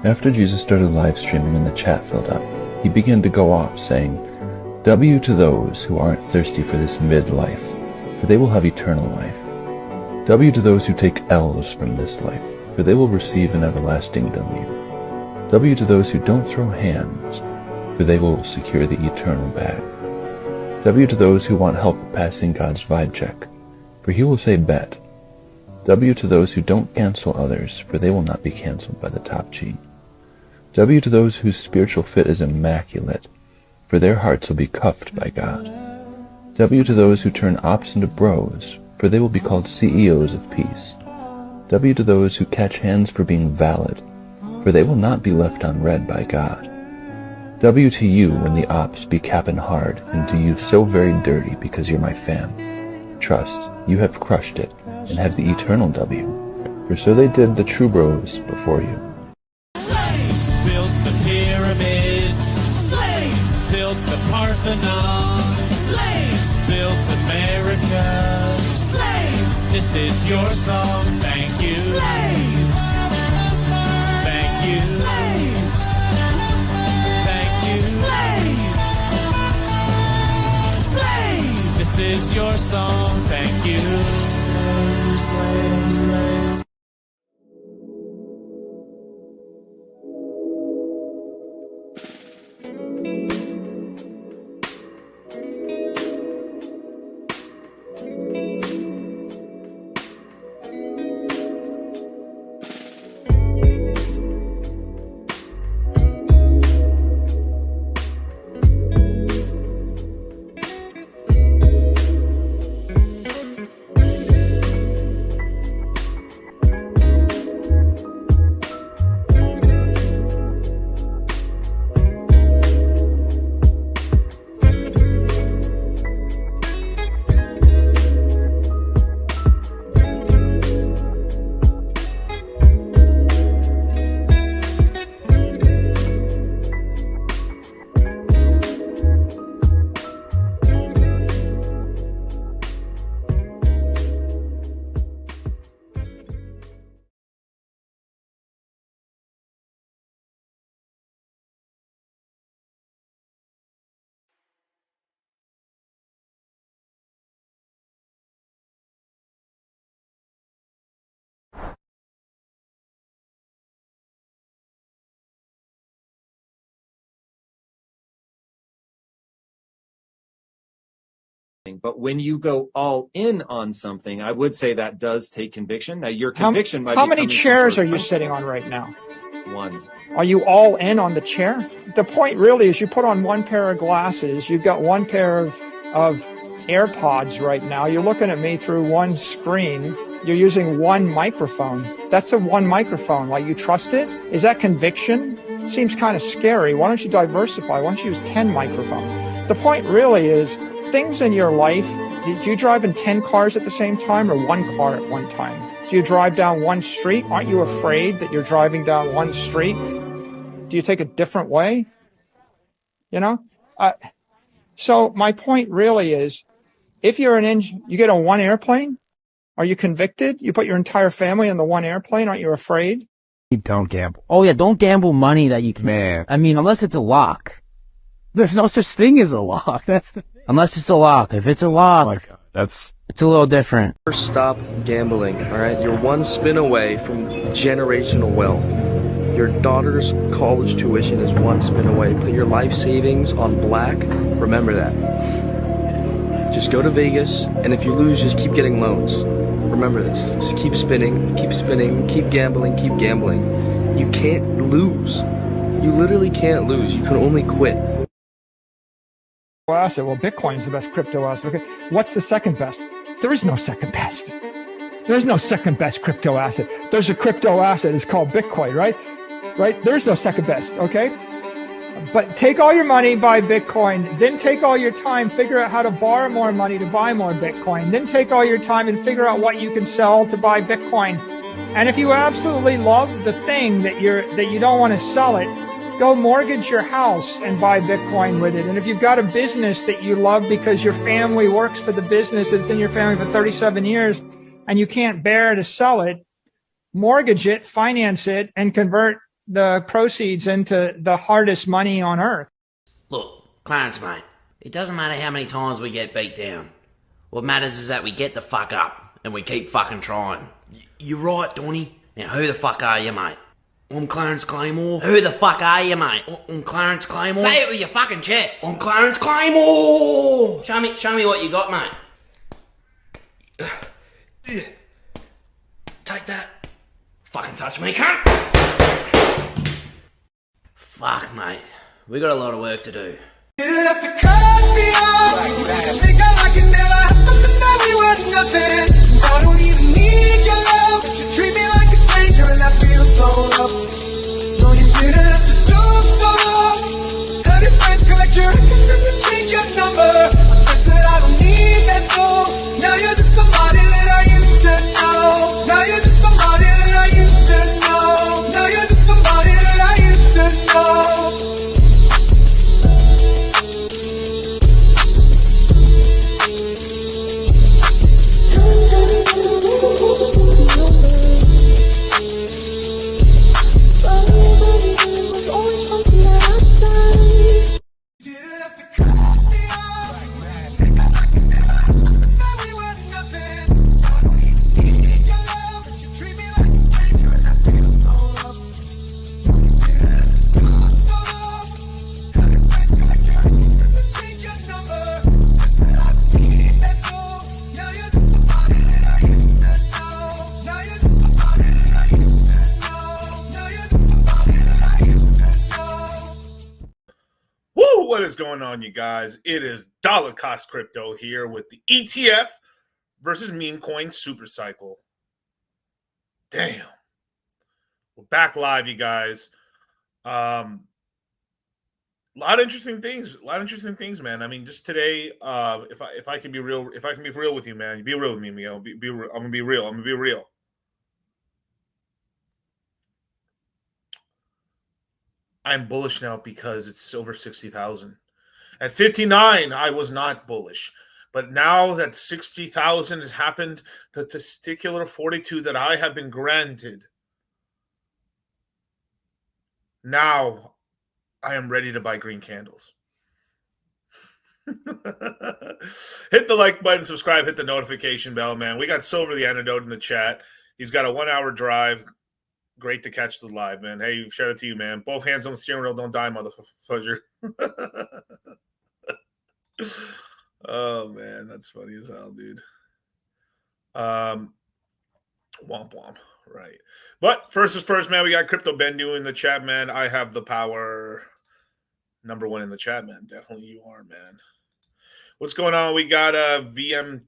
After Jesus started live streaming and the chat filled up, he began to go off saying, "W to those who aren't thirsty for this mid-life, for they will have eternal life. W to those who take L's from this life, for they will receive an everlasting W. W to those who don't throw hands, for they will secure the eternal bag. W to those who want help passing God's vibe check, for he will say bet. W to those who don't cancel others, for they will not be canceled by the top G. W to those whose spiritual fit is immaculate, for their hearts will be cuffed by God. W to those who turn ops into bros, for they will be called CEOs of peace. W to those who catch hands for being valid, for they will not be left unread by God. W to you when the ops be capping hard, and to you so very dirty because you're my fam. Trust, you have crushed it, and have the eternal W, for so they did the true bros before you." Slaves builds the pyramids. Slaves builds the Parthenon. Slaves builds America. Slaves, this is your song. Thank you. Slaves. Thank you. Slaves. Thank you. Slaves. Slaves, this is your song. Thank you. Slaves, slaves. But when you go all in on something, I would say that does take conviction. Now, your conviction might be How many chairs are you principle. sitting on right now? One. Are you all in on the chair? The point really is you put on one pair of glasses. You've got one pair of AirPods right now. You're looking at me through one screen. You're using one microphone. That's a one microphone. Like, you trust it? Is that conviction? Seems kind of scary. Why don't you diversify? Why don't you use 10 microphones? The point really is things in your life. Do you drive in 10 cars at the same time or one car at one time? Do you drive down one street? Aren't you afraid that you're driving down one street? Do you take a different way? You know? So my point really is, if you're you get on one airplane, are you convicted? You put your entire family on the one airplane, aren't you afraid? Don't gamble. Oh yeah, don't gamble money that you can. Man. I mean, unless it's a lock. There's no such thing as a lock. That's the thing. Unless it's a lock. If it's a lock, oh my God, it's a little different. First, stop gambling, alright? You're one spin away from generational wealth. Your daughter's college tuition is one spin away. Put your life savings on black. Remember that. Just go to Vegas, and if you lose, just keep getting loans. Remember this. Just keep spinning, keep gambling, keep gambling. You can't lose. You literally can't lose. You can only quit. Asset. Well, Bitcoin is the best crypto asset. Okay. What's the second best? There is no second best. There is no second best crypto asset. There's a crypto asset. It's called Bitcoin, right? Right? There's no second best. Okay. But take all your money, buy Bitcoin. Then take all your time, figure out how to borrow more money to buy more Bitcoin. Then take all your time and figure out what you can sell to buy Bitcoin. And if you absolutely love the thing that you don't want to sell it, go mortgage your house and buy Bitcoin with it. And if you've got a business that you love because your family works for the business that's in your family for 37 years and you can't bear to sell it, mortgage it, finance it, and convert the proceeds into the hardest money on earth. Look, Clarence, mate, it doesn't matter how many times we get beat down. What matters is that we get the fuck up and we keep fucking trying. You're right, Donny. Now, who the fuck are you, mate? I'm Clarence Claymore. Who the fuck are you, mate? I'm Clarence Claymore. Say it with your fucking chest. I'm Clarence Claymore. Show me what you got, mate. Take that. Fucking touch me, cunt. Fuck, mate. We got a lot of work to do. You didn't have to cut me off. Think I can never happen, that we were nothing. I don't even need your love. You treat me like a stranger and I feel so loved. No, you didn't have to stoop so low. Have your friends collect your records and you change your number. I guess that I don't need that though. Now you're just somebody that I used to know. Now you're just somebody that I used to know. Now you're just somebody that I used to know. What is going on, you guys? It is Dollar Cost Crypto here with the ETF versus meme coin SuperCycle. Damn. We're back live, you guys. A lot of interesting things. Man. I mean, just today, if I can be real, if I can be real with you, man, be real with me, Mio. I'm gonna be real. I'm bullish now because it's over 60,000. At 59, I was not bullish. But now that 60,000 has happened, the testicular 42 that I have been granted, now I am ready to buy green candles. Hit the like button, subscribe, hit the notification bell, man. We got Silver the Antidote in the chat. He's got a 1 hour drive. Great to catch the live, man. Hey, shout out to you, man. Both hands on the steering wheel, don't die, motherfucker. Oh, man, that's funny as hell, dude. Womp womp, right. But first is first, man. We got Crypto Bendu in the chat, man. I have the power. Number one in the chat, man. Definitely you are, man. What's going on? We got VTM,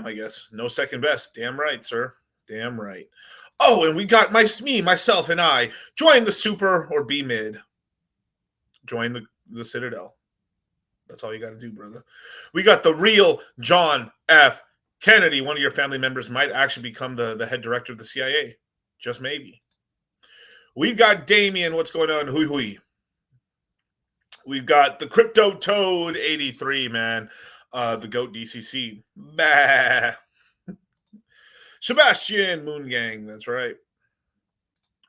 I guess. No second best. Damn right, sir. Damn right. Oh, and we got myself, and I join the super or B mid. Join the Citadel. That's all you got to do, brother. We got the real John F. Kennedy. One of your family members might actually become the head director of the CIA. Just maybe. We've got Damien. What's going on? Hui hui. We've got the Crypto Toad 83, man. The GOAT DCC. Bah. Sebastian Moon Gang, that's right.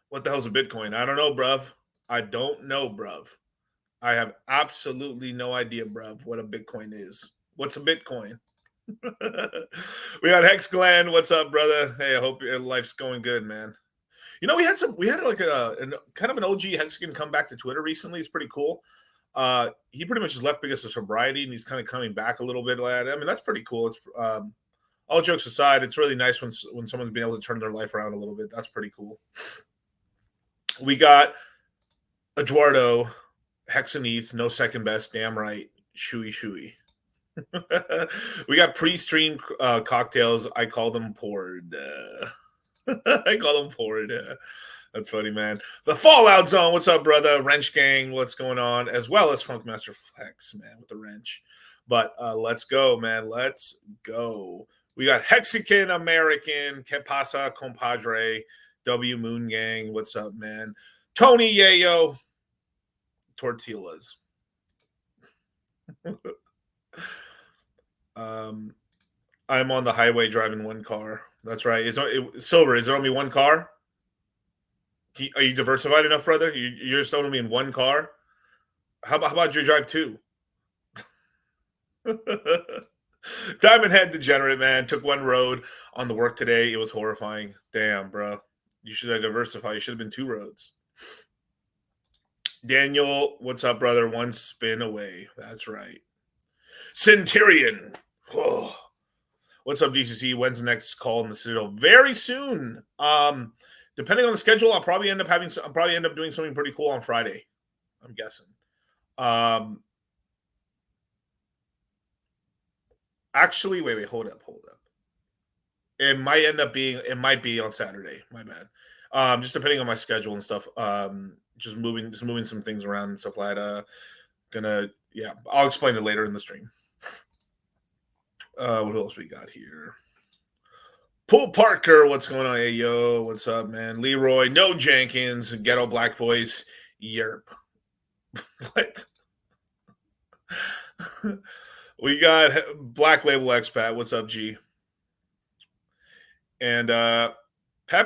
What the hell's a Bitcoin? I don't know, bruv. I don't know, bruv. I have absolutely no idea, bruv, what a Bitcoin is. What's a Bitcoin? We got Hex Glenn. What's up, brother? Hey, I hope your life's going good, man. You know, we had like a kind of an OG Hexagon come back to Twitter recently. It's pretty cool. He pretty much just left because of sobriety, and he's kind of coming back a little bit. I mean, that's pretty cool. It's all jokes aside, it's really nice when someone's been able to turn their life around a little bit. That's pretty cool. We got Eduardo, Hexaneth, no second best, damn right, Shui. We got pre-stream cocktails. I call them poured. I call them poured. That's funny, man. The Fallout Zone, what's up, brother? Wrench Gang, what's going on? As well as Funkmaster Flex, man, with the wrench. But let's go, man. Let's go. We got Hexican American, Que Pasa Compadre, W Moon Gang. What's up, man? Tony Yayo, Tortillas. I'm on the highway driving one car. That's right. Silver, is there only one car? Are you diversified enough, brother? You're just only in one car? How about you drive two? Diamond Head Degenerate, man. Took one road on the work today. It was horrifying. Damn, bro. You should have diversified. You should have been two roads. Daniel, what's up, brother? One spin away. That's right. Centurion. Oh. What's up, DCC? When's the next call in the Citadel? Very soon. Depending on the schedule, I'll probably end up doing something pretty cool on Friday. I'm guessing. Actually, wait, hold up. It might be on Saturday. My bad. Just depending on my schedule and stuff. Just moving some things around and stuff like that. I'll explain it later in the stream. What else we got here? Paul Parker, what's going on? Hey, yo, what's up, man? Leroy, no Jenkins, Ghetto Black Voice, yerp. What? We got Black Label Expat, what's up, G? And Pepe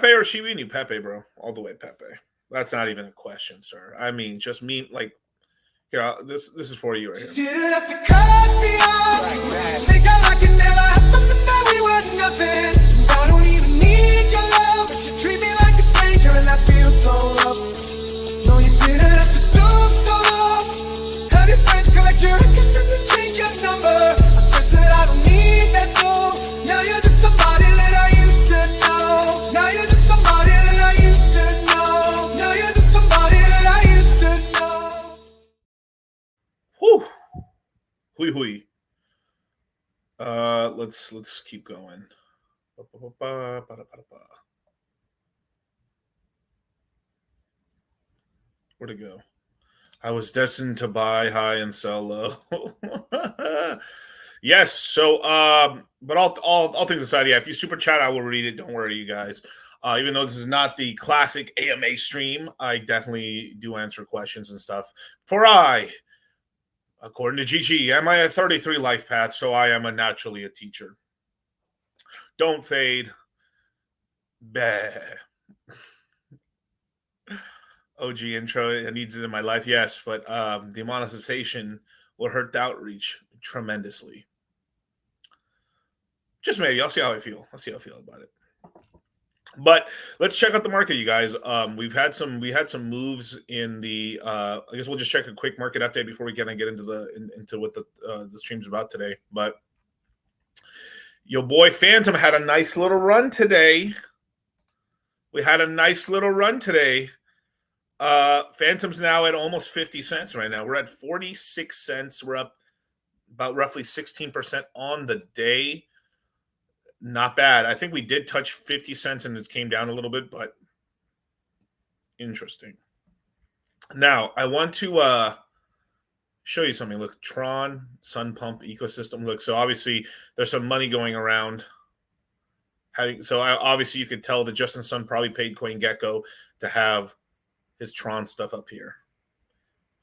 or Shibini? Pepe, bro. All the way Pepe. That's not even a question, sir. I mean, just me, like, here, this is for you right here. Didn't have to cut me off. Think I like it never happened, that we were nothing. I don't even need your love, but you treat me like a stranger, and I feel so loved. No, you didn't have to stoop so low. Have your friends collect your records and then change your number. I just said I don't need that though. Now you're just somebody that I used to know. Now you're just somebody that I used to know. Now you're just somebody that I used to know. Whew. Hui. Let's keep going. Where'd it go? I was destined to buy high and sell low. Yes. So, but all things aside, yeah. If you super chat, I will read it. Don't worry, you guys. Even though this is not the classic AMA stream, I definitely do answer questions and stuff. According to GG, am I a 33 life path? So I am naturally a teacher. Don't fade. Bah. OG intro, it needs it in my life, yes, but demonetization will hurt the outreach tremendously. Just maybe. I'll see how I feel. About it. But let's check out the market, you guys. We had some moves in the. I guess we'll just check a quick market update before we get into what the stream's about today. But your boy Phantom had a nice little run today. Phantom's now at almost 50 cents right now. We're at 46 cents. We're up about roughly 16% on the day. Not bad. I think we did touch 50 cents and it came down a little bit, but interesting. Now, I want to show you something. Look, Tron, Sun Pump ecosystem. Look, so obviously there's some money going around. Obviously you could tell that Justin Sun probably paid CoinGecko to have his Tron stuff up here.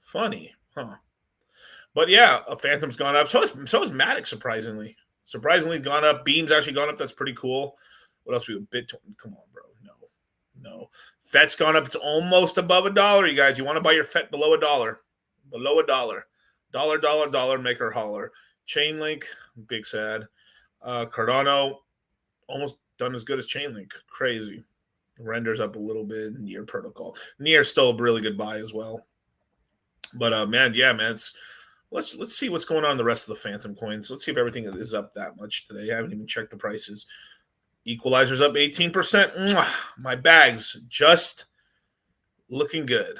Funny, huh? But yeah, Phantom's gone up. So is Matic, surprisingly. Surprisingly gone up. Beam's actually gone up. That's pretty cool. What else we have? Bitcoin. Come on, bro. No. FET's gone up. It's almost above $1, you guys. You want to buy your FET below $1. Below $1. Dollar, make her holler. Chainlink, big sad. Cardano, almost done as good as Chainlink. Crazy. Renders up a little bit. Near protocol. Near still a really good buy as well. But man, it's let's see what's going on in the rest of the Phantom coins. Let's see if everything is up that much today. I haven't even checked the prices. Equalizer's up 18%. My bags just looking good.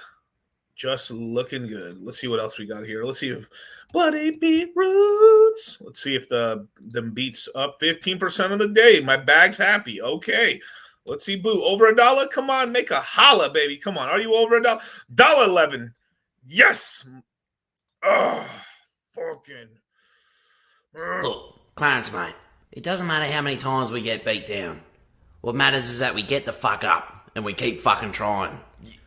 Let's see what else we got here. Let's see if Bloody Beetroots. Let's see if them beats up 15% of the day. My bag's happy. Okay. Let's see, Boo. Over $1? Come on, make a holla, baby. Come on. Are you over $1? $1.11. Yes. Oh, fucking. Look, Clarence, mate, it doesn't matter how many times we get beat down. What matters is that we get the fuck up and we keep fucking trying.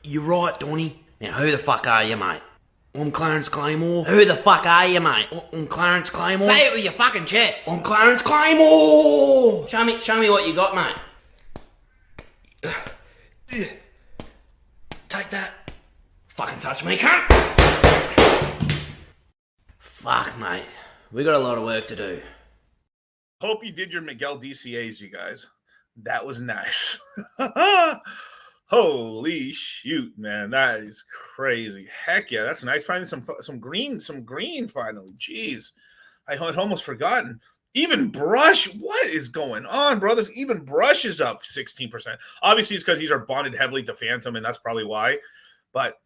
You're right, Donny. Now, who the fuck are you, mate? I'm Clarence Claymore. Who the fuck are you, mate? I'm Clarence Claymore. Say it with your fucking chest. I'm Clarence Claymore. Show me what you got, mate. Take that. Fucking touch me, cunt. Fuck, mate. We got a lot of work to do. Hope you did your Miguel DCAs, you guys. That was nice. Holy shoot, man. That is crazy. Heck yeah, that's nice. Finding some green finally. Jeez. I had almost forgotten. Even Brush, what is going on, brothers? Even Brush is up 16%. Obviously, it's because these are bonded heavily to Phantom, and that's probably why. But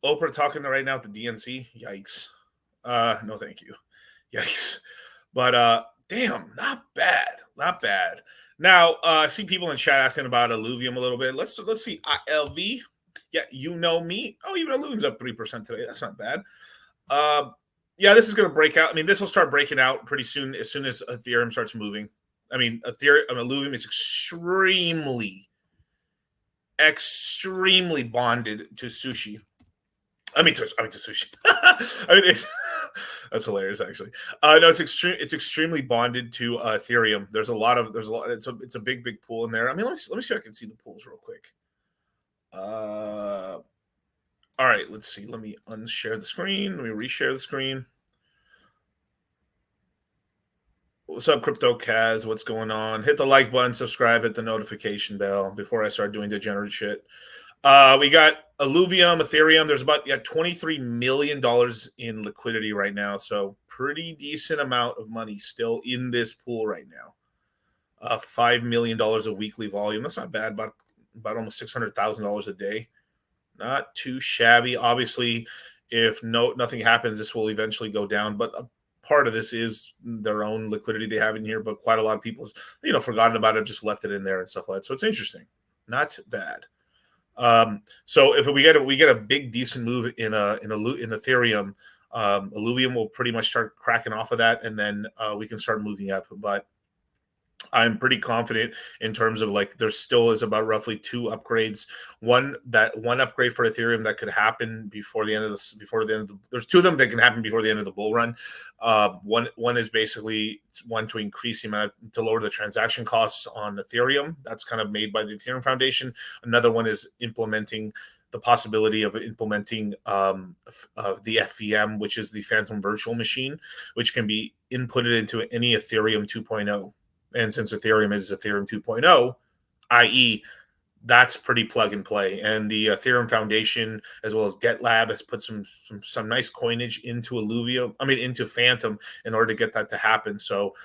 Oprah talking right now at the DNC. Yikes. No, thank you. Yikes. But damn, not bad. Not bad. Now, I see people in chat asking about Illuvium a little bit. Let's see. ILV. Yeah, you know me. Oh, even Illuvium's up 3% today. That's not bad. Yeah, this is going to break out. I mean, this will start breaking out pretty soon as Ethereum starts moving. I mean, Illuvium is extremely bonded to sushi. I mean to sushi. I mean, that's hilarious, actually. No, it's extremely bonded to Ethereum. There's a lot. It's a big pool in there. I mean, let me see if I can see the pools real quick. All right, let's see. Let me unshare the screen. Let me reshare the screen. What's up, Crypto Kaz? What's going on? Hit the like button, subscribe, hit the notification bell before I start doing degenerate shit. We got Illuvium, Ethereum. There's about $23 million in liquidity right now. So pretty decent amount of money still in this pool right now. $5 million a weekly volume. That's not bad. About almost $600,000 a day. Not too shabby. Obviously, if nothing happens, this will eventually go down. But a part of this is their own liquidity they have in here. But quite a lot of people, forgotten about it, just left it in there and stuff like that. So it's interesting. Not bad. So if we get a big decent move in Ethereum, Illuvium will pretty much start cracking off of that, and then we can start moving up. But I'm pretty confident in terms of there still is about roughly 2 upgrades. One upgrade for Ethereum that could happen before the end of there's 2 of them that can happen before the end of the bull run. One is basically one to increase the amount to lower the transaction costs on Ethereum. That's kind of made by the Ethereum Foundation. Another one is implementing the possibility of implementing the FVM, which is the Phantom Virtual Machine, which can be inputted into any Ethereum 2.0. And since Ethereum is Ethereum 2.0, i.e., that's pretty plug and play. And the Ethereum Foundation, as well as GitLab, has put some nice coinage into into Phantom in order to get that to happen. So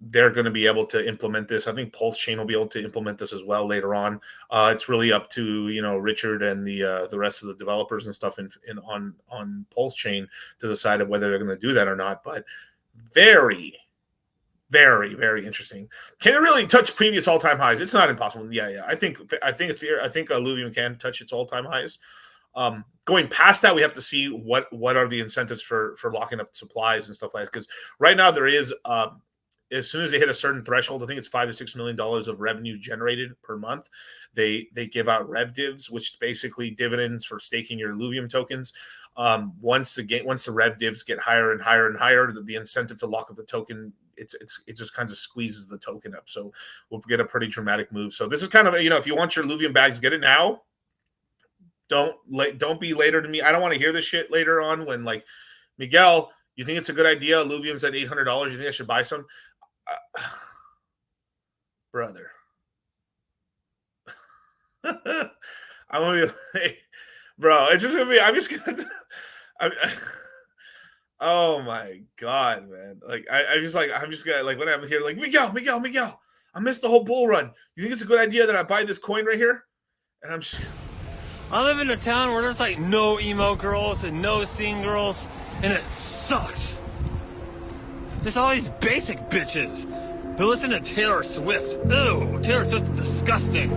they're going to be able to implement this. I think Pulsechain will be able to implement this as well later on. It's really up to Richard and the rest of the developers and stuff on Pulsechain to decide whether they're going to do that or not. But very, very interesting. Can it really touch previous all-time highs? It's not impossible. Yeah. I think Illuvium can touch its all-time highs. Going past that, we have to see what are the incentives for locking up supplies and stuff like that. Because right now there is, as soon as they hit a certain threshold, I think it's $5 to $6 million of revenue generated per month. They give out rev divs, which is basically dividends for staking your Illuvium tokens. Once the rev divs get higher and higher and higher, the incentive to lock up the token, it just kind of squeezes the token up. So we'll get a pretty dramatic move. So this is kind of if you want your Illuvium bags, get it now. Don't be later to me. I don't want to hear this shit later on when Miguel, you think it's a good idea? Illuvium's at $800. You think I should buy some? Brother. I'm gonna be bro, it's just gonna be oh my god, man. I'm just gonna when I'm here, Miguel, I missed the whole bull run. You think it's a good idea that I buy this coin right here? And I live in a town where there's no emo girls and no scene girls, and it sucks. There's all these basic bitches who listen to Taylor Swift. Ew, Taylor Swift's disgusting.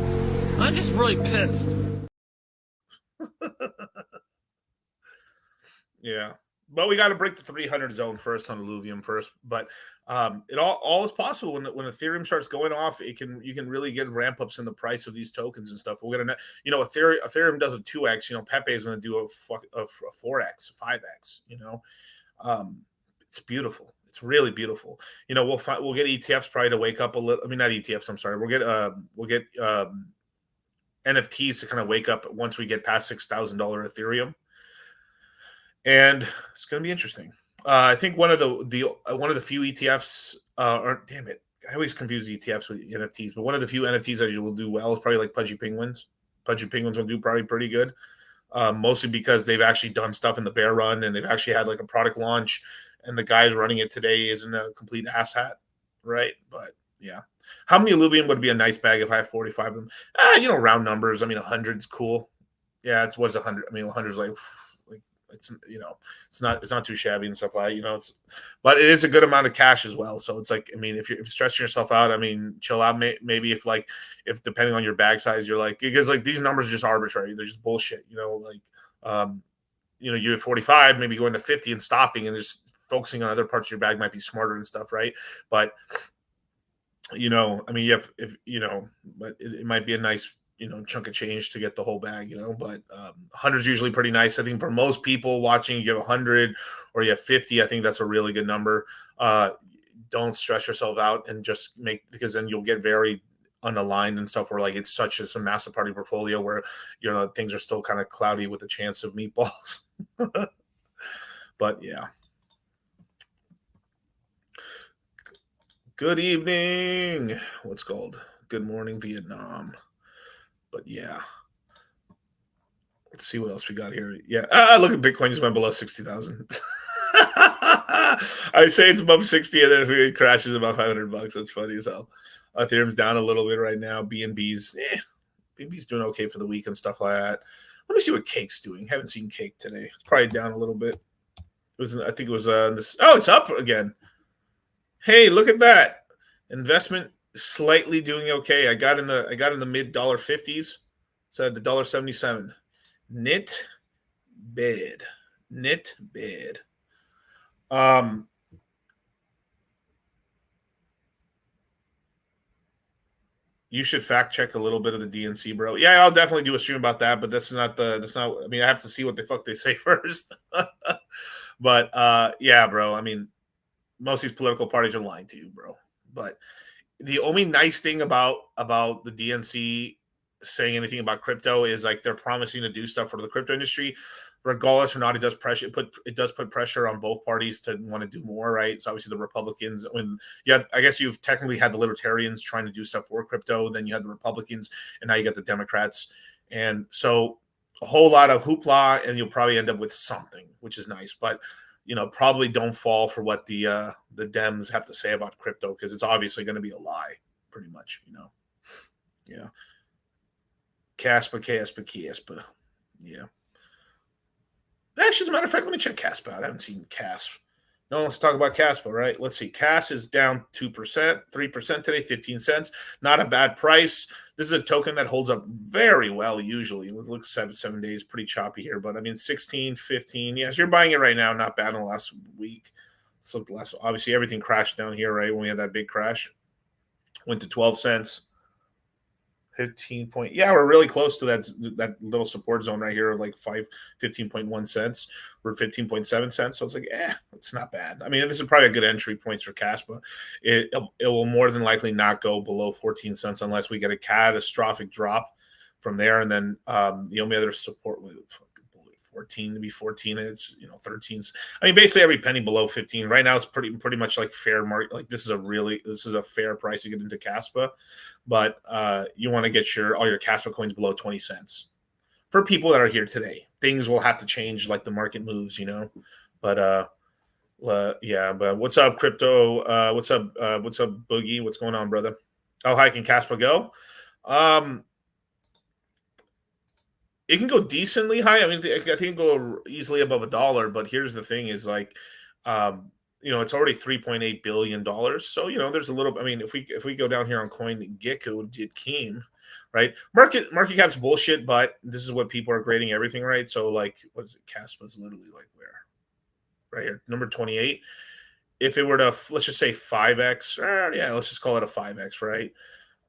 I'm just really pissed. Yeah. But we got to break the 300 zone first on Illuvium first. But it all is possible when Ethereum starts going off. You can really get ramp ups in the price of these tokens and stuff. We're gonna, Ethereum does a 2x. Pepe is gonna do a 4x, 5x. It's beautiful. It's really beautiful. We'll get ETFs probably to wake up a little. I mean, not ETFs. I'm sorry. We'll get NFTs to kind of wake up once we get past $6,000 Ethereum, and it's going to be interesting. I think one of the few ETFs, or damn it, I always confuse ETFs with NFTs, but one of the few NFTs that you will do well is probably like Pudgy Penguins. Pudgy Penguins will do probably pretty good, mostly because they've actually done stuff in the bear run, and they've actually had like a product launch, and the guys running it today isn't a complete asshat, right? But yeah. How many Illuvium would be a nice bag if I have 45 of them? Round numbers. I mean, 100's cool. Yeah, it's what's 100. I mean, 100's like it's it's not too shabby and stuff like that. But it is a good amount of cash as well. So it's like, I mean, if you're stressing yourself out, I mean, chill out. Maybe if depending on your bag size, you're like, because like these numbers are just arbitrary. They're just bullshit. You have 45, maybe going to 50 and stopping and just focusing on other parts of your bag might be smarter and stuff, right? But I mean, but it might be a nice, chunk of change to get the whole bag, but 100 is usually pretty nice. I think for most people watching, you have 100 or you have 50. I think that's a really good number. Don't stress yourself out and just because then you'll get very unaligned and stuff where like it's such a massive party portfolio where, things are still kind of cloudy with a chance of meatballs. But yeah. Good evening. What's called? Good morning, Vietnam. But yeah. Let's see what else we got here. Yeah. Look at Bitcoin just went below 60,000. I say it's above 60, and then if it crashes about $500, that's funny as hell. Ethereum's down a little bit right now. BNB's doing okay for the week and stuff like that. Let me see what Cake's doing. Haven't seen Cake today. It's probably down a little bit. I think it was this. Oh, it's up again. Hey, look at that. Investment slightly doing okay. I got in the mid $50s. So at the $1.77. Knit bed. You should fact check a little bit of the DNC, bro. Yeah, I'll definitely do a stream about that, but that's not. I mean, I have to see what the fuck they say first. But yeah, bro. I mean, most of these political parties are lying to you, bro. But the only nice thing about the DNC saying anything about crypto is like they're promising to do stuff for the crypto industry, regardless or not. It does pressure. It does put pressure on both parties to want to do more, right? So obviously the Republicans, I guess you've technically had the Libertarians trying to do stuff for crypto, then you had the Republicans, and now you got the Democrats, and so a whole lot of hoopla, and you'll probably end up with something, which is nice, but. Probably don't fall for what the Dems have to say about crypto because it's obviously going to be a lie, pretty much. Yeah. Caspa. Yeah. Actually, as a matter of fact, let me check Caspa out. I haven't seen Casp. No, let's talk about Caspa, right? Let's see. Cas is down 2%, 3% today, 15 cents. Not a bad price. This is a token that holds up very well usually. It looks 7 days, pretty choppy here. But, I mean, 16, 15. Yes, you're buying it right now. Not bad in the last week. Let's look obviously, everything crashed down here, right, when we had that big crash. Went to 12 cents. 15 point. Yeah, we're really close to that little support zone right here of like 15.1 cents. We're 15.7 cents. So it's like, it's not bad. I mean, this is probably a good entry points for Caspa. It will more than likely not go below 14 cents unless we get a catastrophic drop from there. And then the only other support was 14 to be 14. It's 13. I mean, basically every penny below 15 right now is pretty much like fair market. Like this is a fair price to get into Caspa, but you want to get all your Caspa coins below 20 cents. For people that are here today, things will have to change like the market moves, But yeah. But what's up, crypto? What's up, Boogie? What's going on, brother? How high can Caspa go? It can go decently high. I mean, I think it can go easily above $1. But here's the thing: is like, it's already $3.8 billion. So there's a little. I mean, if we go down here on CoinGecko, did Keem, right? Market cap's bullshit, but this is what people are grading everything, right? So like, what is it? Caspa's literally like where, right here, number 28. If it were to let's just say 5x, let's just call it a 5x, right?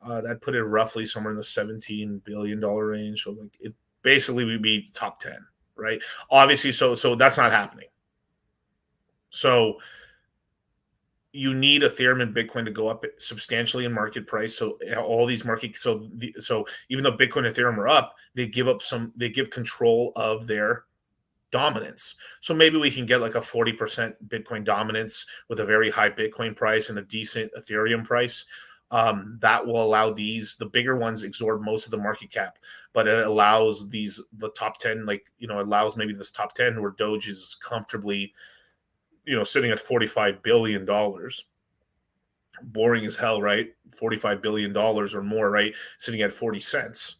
That put it roughly somewhere in the $17 billion range. So like it. Basically, we'd be top 10, right? Obviously, so that's not happening. So you need Ethereum and Bitcoin to go up substantially in market price. So all these so even though Bitcoin and Ethereum are up, they give control of their dominance. So maybe we can get like a 40% Bitcoin dominance with a very high Bitcoin price and a decent Ethereum price. That will allow the bigger ones absorb most of the market cap, but it allows the top 10, allows maybe this top 10 where Doge is comfortably, sitting at $45 billion. Boring as hell, right? $45 billion or more, right? Sitting at 40 cents.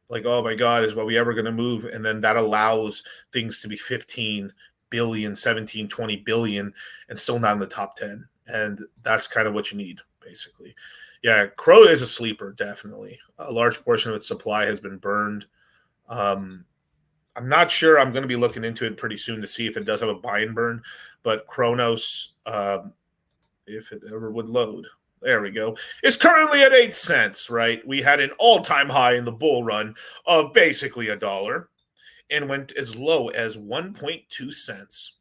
Like, oh my God, is we ever going to move? And then that allows things to be 15 billion, 17, 20 billion, and still not in the top 10. And that's kind of what you need, basically. Yeah, Crow is a sleeper, definitely. A large portion of its supply has been burned. I'm not sure. I'm going to be looking into it pretty soon to see if it does have a buy and burn. But Kronos, if it ever would load, there we go, is currently at 8 cents, right? We had an all-time high in the bull run of basically $1 and went as low as 1.2 cents.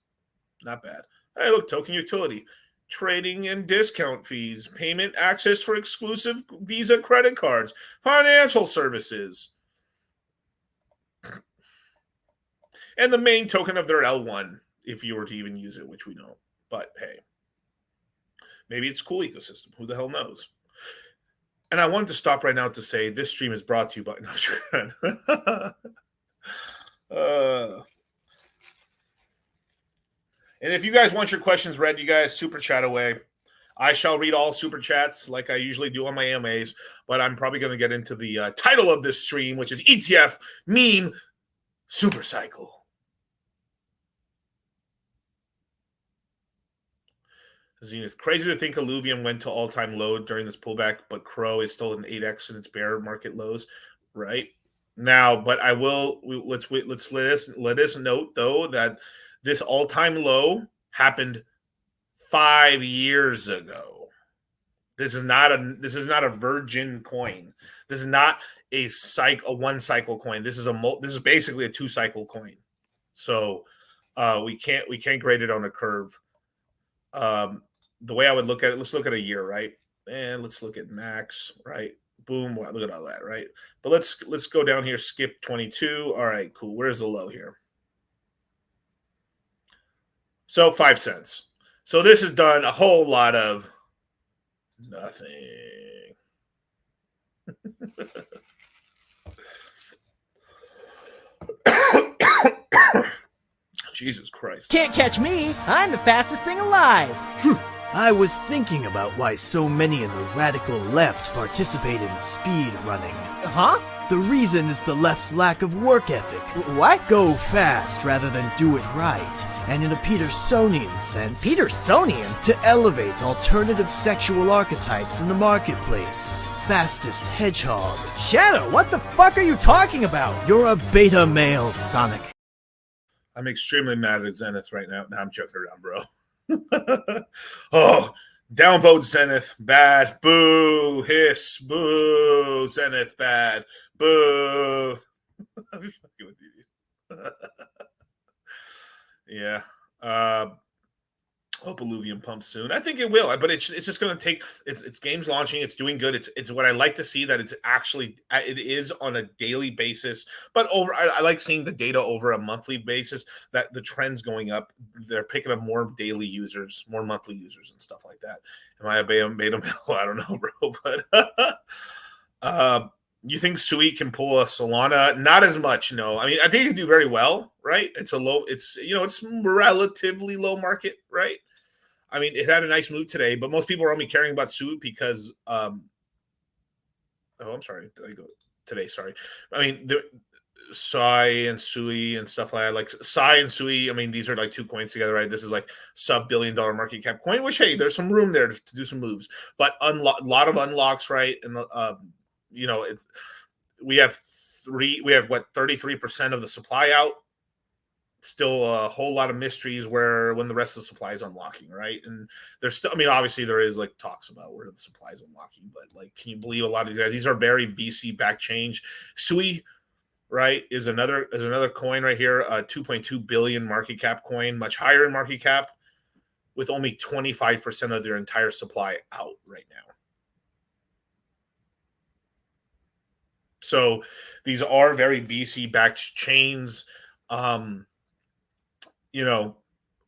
Not bad. Hey, look, token utility. Trading and discount fees, payment access for exclusive Visa credit cards, financial services. And the main token of their L1, if you were to even use it, which we don't. But hey, maybe it's a cool ecosystem. Who the hell knows? And I wanted to stop right now to say this stream is brought to you by... And if you guys want your questions read, you guys super chat away. I shall read all super chats like I usually do on my AMAs, but I'm probably going to get into the title of this stream, which is ETF MEME SuperCycle. Zenith, crazy to think Illuvium went to all-time low during this pullback, but Crow is still an 8x in its bear market lows, right? Now, but I will let us note though that this all-time low happened 5 years ago. This is not a virgin coin. This is not a one cycle coin. This is basically a 2 cycle coin. So we can't grade it on a curve. The way I would look at it, let's look at a year, right? And let's look at max, right? Boom, wow, look at all that, right? But let's go down here, skip 22. All right, cool. Where's the low here? So 5 cents. So this has done a whole lot of nothing. Jesus Christ. Can't catch me. I'm the fastest thing alive. I was thinking about why so many in the radical left participate in speed running. Huh? The reason is the left's lack of work ethic. What? Go fast rather than do it right. And in a Petersonian sense... Petersonian? To elevate alternative sexual archetypes in the marketplace. Fastest hedgehog. Shadow, what the fuck are you talking about? You're a beta male, Sonic. I'm extremely mad at Zenith right now. Nah, I'm joking around, bro. Oh, downvote Zenith, bad. Boo, hiss, boo, Zenith, bad. Boo. I'm just fucking with you. Yeah. Hope Illuvium pumps soon. I think it will, but it's just going to take. It's games launching. It's doing good. It's what I like to see, that it is on a daily basis. But I like seeing the data over a monthly basis. That the trend's going up. They're picking up more daily users, more monthly users, and stuff like that. Am I a beta male? I don't know, bro. But you think Sui can pull a Solana? Not as much, no. I mean, I think it can do very well, right? It's relatively low market, right? I mean, it had a nice move today, but most people are only caring about Sui because I'm sorry. Did I go today? Sorry. I mean, the Sai and Sui and stuff like that. Like Sai and Sui, I mean, these are like 2 coins together, right? This is like sub-billion-dollar market cap coin, which, hey, there's some room there to do some moves. But a lot of unlocks, right? And we have 33% of the supply out. Still a whole lot of mysteries when the rest of the supply is unlocking, right? And there's still, I mean, obviously there is like talks about where the supply is unlocking, but like, can you believe a lot of these guys? These are very VC back change. Sui, right, is another coin right here, 2.2 billion market cap coin, much higher in market cap. with only 25% of their entire supply out right now. So these are very VC-backed chains. You know,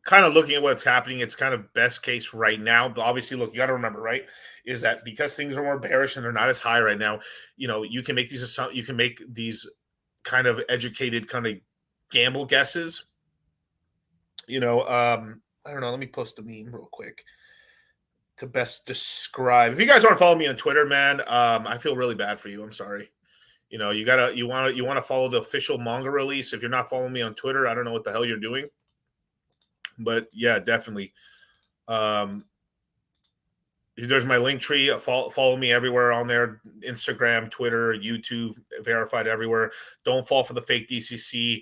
kind of looking at what's happening, it's kind of best case right now. But obviously, look, you got to remember, right, is that because things are more bearish and they're not as high right now, you know, you can make these kind of educated kind of gamble guesses. You know, I don't know. Let me post a meme real quick to best describe. If you guys aren't following me on Twitter, man, I feel really bad for you. I'm sorry. You know, you want to follow the official manga release. If you're not following me on Twitter, I don't know what the hell you're doing. But yeah, definitely. There's my link tree. Follow me everywhere on there: Instagram, Twitter, YouTube, verified everywhere. Don't fall for the fake DCC.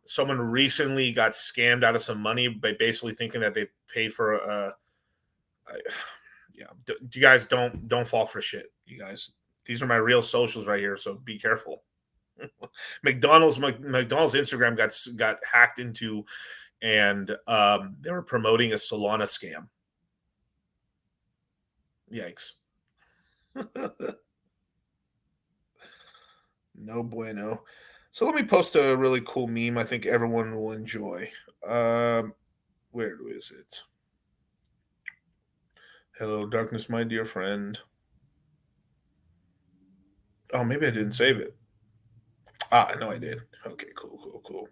Someone recently got scammed out of some money by basically thinking that they paid for you guys don't fall for shit. You guys, these are my real socials right here, so be careful. McDonald's Instagram got hacked into, and they were promoting a Solana scam. Yikes. No bueno. So let me post a really cool meme I think everyone will enjoy. Where is it? Hello, darkness, my dear friend. Oh, maybe I didn't save it. I know I did. Okay, cool.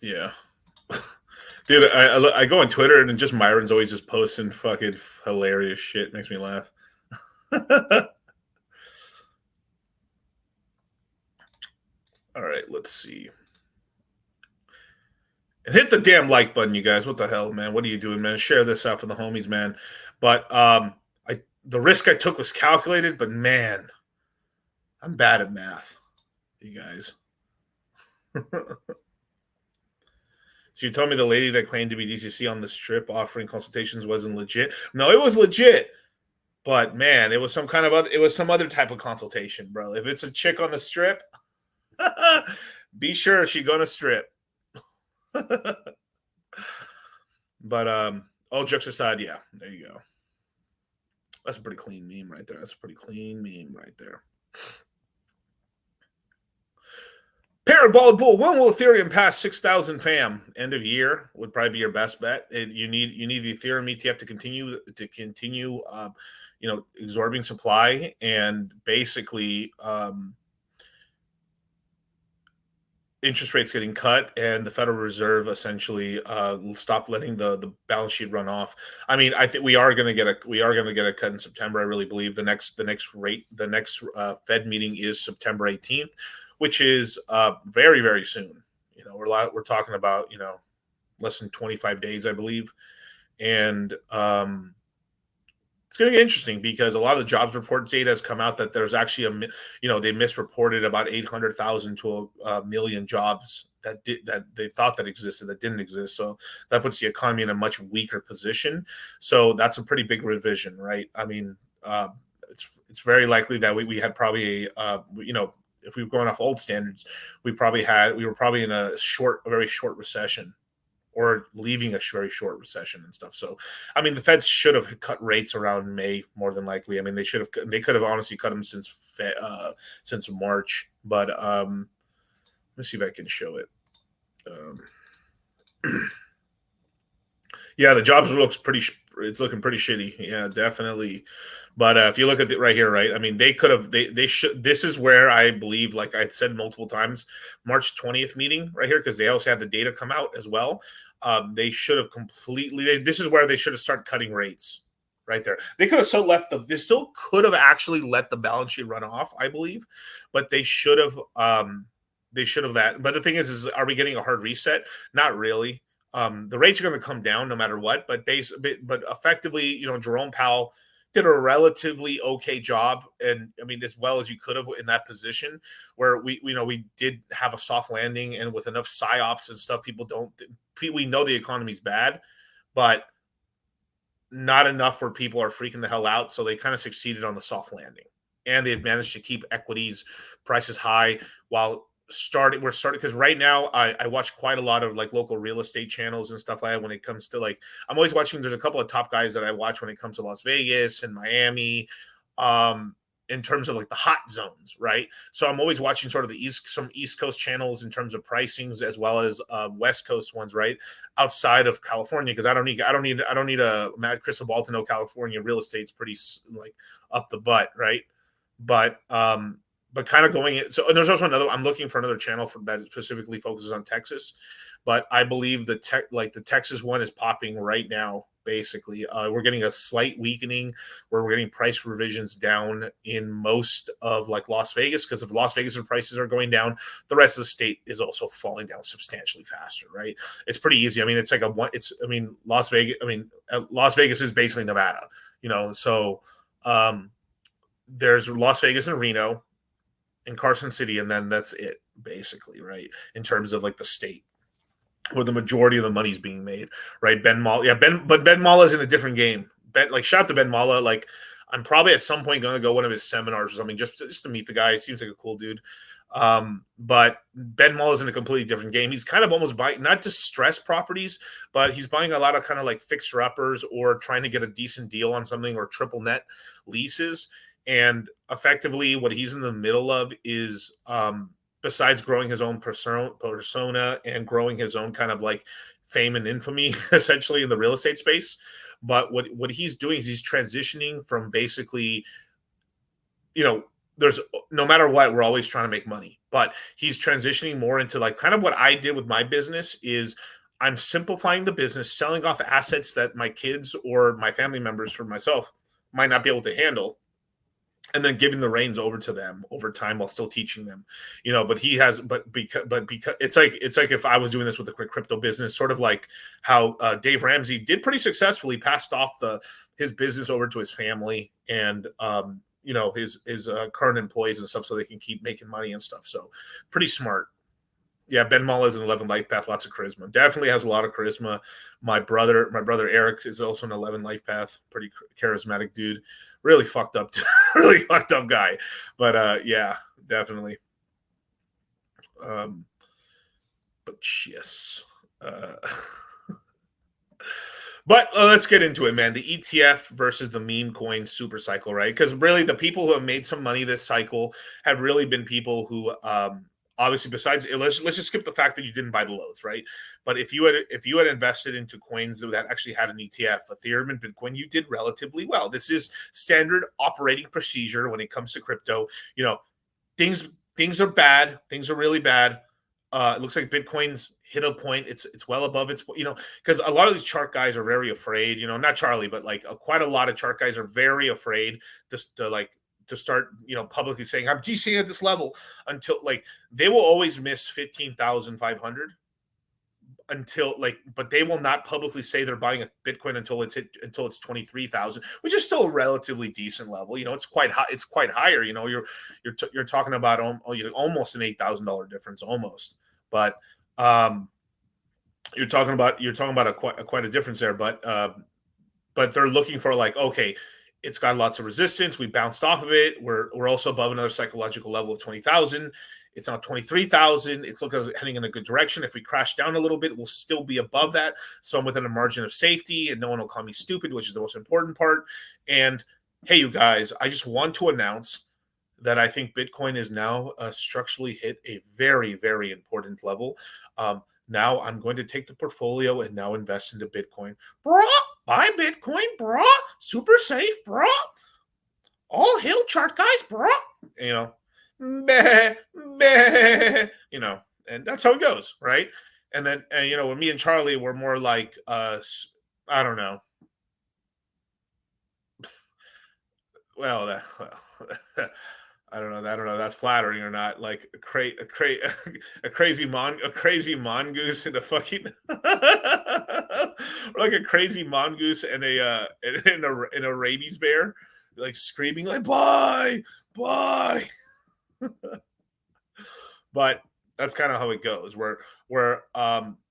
Yeah. Dude, I go on Twitter and just Myron's always just posting fucking hilarious shit. Makes me laugh. All right, let's see. And hit the damn like button, you guys. What the hell, man? What are you doing, man? Share this out for the homies, man. But the risk I took was calculated, but man, I'm bad at math, you guys. So you told me the lady that claimed to be DCC on the strip offering consultations wasn't legit? No, it was legit. But man, it was some other type of consultation, bro. If it's a chick on the strip, be sure she's gonna strip. But all jokes aside, yeah, there you go. That's a pretty clean meme right there. Parabolic Bull, when will Ethereum pass 6,000 fam? End of year would probably be your best bet. You need the Ethereum ETF to continue absorbing supply, and basically interest rates getting cut, and the Federal Reserve essentially stop letting the balance sheet run off. I mean, I think we are going to get a cut in September. I really believe the next Fed meeting is September 18th, which is very, very soon. You know, we're talking about, you know, less than 25 days, I believe, and it's going to get interesting because a lot of the jobs report data has come out that there's actually they misreported about 800,000 to a million jobs that they thought that existed that didn't exist. So that puts the economy in a much weaker position. So that's a pretty big revision, right? I mean, it's very likely that we had probably if we were going off old standards, we were probably in a very short recession, or leaving a very short recession and stuff. So, I mean, the Feds should have cut rates around May more than likely. I mean, they could have honestly cut them since March. But let me see if I can show it. Yeah, the jobs it's looking pretty shitty. Yeah, definitely. But if you look at it right here, right? I mean, they should. This is where I believe, like I said multiple times, March 20th meeting right here, because they also had the data come out as well. They should have this is where they should have started cutting rates right there. They could have they still could have actually let the balance sheet run off, I believe, but they should have that. But the thing is are we getting a hard reset? Not really. The rates are going to come down no matter what, but effectively, Jerome Powell did a relatively okay job, and I mean, as well as you could have in that position where we did have a soft landing, and with enough psyops and stuff, we know the economy's bad, but not enough where people are freaking the hell out. So they kind of succeeded on the soft landing. and they've managed to keep equities prices high while we're starting, because right now I watch quite a lot of like local real estate channels and stuff like that when it comes to like, I'm always watching, there's a couple of top guys that I watch when it comes to Las Vegas and Miami, in terms of like the hot zones, right? So I'm always watching sort of some East Coast channels in terms of pricings, as well as West Coast ones, right? Outside of California, because I don't need a mad crystal ball to know California real estate's pretty like up the butt, right? But kind of going in. So, and there's also I'm looking for another channel that specifically focuses on Texas, but I believe the Texas one is popping right now. Basically, we're getting a slight weakening where we're getting price revisions down in most of like Las Vegas, because if Las Vegas prices are going down, the rest of the state is also falling down substantially faster, right? It's pretty easy. I mean, it's like Las Vegas is basically Nevada, so there's Las Vegas and Reno and Carson City, and then that's it basically, right? In terms of like the state where the majority of the money's being made, right? Ben Malla, but Ben Malla is in a different game. Shout out to Ben Malla. Like, I'm probably at some point going to go one of his seminars or something just to meet the guy. He seems like a cool dude. But Ben Malla is in a completely different game. He's kind of almost buying not distressed properties, but he's buying a lot of kind of like fixer uppers or trying to get a decent deal on something, or triple net leases. And effectively what he's in the middle of is, besides growing his own persona and growing his own kind of like fame and infamy, essentially in the real estate space. But what he's doing is he's transitioning from basically, there's no matter what, we're always trying to make money, but he's transitioning more into like kind of what I did with my business is I'm simplifying the business, selling off assets that my kids or my family members, for myself, might not be able to handle, and then giving the reins over to them over time while still teaching them, but because it's like if I was doing this with a quick crypto business, sort of like how Dave Ramsey did pretty successfully, passed off his business over to his family and, his current employees and stuff, so they can keep making money and stuff. So pretty smart. Yeah, Ben Malla is an 11 life path, lots of charisma. Definitely has a lot of charisma. My brother Eric is also an 11 life path, pretty charismatic dude. Really fucked up guy. But yeah, definitely. But yes. But let's get into it, man. The ETF versus the meme coin SuperCycle, right? Because really the people who have made some money this cycle have really been people who obviously, besides, let's just skip the fact that you didn't buy the lows, right? But if you had invested into coins that actually had an ETF, Ethereum and Bitcoin, you did relatively well. This is standard operating procedure when it comes to crypto. Things are bad. Things are really bad. It looks like Bitcoin's hit a point. It's well above its, because a lot of these chart guys are very afraid. Not Charlie, but like quite a lot of chart guys are very afraid to start, publicly saying I'm DCing at this level, until like they will always miss 15,500 but they will not publicly say they're buying a Bitcoin until it's 23,000, which is still a relatively decent level. It's quite high. It's quite higher. You're talking about almost an $8,000 difference, almost. But you're talking about quite a difference there. But they're looking for like, okay, it's got lots of resistance. We bounced off of it. We're also above another psychological level of 20,000. It's now 23,000. It's heading in a good direction. If we crash down a little bit, we'll still be above that. So I'm within a margin of safety, and no one will call me stupid, which is the most important part. And hey, you guys, I just want to announce that I think Bitcoin is now structurally hit a very, very important level. Now I'm going to take the portfolio and now invest into Bitcoin. Bruh, buy Bitcoin, bruh. Super safe, bruh. All hail chart guys, bruh. Meh, meh, and that's how it goes, right? And then, when me and Charlie were more like, I don't know. I don't know. That's flattering or not. Like a crazy mongoose and a fucking, or like a crazy mongoose and a rabies bear, like screaming like bye. But that's kind of how it goes. Where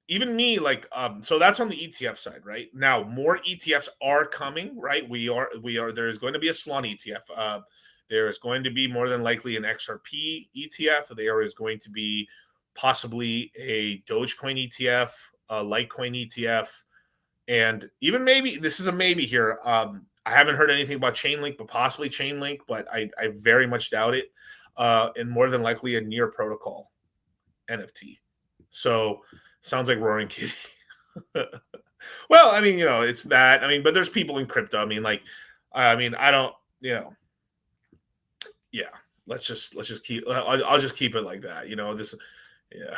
even me, like, so that's on the ETF side, right? Now more ETFs are coming, right? We are. There's going to be a Salon ETF. There is going to be more than likely an XRP ETF. There is going to be possibly a Dogecoin ETF, a Litecoin ETF, and even maybe, this is a maybe here. I haven't heard anything about Chainlink, but possibly Chainlink, but I very much doubt it. And more than likely a near protocol NFT. So sounds like Roaring Kitty. Well, I mean, it's that. I mean, but there's people in crypto. I mean, I don't, yeah. Let's just keep. I'll just keep it like that. This, yeah.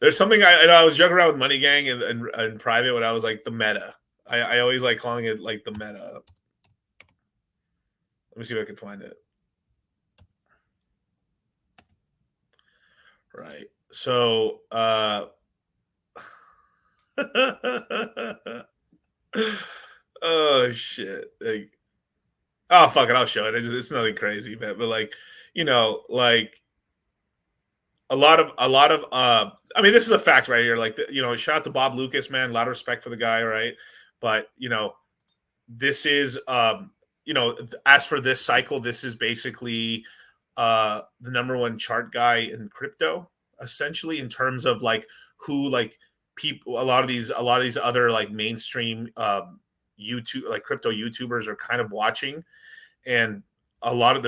There's something I was joking around with Money Gang in private when I was like the meta. I always like calling it like the meta. Let me see if I can find it. Right. So, oh shit. Oh fuck it, I'll show it. It's nothing crazy, but like, like a lot of I mean, this is a fact right here. Like, shout out to Bob Lucas, man. A lot of respect for the guy, right? But this is as for this cycle, this is basically the number one chart guy in crypto, essentially, in terms of like who like people, a lot of these other like mainstream YouTube, like crypto YouTubers are kind of watching. And a lot of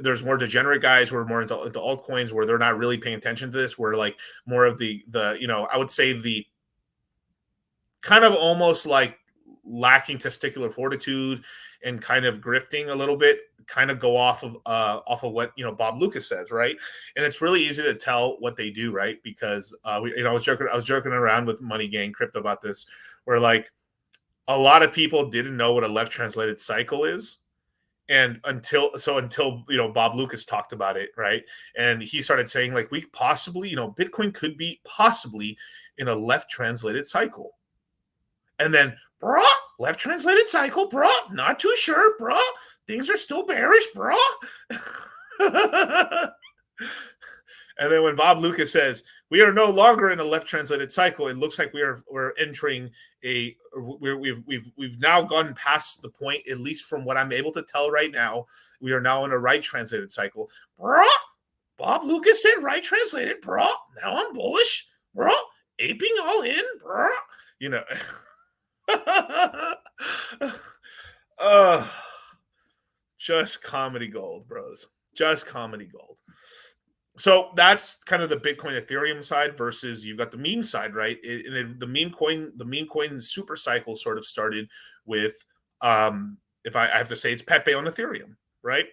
there's more degenerate guys who are more into altcoins, where they're not really paying attention to this, where like more of the I would say the kind of almost like lacking testicular fortitude and kind of grifting a little bit, kind of go off of what Bob Lucas says, right? And it's really easy to tell what they do, right? Because I was joking around with Money Gang Crypto about this, where like a lot of people didn't know what a left translated cycle is. And until Bob Lucas talked about it, right? And he started saying like, we possibly, Bitcoin could be possibly in a left translated cycle. And then, bruh, left translated cycle, bruh, not too sure, bruh. Things are still bearish, bruh. And then when Bob Lucas says, we are no longer in a left translated cycle, it looks like we're entering we've now gone past the point, at least from what I'm able to tell right now, we are now in a right translated cycle. Bruh, Bob Lucas said right translated, bruh. Now I'm bullish, bruh. Aping all in, bruh. Just comedy gold, bros. Just comedy gold. So that's kind of the Bitcoin Ethereum side versus you've got the meme side, right? The meme coin SuperCycle sort of started with, if I have to say, it's Pepe on Ethereum, right?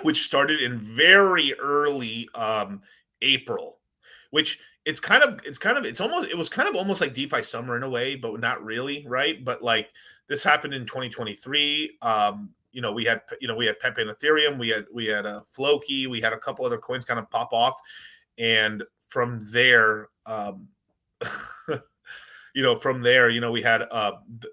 Which started in very early April, which it was kind of almost like DeFi summer in a way, but not really, right? But like this happened in 2023. We had Pepe and Ethereum, we had a Floki, we had a couple other coins kind of pop off, and from there, we had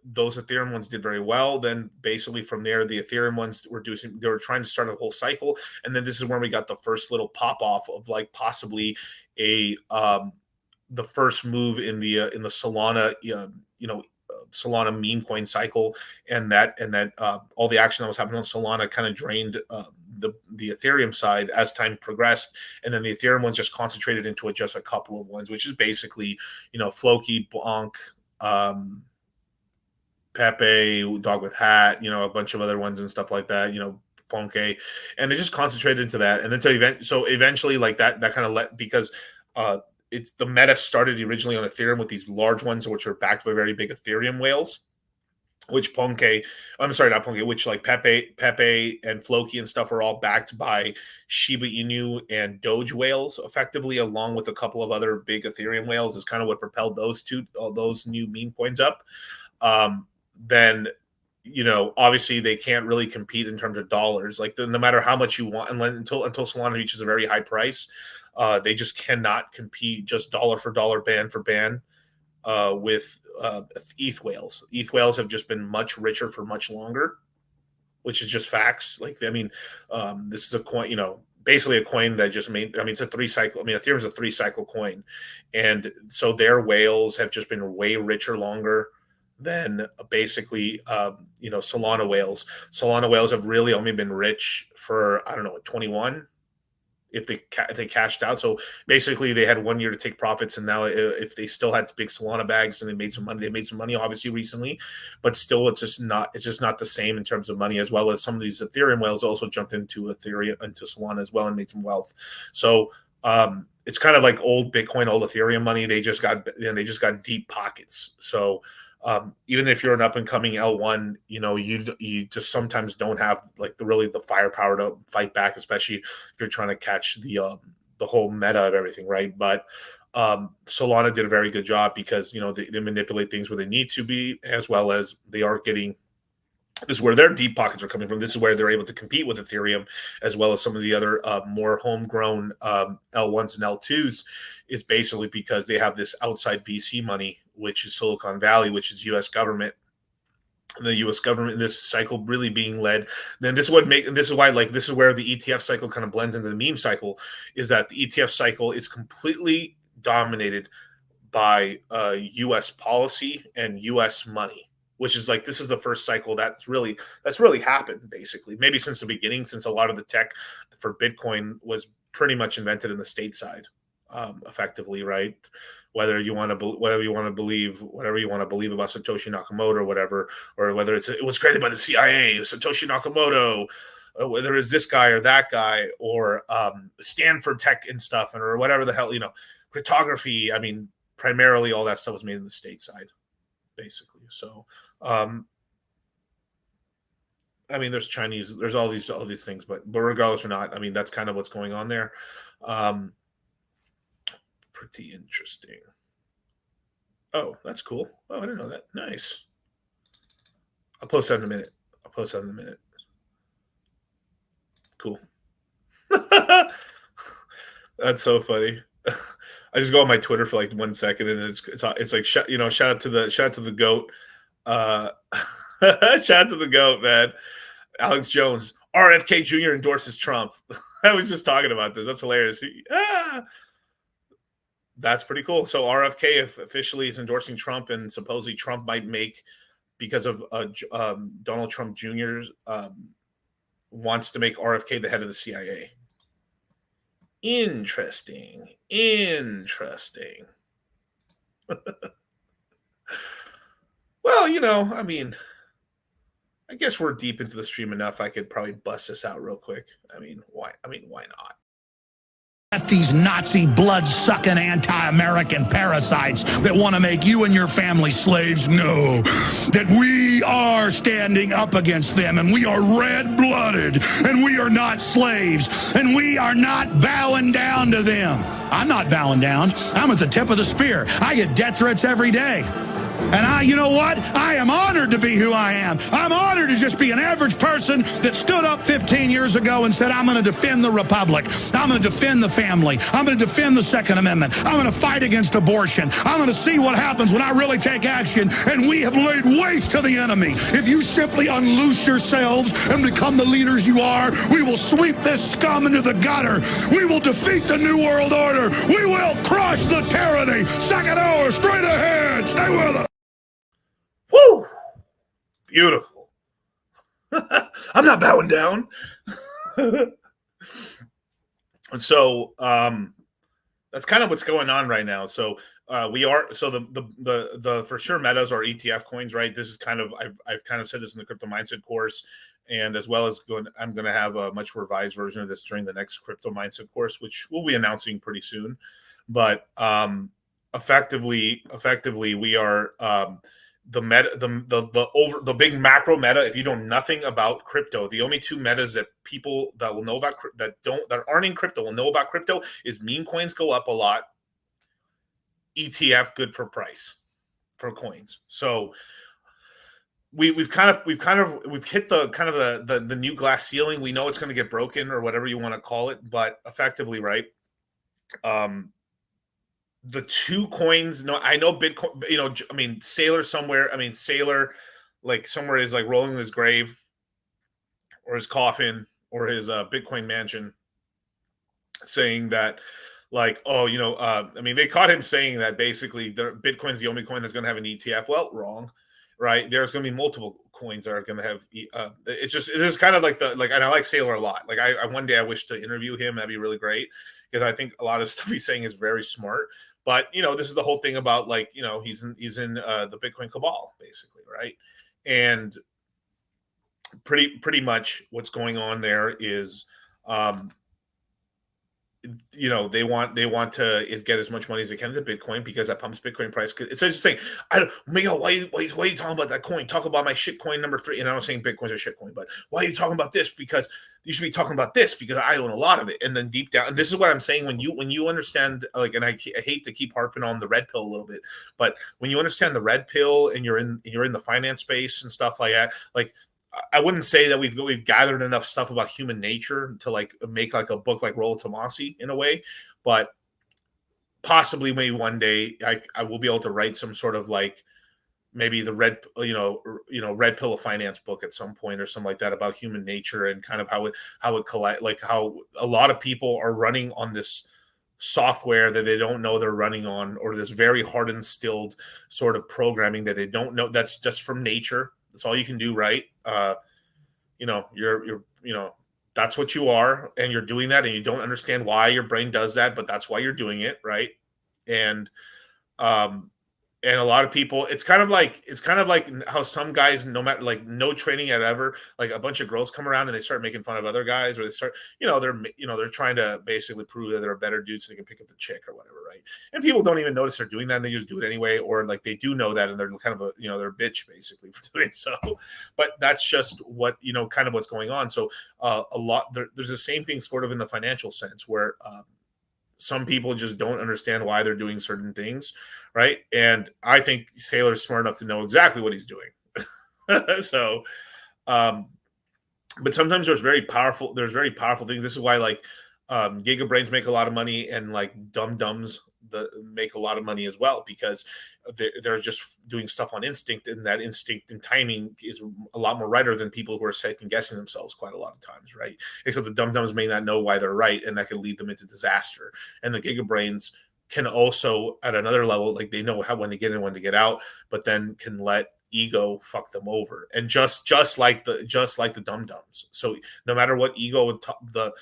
those Ethereum ones did very well. Then basically from there, the Ethereum ones they were trying to start a whole cycle, and then this is when we got the first little pop off of like possibly the first move in the Solana, Solana meme coin cycle, and that all the action that was happening on Solana kind of drained the Ethereum side as time progressed, and then the Ethereum ones just concentrated into just a couple of ones, which is basically Floki, Bonk, Pepe, Dog with Hat, a bunch of other ones and stuff like that, Ponke, and it just concentrated into that, and then eventually like that kind of let, because it's the meta started originally on Ethereum with these large ones, which are backed by very big Ethereum whales, which which like Pepe and Floki and stuff are all backed by Shiba Inu and Doge whales, effectively, along with a couple of other big Ethereum whales, is kind of what propelled those new meme coins up. Then obviously they can't really compete in terms of dollars. Like no matter how much you want, until Solana reaches a very high price. They just cannot compete just dollar for dollar, ban for ban with ETH whales. ETH whales have just been much richer for much longer, which is just facts. Like, I mean, this is a coin, basically a coin that just made, it's a 3-cycle. Ethereum's a 3-cycle coin. And so their whales have just been way richer longer. than basically, Solana whales. Solana whales have really only been rich for, I don't know, 21, if they cashed out. So basically they had 1 year to take profits, and now if they still had big Solana bags and they made some money obviously recently, but still it's just not the same in terms of money, as well as some of these Ethereum whales also jumped into Solana as well and made some wealth. So it's kind of like old Bitcoin, old Ethereum money. They just got deep pockets. So even if you're an up and coming L1, you just sometimes don't have like the firepower to fight back, especially if you're trying to catch the whole meta of everything, right? But Solana did a very good job because they manipulate things where they need to be, as well as they are getting. This is where their deep pockets are coming from. This is where they're able to compete with Ethereum, as well as some of the other more homegrown L1s and L2s, is basically because they have this outside VC money, which is Silicon Valley, which is U.S. government. And the U.S. government in this cycle really being led. Then this is where the ETF cycle kind of blends into the meme cycle, is that the ETF cycle is completely dominated by U.S. policy and U.S. money, which is like, this is the first cycle that's really happened, basically, maybe since the beginning, since a lot of the tech for Bitcoin was pretty much invented in the stateside, effectively, right? Whether you want to believe whatever you want to believe about Satoshi Nakamoto or whatever, or whether it was created by the CIA, Satoshi Nakamoto, or whether it's this guy or that guy, or Stanford Tech and stuff, or whatever the hell, cryptography. I mean, primarily all that stuff was made in the stateside, basically. So I mean, there's Chinese, there's all these things, but regardless or not, I mean, that's kind of what's going on there. Pretty interesting. Oh, that's cool. Oh, I didn't know that. Nice. I'll post that in a minute. Cool. That's so funny. I just go on my Twitter for like 1 second, and it's like shout out to the GOAT. Shout out to the GOAT, man. Alex Jones, RFK Jr. endorses Trump. I was just talking about this. That's hilarious. That's pretty cool. So RFK officially is endorsing Trump, and supposedly Trump might make, because of Donald Trump Jr. Wants to make RFK the head of the CIA. Interesting. Well, I mean, I guess we're deep into the stream enough. I could probably bust this out real quick. I mean, why not? These Nazi blood-sucking anti-American parasites that want to make you and your family slaves know that we are standing up against them, and we are red-blooded, and we are not slaves, and we are not bowing down to them. I'm not bowing down. I'm at the tip of the spear. I get death threats every day. And you know what? I am honored to be who I am. I'm honored to just be an average person that stood up 15 years ago and said, I'm going to defend the Republic. I'm going to defend the family. I'm going to defend the Second Amendment. I'm going to fight against abortion. I'm going to see what happens when I really take action. And we have laid waste to the enemy. If you simply unloose yourselves and become the leaders you are, we will sweep this scum into the gutter. We will defeat the New World Order. We will crush the tyranny. Second hour, straight ahead. Stay with us. Woo! Beautiful. I'm not bowing down. So that's kind of what's going on right now. So the for sure metas are ETF coins, right? This is kind of, I've kind of said this in the Crypto Mindset course, and as well as I'm going to have a much revised version of this during the next Crypto Mindset course, which we'll be announcing pretty soon. But effectively we are the meta, the big macro meta. If you know nothing about crypto, the only two metas that people that will know about that aren't in crypto will know about crypto is meme coins go up a lot, ETF good for price for coins. So we've hit the kind of the new glass ceiling. We know it's going to get broken or whatever you want to call it, but effectively, right? The two coins, I know Bitcoin, Sailor, like somewhere is like rolling in his grave or his coffin or his Bitcoin mansion, saying that like, they caught him saying that basically Bitcoin's the only coin that's going to have an ETF. Well, wrong. right? There's going to be multiple coins that are going to have. It's kind of like and I like Sailor a lot. Like I one day I wish to interview him. That'd be really great because I think a lot of stuff he's saying is very smart. But this is the whole thing about he's in the Bitcoin cabal basically, right? And pretty much what's going on there is they want to get as much money as they can into Bitcoin because that pumps Bitcoin price. It's just saying, Miguel, why are you talking about that coin? Talk about my shit coin number 3. And I'm not saying Bitcoin's a shit coin, but why are you talking about this? Because you should be talking about this because I own a lot of it. And then deep down, and this is what I'm saying, when you understand, and I hate to keep harping on the red pill a little bit, but when you understand the red pill and you're in the finance space and stuff like that, I wouldn't say that we've gathered enough stuff about human nature to make a book like Rollo Tomasi in a way, but possibly maybe one day I will be able to write some sort of maybe the red pill of finance book at some point or something like that about human nature and kind of how it collect, how a lot of people are running on this software that they don't know they're running on, or this very hard instilled sort of programming that they don't know that's just from nature. That's all you can do, right? You're that's what you are, and you're doing that, and you don't understand why your brain does that, but that's why you're doing it, right? And a lot of people, it's kind of like how some guys, no matter no training at ever, a bunch of girls come around and they start making fun of other guys, or they start, they're trying to basically prove that they're a better dude so they can pick up the chick or whatever, right? And people don't even notice they're doing that, and they just do it anyway, or they do know that, and they're kind of they're a bitch basically for doing it. So, but that's just what kind of what's going on. So there's the same thing sort of in the financial sense where some people just don't understand why they're doing certain things, right? And I think Sailor's smart enough to know exactly what he's doing. So, but sometimes there's very powerful things. This is why gigabrains make a lot of money, and dum-dums make a lot of money as well, because they're just doing stuff on instinct, and that instinct and timing is a lot more righter than people who are second guessing themselves quite a lot of times, right? Except the dum-dums may not know why they're right, and that can lead them into disaster. And the gigabrains can also, at another level, they know when to get in, when to get out, but then can let ego fuck them over. And just like the dum-dums. So no matter what ego, the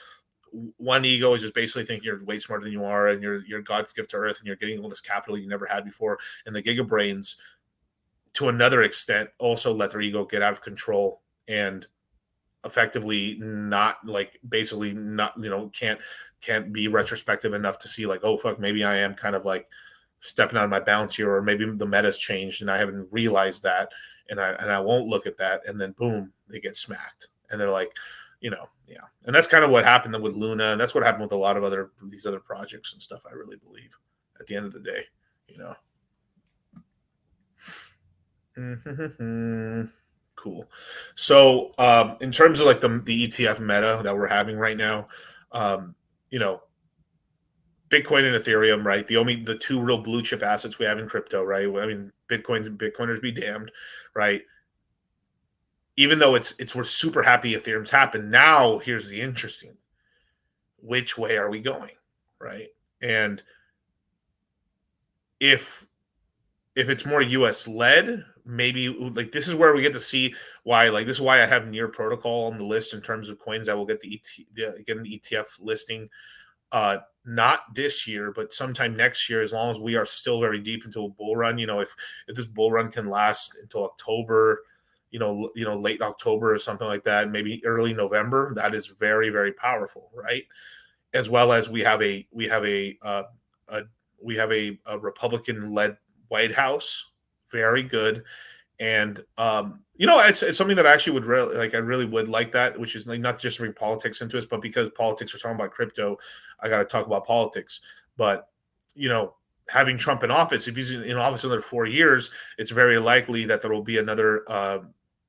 one ego is just basically thinking you're way smarter than you are, and you're God's gift to earth, and you're getting all this capital you never had before. And the gigabrains, to another extent, also let their ego get out of control and effectively basically not can't be retrospective enough to see oh fuck, maybe I am kind of stepping out of my bounds here, or maybe the meta's changed and I haven't realized that, and I won't look at that, and then boom, they get smacked, and they're yeah. And that's kind of what happened with Luna, and that's what happened with a lot of these other projects and stuff, I really believe, at the end of the day, Cool. So in terms of the ETF meta that we're having right now, Bitcoin and Ethereum, right? The two real blue chip assets we have in crypto, right? I mean, Bitcoiners be damned, right? Even though we're super happy Ethereum's happened. Now here's the interesting: which way are we going, right? And if it's more US led, maybe this is where we get to see why this is why I have Near Protocol on the list in terms of coins that will get get an ETF listing. Not this year, but sometime next year, as long as we are still very deep into a bull run. If this bull run can last until October, late October or something like that, maybe early November, that is very, very powerful, right? As well as we have a Republican-led White House, very good, and it's something that I actually would really I really would like that, which is not just bring politics into it, but because politics are talking about crypto, I got to talk about politics. But having Trump in office, if he's in office another 4 years, it's very likely that there will be another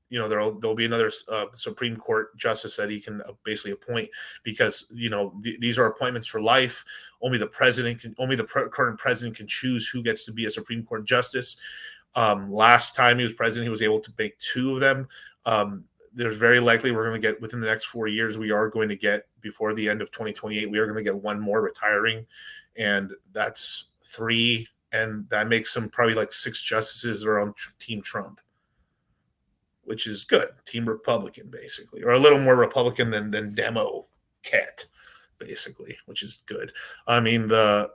there'll be another Supreme Court justice that he can basically appoint, because these are appointments for life. Only the current president can choose who gets to be a Supreme Court justice. Last time he was president, he was able to make 2 of them. There's very likely we're going to get, within the next 4 years, we are going to get, before the end of 2028, we are going to get 1 more retiring, and that's 3, and that makes them probably 6 justices that are on Team Trump. which is good. Team Republican, basically, or a little more Republican than Demo Cat, basically, which is good. I mean the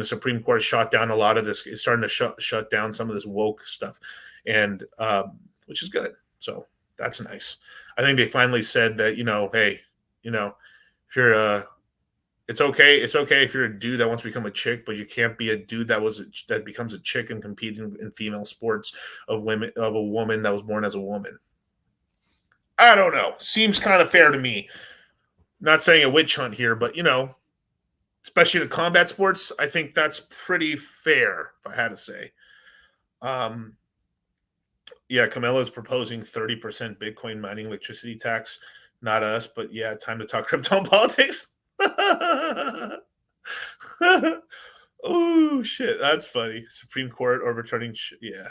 Supreme Court shot down a lot of this. It's starting to shut down some of this woke stuff, and which is good. So that's nice. I think they finally said that, hey, if you're it's okay if you're a dude that wants to become a chick, but you can't be a dude that becomes a chick and compete in female sports of a woman that was born as a woman. I don't know. Seems kind of fair to me. Not saying a witch hunt here, but especially the combat sports, I think that's pretty fair, if I had to say. Yeah, Camilla's proposing 30% Bitcoin mining electricity tax. Not us, but yeah, time to talk crypto and politics. Oh shit, that's funny. Supreme Court overturning. Yeah.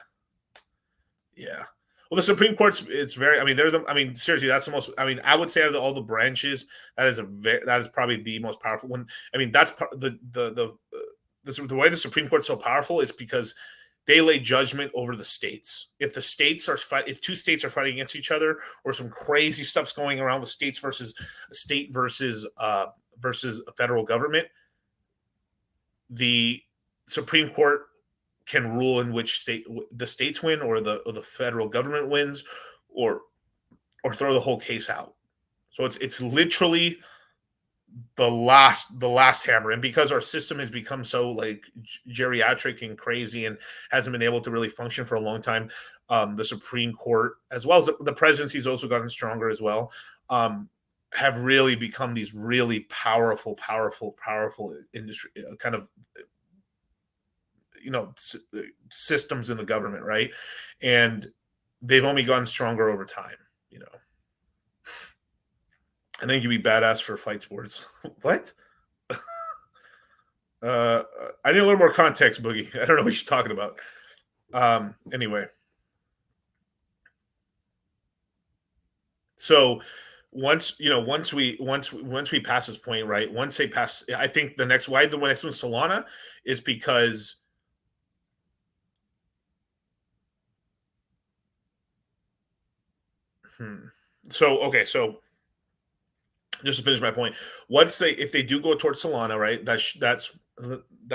Well, the Supreme Court's seriously, that's the most. I would say out of all the branches, that is probably the most powerful one. That's the way the Supreme Court's so powerful is because they lay judgment over the states. If two states are fighting against each other, or some crazy stuff's going around with states versus a federal government, the Supreme Court can rule in which state the states win, or the federal government wins, or throw the whole case out. So it's literally the last hammer. And because our system has become so geriatric and crazy and hasn't been able to really function for a long time, the Supreme Court, as well as the presidency's also gotten stronger as well, have really become these really powerful industry kind of systems in the government, right? And they've only gotten stronger over time. I think you'd be badass for fight sports. What? I need a little more context, Boogie. I don't know what you're talking about. Anyway. So once we pass this point, right? Once they pass, I think the next one's Solana is because So just to finish my point, if they do go towards Solana, right? That's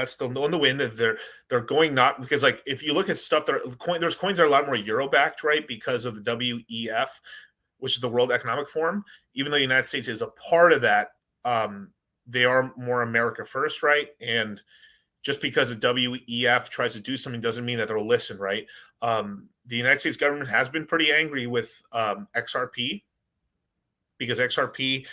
still on the wind. They're going not because if you look at stuff there's coins that are a lot more euro backed, right? Because of the WEF, which is the World Economic Forum. Even though the United States is a part of that, they are more America first, right? And just because the WEF tries to do something doesn't mean that they'll listen, right? The United States government has been pretty angry with XRP because XRP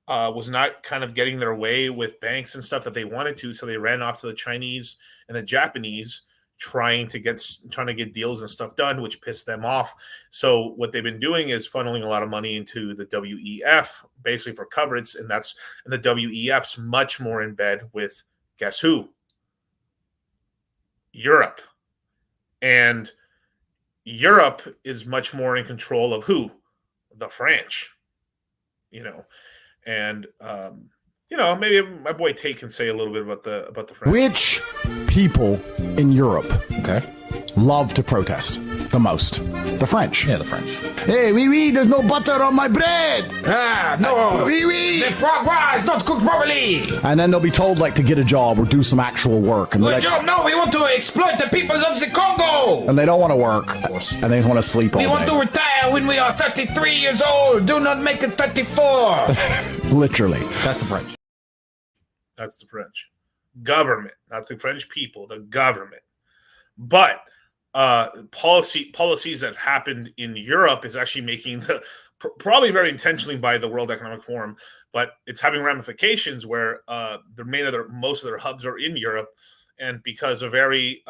was not kind of getting their way with banks and stuff that they wanted to, so they ran off to the Chinese and the Japanese trying to get deals and stuff done, which pissed them off. So what they've been doing is funneling a lot of money into the WEF, basically for coverage, and the WEF's much more in bed with guess who? Europe. And Europe is much more in control of who? The French. And maybe my boy Tate can say a little bit about the French. Which people in Europe love to protest the most? The French. Yeah, the French. Hey, there's no butter on my bread. No. The foie gras is not cooked properly. And then they'll be told to get a job or do some actual work. And Good job. No, we want to exploit the peoples of the Congo. And they don't want to work. Of course. And they just want to sleep all day. We want to retire when we are 33 years old. Do not make it 34. Literally. That's the French. That's the French government, not the French people, the government. But policies that have happened in Europe is actually making probably very intentionally by the World Economic Forum, but it's having ramifications where most of their hubs are in Europe, and because of very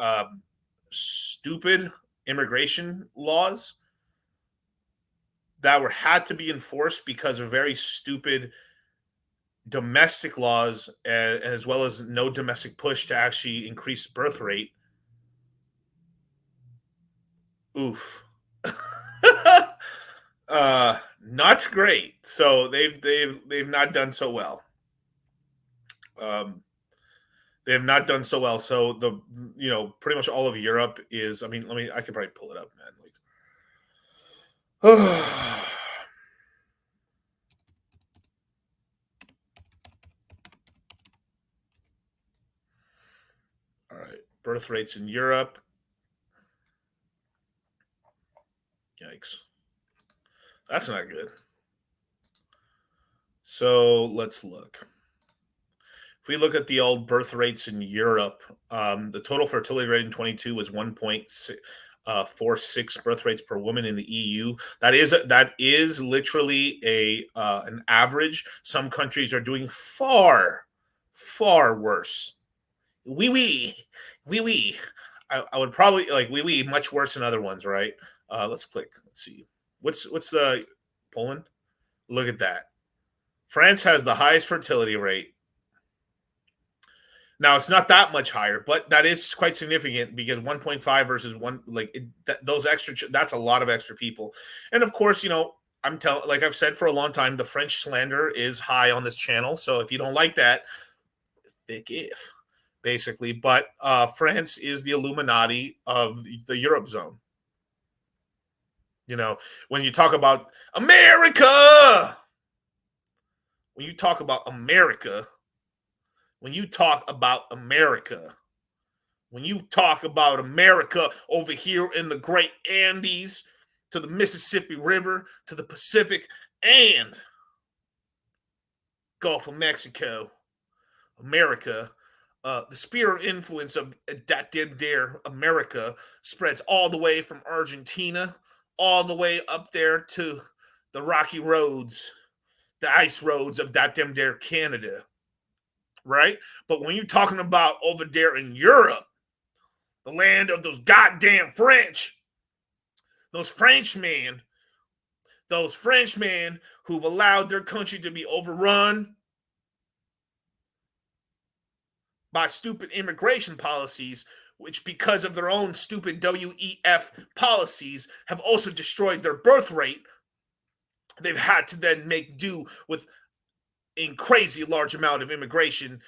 stupid immigration laws that had to be enforced because of very stupid domestic laws, as well as no domestic push to actually increase birth rate. Oof. Not great. So they've not done so well. They have not done so well. So pretty much all of Europe is, I could probably pull it up, man. All right. Birth rates in Europe. Yikes. That's not good. So let's look. If we look at the old birth rates in Europe, the total fertility rate in 22 was 1.46 birth rates per woman in the EU. That is literally an average. Some countries are doing far worse. Oui. I would probably like oui much worse than other ones, right? Let's click. Let's see. What's the Poland? Look at that. France has the highest fertility rate. Now it's not that much higher, but that is quite significant because 1.5 versus 1, those extra, that's a lot of extra people. And of course, like I've said for a long time, the French slander is high on this channel. So if you don't like that, thick if, basically. But France is the Illuminati of the Europe zone. When you talk about America, when you talk about America over here in the great Andes to the Mississippi River to the Pacific and Gulf of Mexico, America, the sphere of influence of that damn dare America spreads all the way from Argentina all the way up there to the rocky roads, the ice roads of that damn dare Canada. Right? But when you're talking about over there in Europe, the land of those goddamn French, those Frenchmen who've allowed their country to be overrun by stupid immigration policies, which because of their own stupid WEF policies have also destroyed their birth rate, they've had to then make do with a crazy large amount of immigration.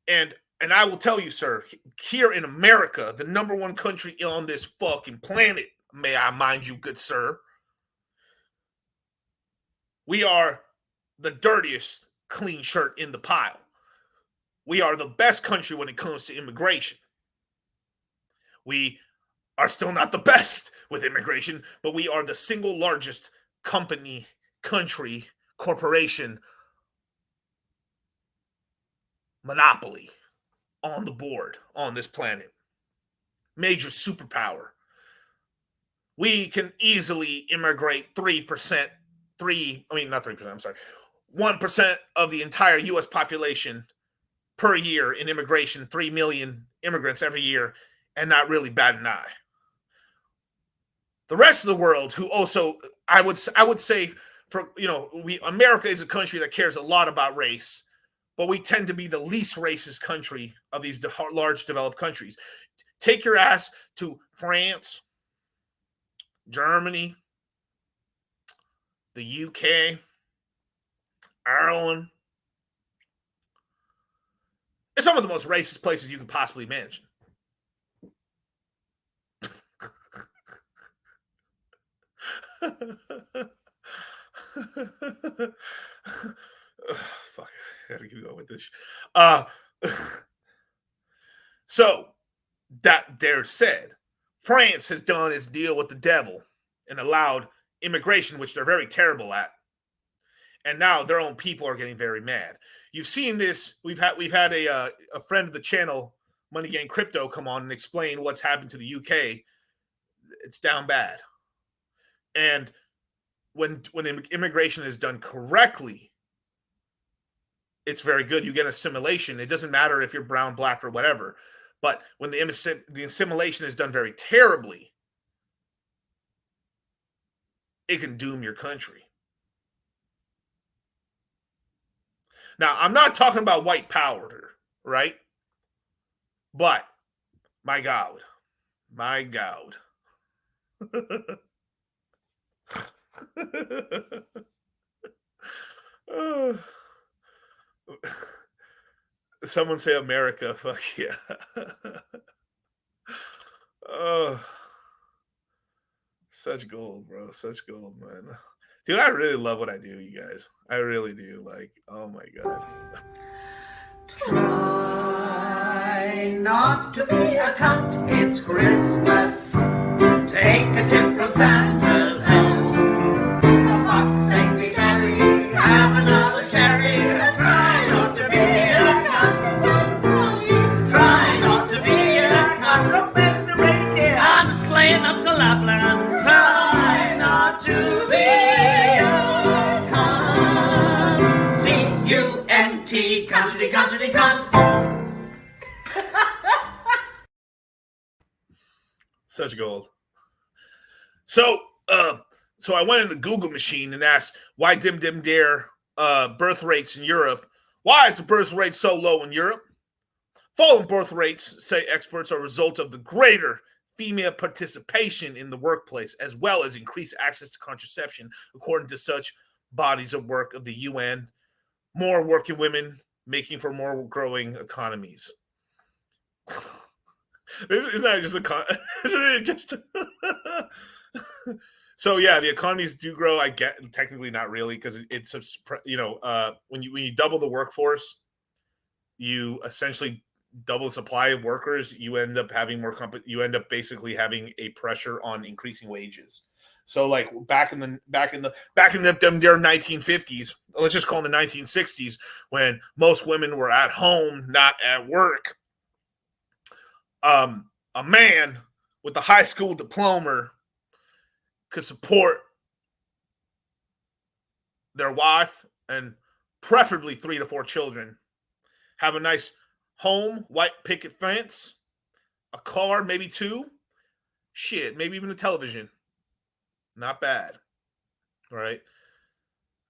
And I will tell you, sir, here in America, the number one country on this fucking planet, may I mind you, good sir, we are the dirtiest clean shirt in the pile. We are the best country when it comes to immigration. We are still not the best with immigration, but we are the single largest company, country, corporation, monopoly on the board on this planet. Major superpower. We can easily immigrate 1% of the entire U.S. population per year in immigration, 3 million immigrants every year, and not really bat an eye. The rest of the world, who also, I would say, America is a country that cares a lot about race, but we tend to be the least racist country of these large developed countries. Take your ass to France, Germany, the UK, Ireland. It's some of the most racist places you could possibly imagine. Fuck, I gotta keep going with this. So, that there said, France has done its deal with the devil and allowed immigration, which they're very terrible at. And now their own people are getting very mad. You've seen this. We've had a friend of the channel, Money Gang Crypto, come on and explain what's happened to the UK. It's down bad. And when immigration is done correctly, it's very good. You get assimilation. It doesn't matter if you're brown, black, or whatever. But when the assimilation is done very terribly, it can doom your country. Now, I'm not talking about white power, right? But, my God. Someone say America. Fuck yeah. Such gold, bro. Such gold, man. Dude, I really love what I do, you guys. I really do. Like, oh my god. Try not to be a cunt. It's Christmas. Take a tip from Santa's help. A box St. Cherry. Have another sherry. Try not to be a cunt. Try not to be a cunt. Look, there's the reindeer. I'm sleighing up to Lapland. Try not to be a cunt. C-U-N-T, cuntity, cuntity, cunt. Such gold. So I went in the Google machine and asked why dim dare birth rates in Europe. Why is the birth rate so low in Europe? Falling birth rates, say experts, are a result of the greater female participation in the workplace, as well as increased access to contraception, according to such bodies of work of the UN. More working women making for more growing economies. Isn't that just isn't it just So yeah, the economies do grow. I get technically not really, because it's when you double the workforce, you essentially double the supply of workers. You end up having more you end up basically having a pressure on increasing wages. So like back in the 1950s, let's just call them the 1960s, when most women were at home, not at work. A man with a high school diploma could support their wife and preferably 3 to 4 children, have a nice home, white picket fence, a car, maybe 2, maybe even a television. Not bad. All right.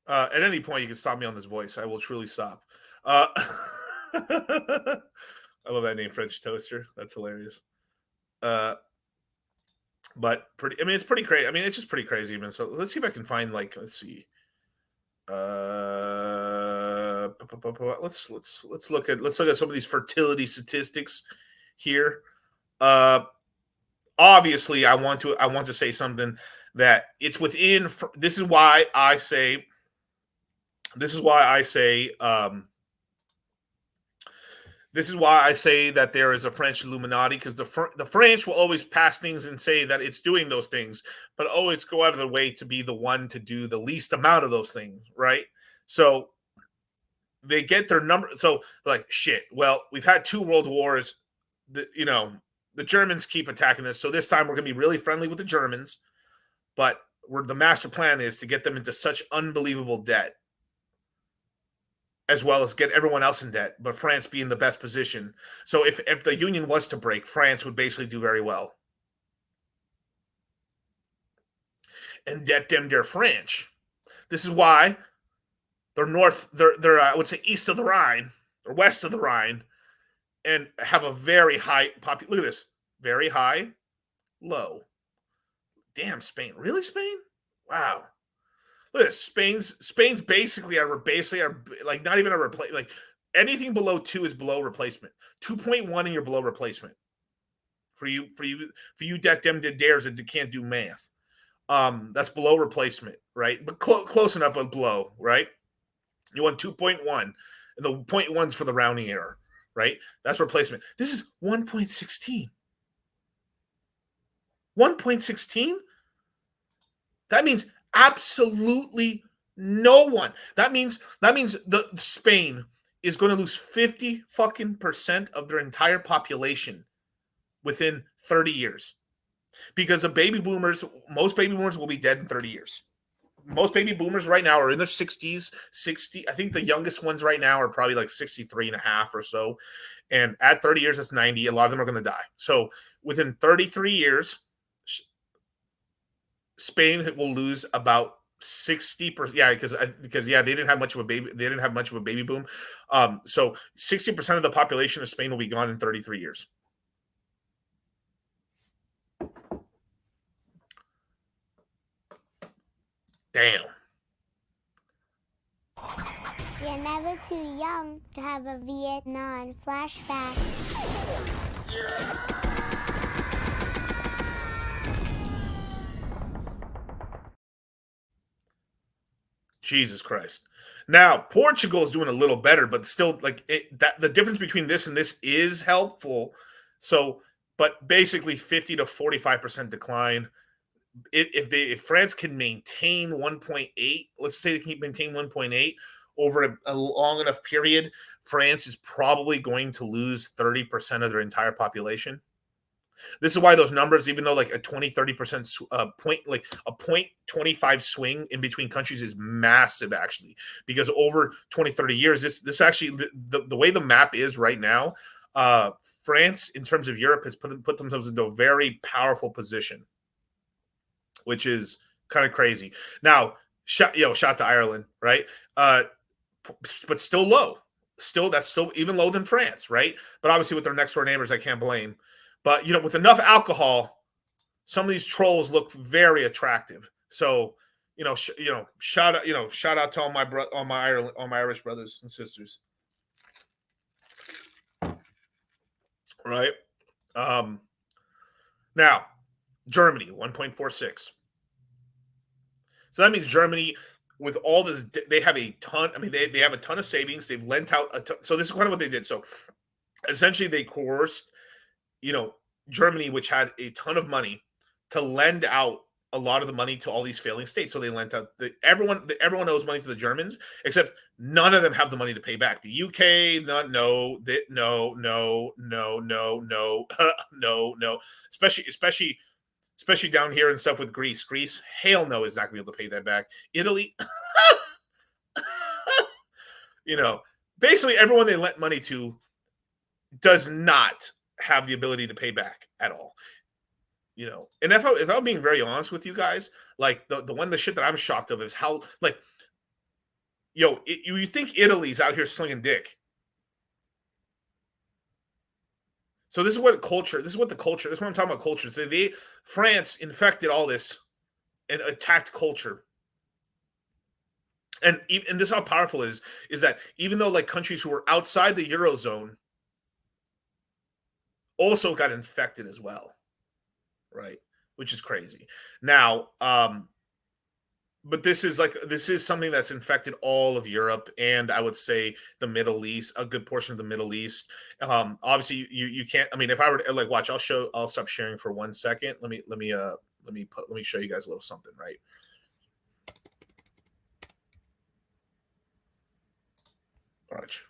At any point, you can stop me on this voice. I will truly stop. I love that name, French Toaster. That's hilarious. But it's pretty crazy. I mean, it's just pretty crazy, man. So let's see if I can find let's see. Let's look at some of these fertility statistics here. Obviously, I want to say something that it's within. This is why I say that there is a French Illuminati, because the French will always pass things and say that it's doing those things, but always go out of their way to be the one to do the least amount of those things, right? So they get their number. So like, shit, well, we've had 2 world wars. The Germans keep attacking us. So this time we're going to be really friendly with the Germans, but the master plan is to get them into such unbelievable debt, as well as get everyone else in debt, but France be in the best position. So if the union was to break, France would basically do very well. And debt them their French. This is why they're I would say east of the Rhine or west of the Rhine, and have a very high population. Look at this. Very high, low. Damn, Spain. Really, Spain? Wow. Look at this. Spain's basically are like not even a replace. Like anything below 2 is below replacement. 2.1 and you're below replacement. For you debt them to dares that can't do math. That's below replacement, right? But close enough with below, right? You want 2.1, and the 0.1's for the rounding error, right? That's replacement. This is 1.16. 1.16? That means absolutely no one. That means the Spain is going to lose 50% of their entire population within 30 years. Because of baby boomers, most baby boomers will be dead in 30 years. Most baby boomers right now are in their 60s, 60. I think the youngest ones right now are probably like 63 and a half or so. And at 30 years, that's 90. A lot of them are going to die. So within 33 years, Spain will lose about 60%. Yeah, because they didn't have much of a baby. They didn't have much of a baby boom. So 60% of the population of Spain will be gone in 33 years. Damn. You're never too young to have a Vietnam flashback. Jesus Christ. Now, Portugal is doing a little better, but still, like that, the difference between this and this is helpful. So, but basically 50 to 45% decline. If France can maintain 1.8, let's say they can maintain 1.8 over a long enough period, France is probably going to lose 30% of their entire population. This is why those numbers, even though like a 20-30% point, like a 0.25 swing in between countries is massive, actually, because over 20-30 years, this actually, the way the map is right now, France, in terms of Europe, has put themselves into a very powerful position, which is kind of crazy. Now, shot to Ireland, right? But still low. That's still even lower than France, right? But obviously with their next door neighbors, I can't blame. But with enough alcohol, some of these trolls look very attractive. So, shout out to all my Irish brothers and sisters. Right? Now, Germany 1.46. So that means Germany, with all this, they have a ton. I mean, they have a ton of savings. They've lent out a ton. So this is kind of what they did. So essentially, they coerced, Germany, which had a ton of money, to lend out a lot of the money to all these failing states. So they lent out. Everyone owes money to the Germans, except none of them have the money to pay back. The UK, no, especially down here and stuff with Greece. Greece, hell no, is not going to be able to pay that back. Italy, basically everyone they lent money to does not have the ability to pay back at all. And if I'm being very honest with you guys, like the shit that I'm shocked of is how, like, you think Italy's out here slinging dick. So this is what I'm talking about culture. So France infected all this and attacked culture. And this is how powerful it is that even though like countries who were outside the Eurozone also got infected as well, right? Which is crazy. Now, but this is something that's infected all of Europe, and I would say the Middle East, a good portion of the Middle East. Obviously, you can't. I mean, if I were to like watch, I'll stop sharing for 1 second. Let me show you guys a little something, right? Watch.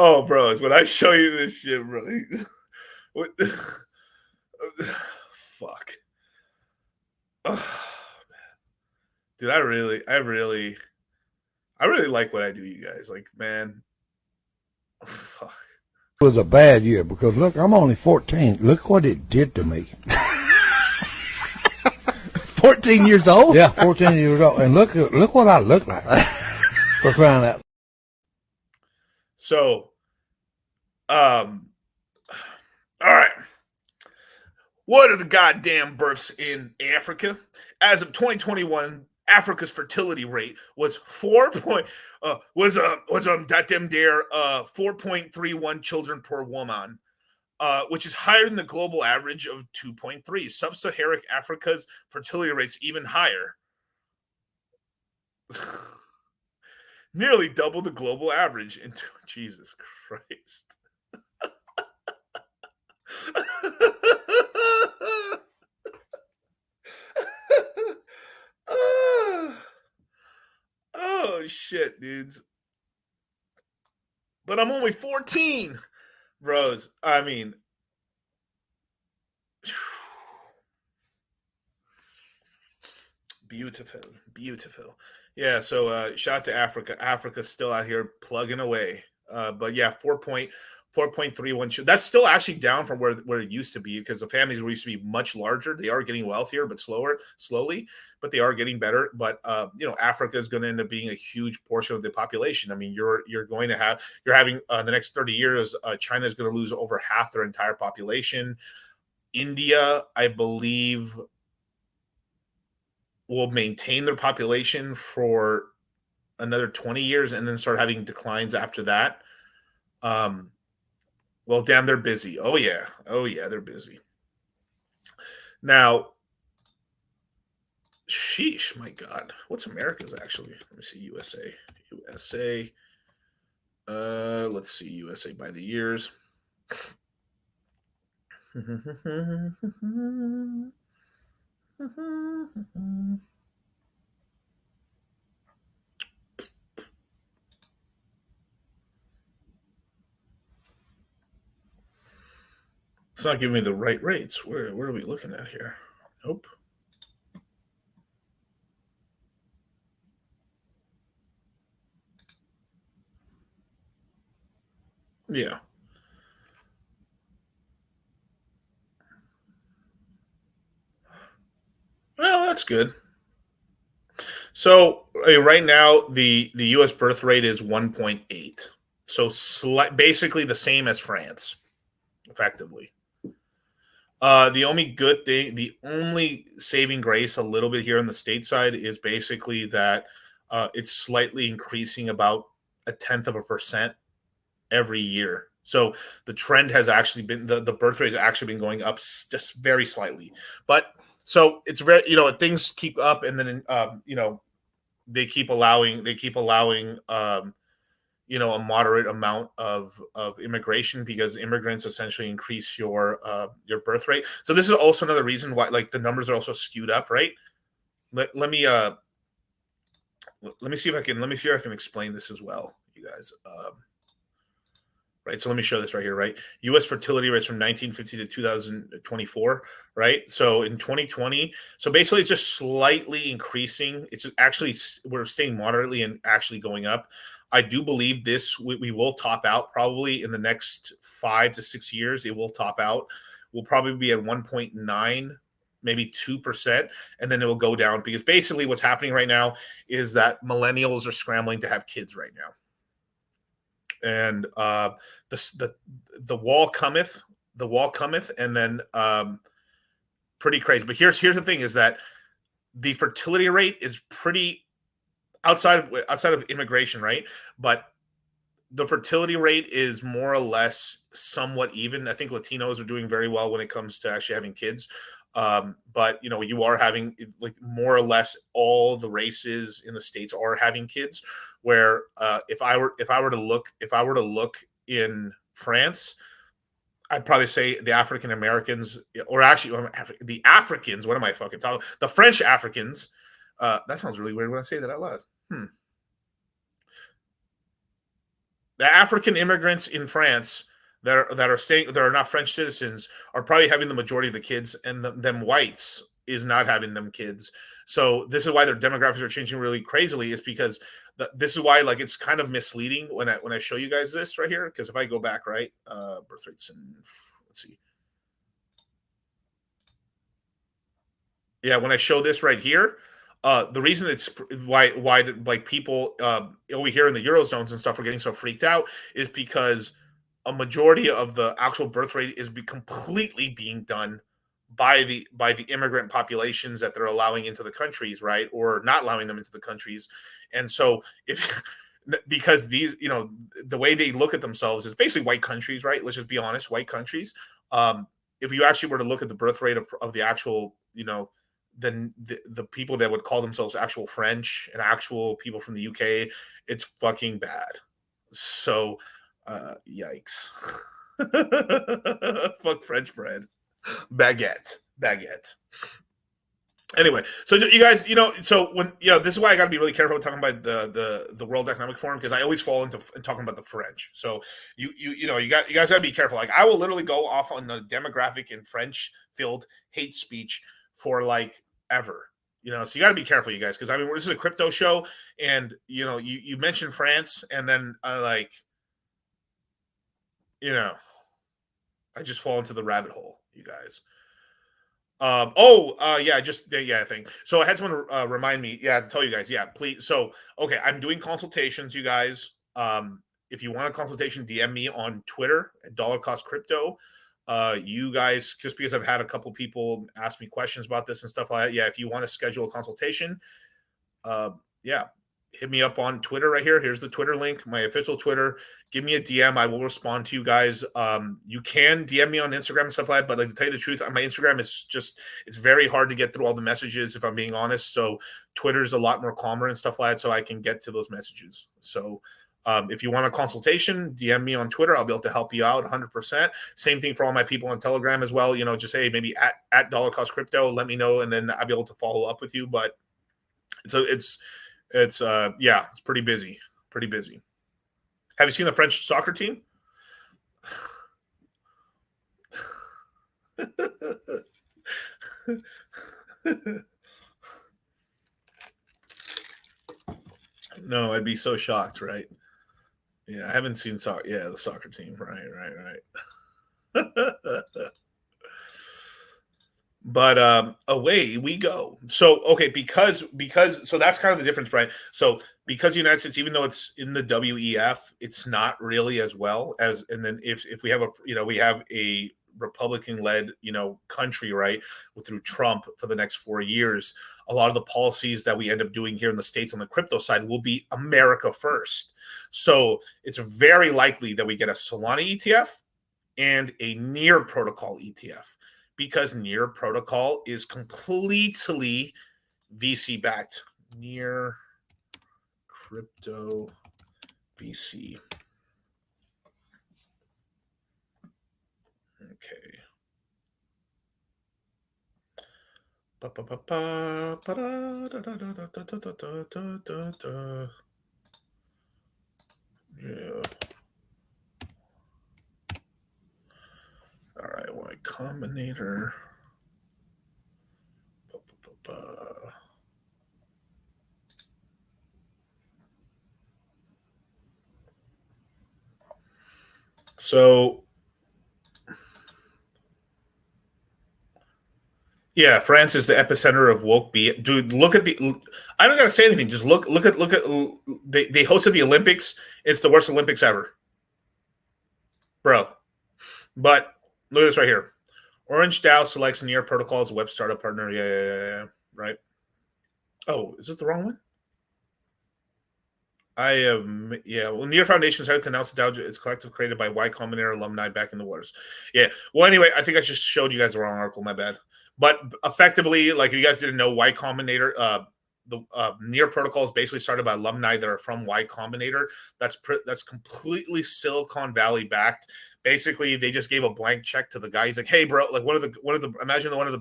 Oh, bro, it's when I show you this shit, bro. What the... Fuck. Oh, man. Dude, I really like what I do, you guys. Like, man. Fuck. It was a bad year because look, I'm only 14. Look what it did to me. 14 years old? Yeah, 14 years old. And look what I look like. For crying out. So, all right. What are the goddamn births in Africa? As of 2021, Africa's fertility rate was 4.31 children per woman, which is higher than the global average of 2.3. Sub-Saharan Africa's fertility rate's even higher. Nearly double the global average. Into Jesus Christ. Oh shit, dudes. But I'm only 14, bros. I mean, beautiful. Yeah, so shout out to Africa. Africa's still out here plugging away. But yeah, 4.31. That's still actually down from where it used to be, because the families used to be much larger. They are getting wealthier, but slowly, but they are getting better. But Africa is going to end up being a huge portion of the population. I mean, you're having the next 30 years, China is going to lose over half their entire population. India, I believe, will maintain their population for another 20 years and then start having declines after that. Well, damn, they're busy. Oh yeah, they're busy. Now, sheesh, my God, what's America's actually? Let me see, USA. Let's see, USA by the years. It's not giving me the right rates. Where are we looking at here? Nope. Yeah. Well, that's good. So right now, the U.S. birth rate is 1.8. So basically the same as France, effectively. The only good thing, the only saving grace a little bit here on the state side is basically that it's slightly increasing about 0.1% every year. So the trend has actually been, the birth rate has actually been going up just very slightly. But so it's very, things keep up, and then they keep allowing a moderate amount of immigration, because immigrants essentially increase your birth rate. So this is also another reason why, like, the numbers are also skewed up, right? Let me see if I can explain this as well, you guys. Right, so let me show this right here, right? U.S. fertility rates from 1950 to 2024, right? So in 2020, so basically it's just slightly increasing. It's actually, we're staying moderately and actually going up. I do believe we will top out probably in the next 5 to 6 years. It will top out. We'll probably be at 1.9, maybe 2%, and then it will go down, because basically what's happening right now is that millennials are scrambling to have kids right now. And the wall cometh, and then pretty crazy. But here's the thing, is that the fertility rate is pretty outside of immigration, right? But the fertility rate is more or less somewhat even. I think Latinos are doing very well when it comes to actually having kids. But you are having, like, more or less all the races in the States are having kids. Where if I were to look in France, I'd probably say the African Americans, or actually the Africans. What am I fucking talking? The French Africans. That sounds really weird when I say that out loud. The African immigrants in France that are not French citizens are probably having the majority of the kids, and them whites is not having them kids. So this is why their demographics are changing really crazily, is because this is why, like, it's kind of misleading when I show you guys this right here. Because if I go back, right, birth rates, and let's see. Yeah, when I show this right here, the reason it's why like people over here in the Eurozones and stuff are getting so freaked out is because a majority of the actual birth rate is completely being done by the immigrant populations that they're allowing into the countries, right, or not allowing them into the countries. And so because these, the way they look at themselves is basically white countries, right? Let's just be honest, white countries. If you actually were to look at the birth rate of the actual, then the people that would call themselves actual French and actual people from the UK, it's fucking bad. So, yikes. Fuck French bread. Baguette. Anyway, so you guys, so when, this is why I got to be really careful with talking about the World Economic Forum, because I always fall into talking about the French. So you guys got to be careful. Like, I will literally go off on the demographic and French filled hate speech for like ever. So you got to be careful, you guys, because I mean, this is a crypto show, and you mentioned France, and then I just fall into the rabbit hole, you guys. I think so. I had someone remind me, tell you guys, please. So, okay, I'm doing consultations, you guys. If you want a consultation, DM me on Twitter at $Crypto. You guys, just because I've had a couple people ask me questions about this and stuff like that. Yeah, if you want to schedule a consultation, hit me up on Twitter right here. Here's the Twitter link, my official Twitter. Give me a DM. I will respond to you guys. You can DM me on Instagram and stuff like that, but like to tell you the truth, my Instagram is just, it's very hard to get through all the messages if I'm being honest. So Twitter's a lot more calmer and stuff like that, so I can get to those messages. So if you want a consultation, DM me on Twitter. I'll be able to help you out 100%. Same thing for all my people on Telegram as well. You know, just hey, maybe at dollar cost crypto, let me know, and then I'll be able to follow up with you. But it's pretty busy. Pretty busy. Have you seen the French soccer team? No, I'd be so shocked, right? Yeah, I haven't seen soccer. Yeah, the soccer team. Right. But away we go. So okay, because so that's kind of the difference, Brian. So because the United States, even though it's in the WEF, it's not really as well as. And then if we have a Republican-led country, right, through Trump for the next 4 years, a lot of the policies that we end up doing here in the States on the crypto side will be America first. So it's very likely that we get a Solana ETF and a Near protocol ETF. Because Near protocol is completely VC backed. Near crypto VC. Okay. Yeah. All right, Y Combinator. So, yeah, France is the epicenter of woke B. Dude, look at the. I don't gotta say anything. Just look at. They hosted the Olympics. It's the worst Olympics ever, bro. But look at this right here. Orange DAO selects Near Protocol as a web startup partner. Yeah. Right. Oh, is this the wrong one? Well, Near Foundation's had to announce the DAO is collective created by Y Combinator alumni back in the waters. Yeah. Well, anyway, I think I just showed you guys the wrong article. My bad. But effectively, like if you guys didn't know, Y Combinator, the Near Protocol is basically started by alumni that are from Y Combinator. That's completely Silicon Valley backed. Basically, they just gave a blank check to the guy. He's like, "Hey, bro!" Like one of the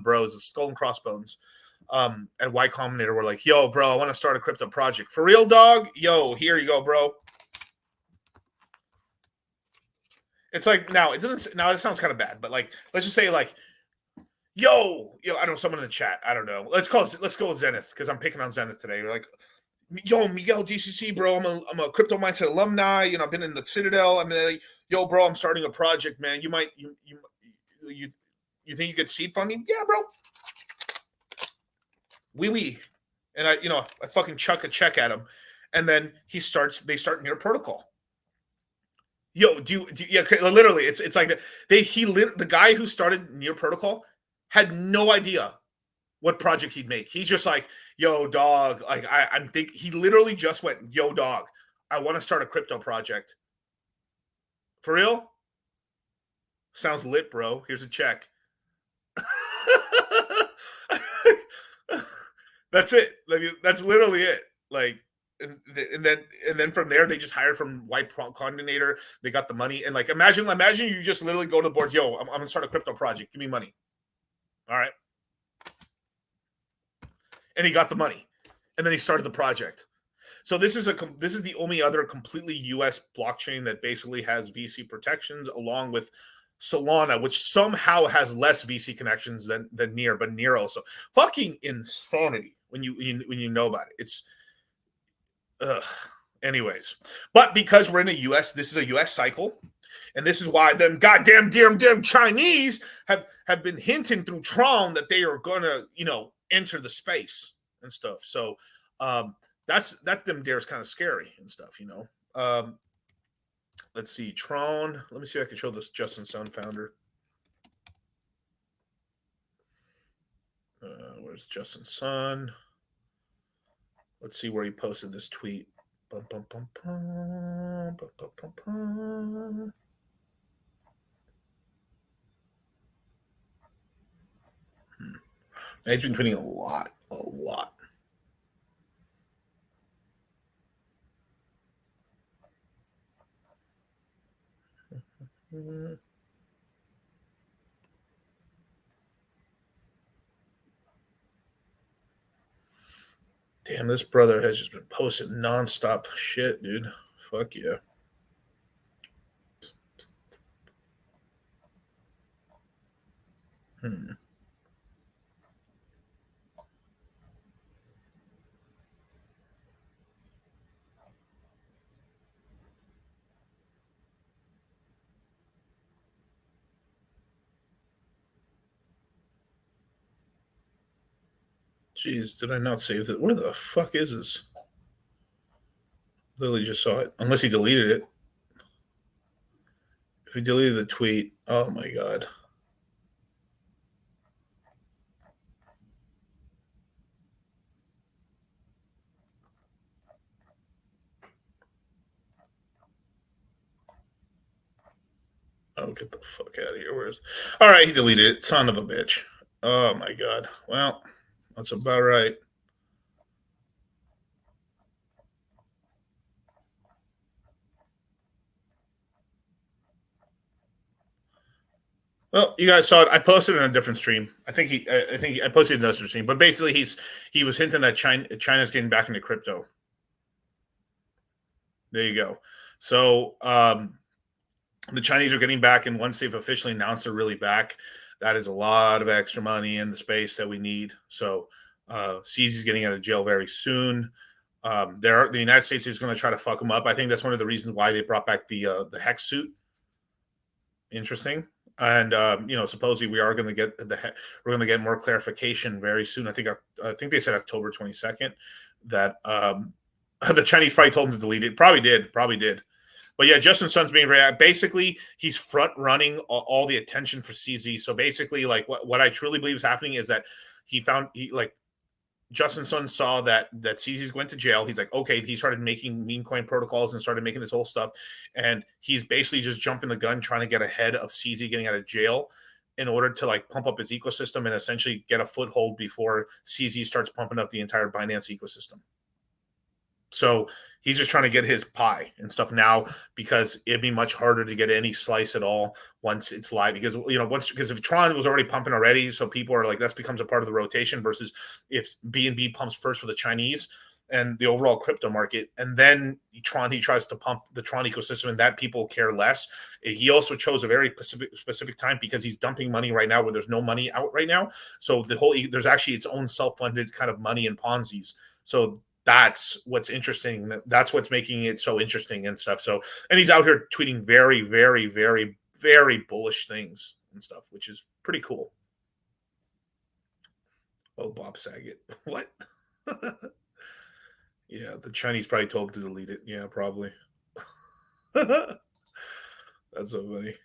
bros, the Skull and Crossbones, at Y Combinator were like, "Yo, bro, I want to start a crypto project for real, dog. Yo, here you go, bro." It's like now it doesn't. Now it sounds kind of bad, but like let's just say like, yo, I don't know someone in the chat. I don't know. Let's go with Zenith because I'm picking on Zenith today. You're like, yo, Miguel DCC, bro. I'm a crypto mindset alumni. I've been in the Citadel. I'm like, yo, bro, I'm starting a project, man. You think you could seed fund me? Yeah, bro. Oui. And I fucking chuck a check at him, and then they start Near protocol. Yo, yeah, literally, it's like the guy who started Near protocol had no idea what project he'd make. He's just like, yo, dog, like he literally just went, yo, dog, I want to start a crypto project. For real? Sounds lit, bro. Here's a check. That's it. Like, that's literally it. Like, and then from there, they just hired from Y Combinator. They got the money, and like, imagine you just literally go to the board. Yo, I'm gonna start a crypto project. Give me money. All right. And he got the money, and then he started the project. So this is the only other completely U.S. blockchain that basically has VC protections, along with Solana, which somehow has less VC connections than Near, but Near also fucking insanity when you know about it. It's anyways, but because we're in this is a U.S. cycle, and this is why them goddamn damn Chinese have been hinting through Tron that they are gonna enter the space and stuff. So that them there is kind of scary and stuff. Let's see, Tron. Let me see if I can show this Justin Sun founder. Where's Justin Sun? Let's see where he posted this tweet. Bum, bum, bum, bum, bum, bum, bum, bum. He's been tweeting a lot. Damn, this brother has just been posting nonstop shit, dude. Fuck yeah. Jeez, did I not save that? Where the fuck is this? Literally just saw it. Unless he deleted it. If he deleted the tweet, oh my god. Oh, get the fuck out of here. Where's... All right, he deleted it. Son of a bitch. Oh my god. Well, that's about right. Well, you guys saw it. I posted it in a different stream. I think I posted it in a different stream. But basically, he was hinting that China's getting back into crypto. There you go. So the Chinese are getting back, and once they've officially announced they're really back, that is a lot of extra money in the space that we need. So CZ's getting out of jail very soon. The United States is going to try to fuck them up. I think that's one of the reasons why they brought back the hex suit. Interesting. And supposedly we are going to get we're going to get more clarification very soon. I think they said October 22nd that the Chinese probably told him to delete it. Probably did. But yeah, Justin Sun's being very basically he's front running all the attention for CZ. So basically, like what I truly believe is happening is that Justin Sun saw that CZ's went to jail. He's like, okay, he started making meme coin protocols and started making this whole stuff. And he's basically just jumping the gun, trying to get ahead of CZ getting out of jail in order to like pump up his ecosystem and essentially get a foothold before CZ starts pumping up the entire Binance ecosystem. So he's just trying to get his pie and stuff now because it'd be much harder to get any slice at all once it's live. Because because if Tron was already pumping already, so people are like that becomes a part of the rotation versus if BNB pumps first for the Chinese and the overall crypto market, and then he tries to pump the Tron ecosystem, and that people care less. He also chose a very specific time because he's dumping money right now where there's no money out right now. So there's actually its own self-funded kind of money in Ponzi's. So that's what's interesting. That's what's making it so interesting and stuff. So, and he's out here tweeting very, very, very, very bullish things and stuff, which is pretty cool. Oh, Bob Saget. What? Yeah, the Chinese probably told him to delete it. Yeah, probably. That's so funny.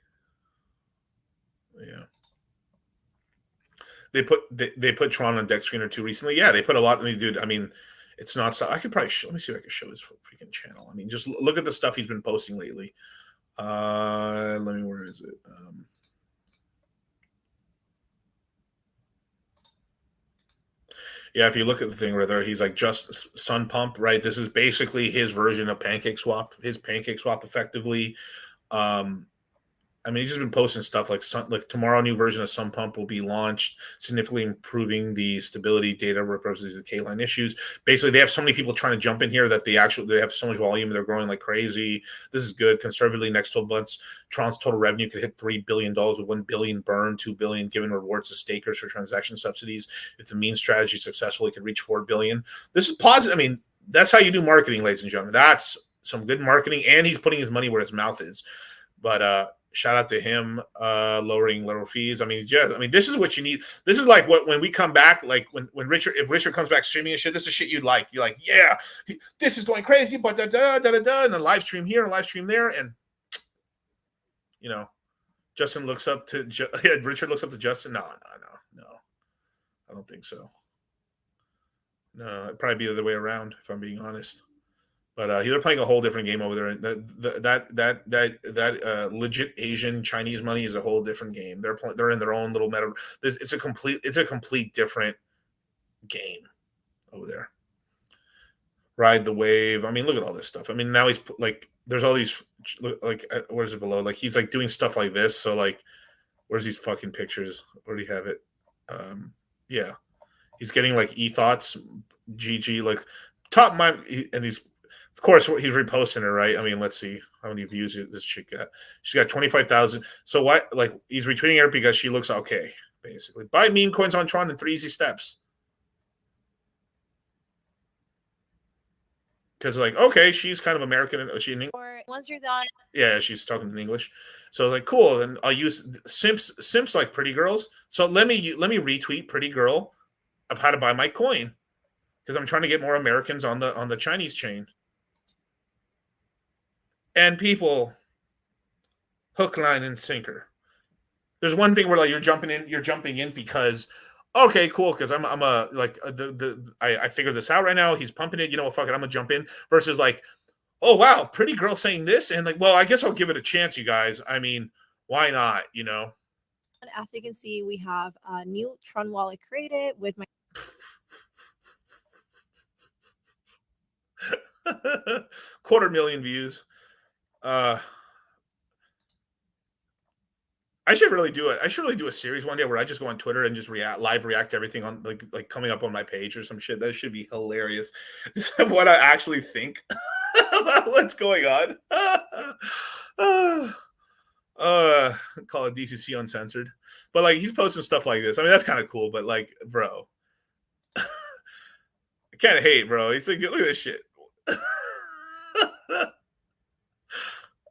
Yeah. They put Tron on deck screener too recently. Yeah, they put a lot. I mean, dude, I mean, it's not so. I could probably let me see if I can show his freaking channel. I mean, just look at the stuff he's been posting lately. Where is it? Yeah, if you look at the thing right there, he's like just Sun Pump, right? This is basically his version of Pancake Swap, effectively. I mean, he's just been posting stuff like tomorrow, a new version of Sun Pump will be launched, significantly improving the stability data represents the K-line issues. Basically, they have so many people trying to jump in here that they have so much volume. They're growing like crazy. This is good. Conservatively, next 12 months, Tron's total revenue could hit $3 billion with $1 billion burn, $2 billion given rewards to stakers for transaction subsidies. If the mean strategy is successful, it could reach $4 billion. This is positive. I mean, that's how you do marketing, ladies and gentlemen. That's some good marketing, and he's putting his money where his mouth is. But shout out to him lowering lateral fees. I mean, yeah, I mean, this is what you need. This is like when we come back, like when if Richard comes back streaming and shit, this is shit you'd like. You're like, yeah, this is going crazy, but and then live stream here and live stream there, and Justin looks up to Richard looks up to Justin. No, I don't think so. No, it'd probably be the other way around, if I'm being honest. But they're playing a whole different game over there. And that legit Asian Chinese money is a whole different game. They're in their own little meta. It's a complete different game over there. Ride the wave. I mean, look at all this stuff. I mean, now he's like, there's all these like, where's it below? Like he's like doing stuff like this. So like, where's these fucking pictures? Where do you have it? Yeah, he's getting like e-thoughts, GG, like top mind, and he's. Of course, he's reposting it, right? I mean, let's see how many views this chick got. She's got 25,000. So why? Like, he's retweeting her because she looks okay, basically. Buy meme coins on Tron in 3 easy steps. Because, like, okay, she's kind of American. Is she in English? Or once you're done. Yeah, she's talking in English. So, like, cool. Then I'll use simps like pretty girls. So let me retweet pretty girl of how to buy my coin because I'm trying to get more Americans on the Chinese chain. And people, hook, line, and sinker. There's one thing where like you're jumping in because, okay, cool, because I figured this out right now. He's pumping it, you know what, fuck it, I'm gonna jump in. Versus like, oh wow, pretty girl saying this, and like, well, I guess I'll give it a chance, you guys. I mean, why not, you know? And as you can see, we have a new Tron wallet created with my 250,000 views. I should really do it. I should really do a series one day where I just go on Twitter and just live react to everything on like coming up on my page or some shit. That should be hilarious. Just what I actually think about what's going on. Call it DCC Uncensored. But like he's posting stuff like this. I mean, that's kind of cool. But like, bro, I can't hate, bro. He's like, look at this shit.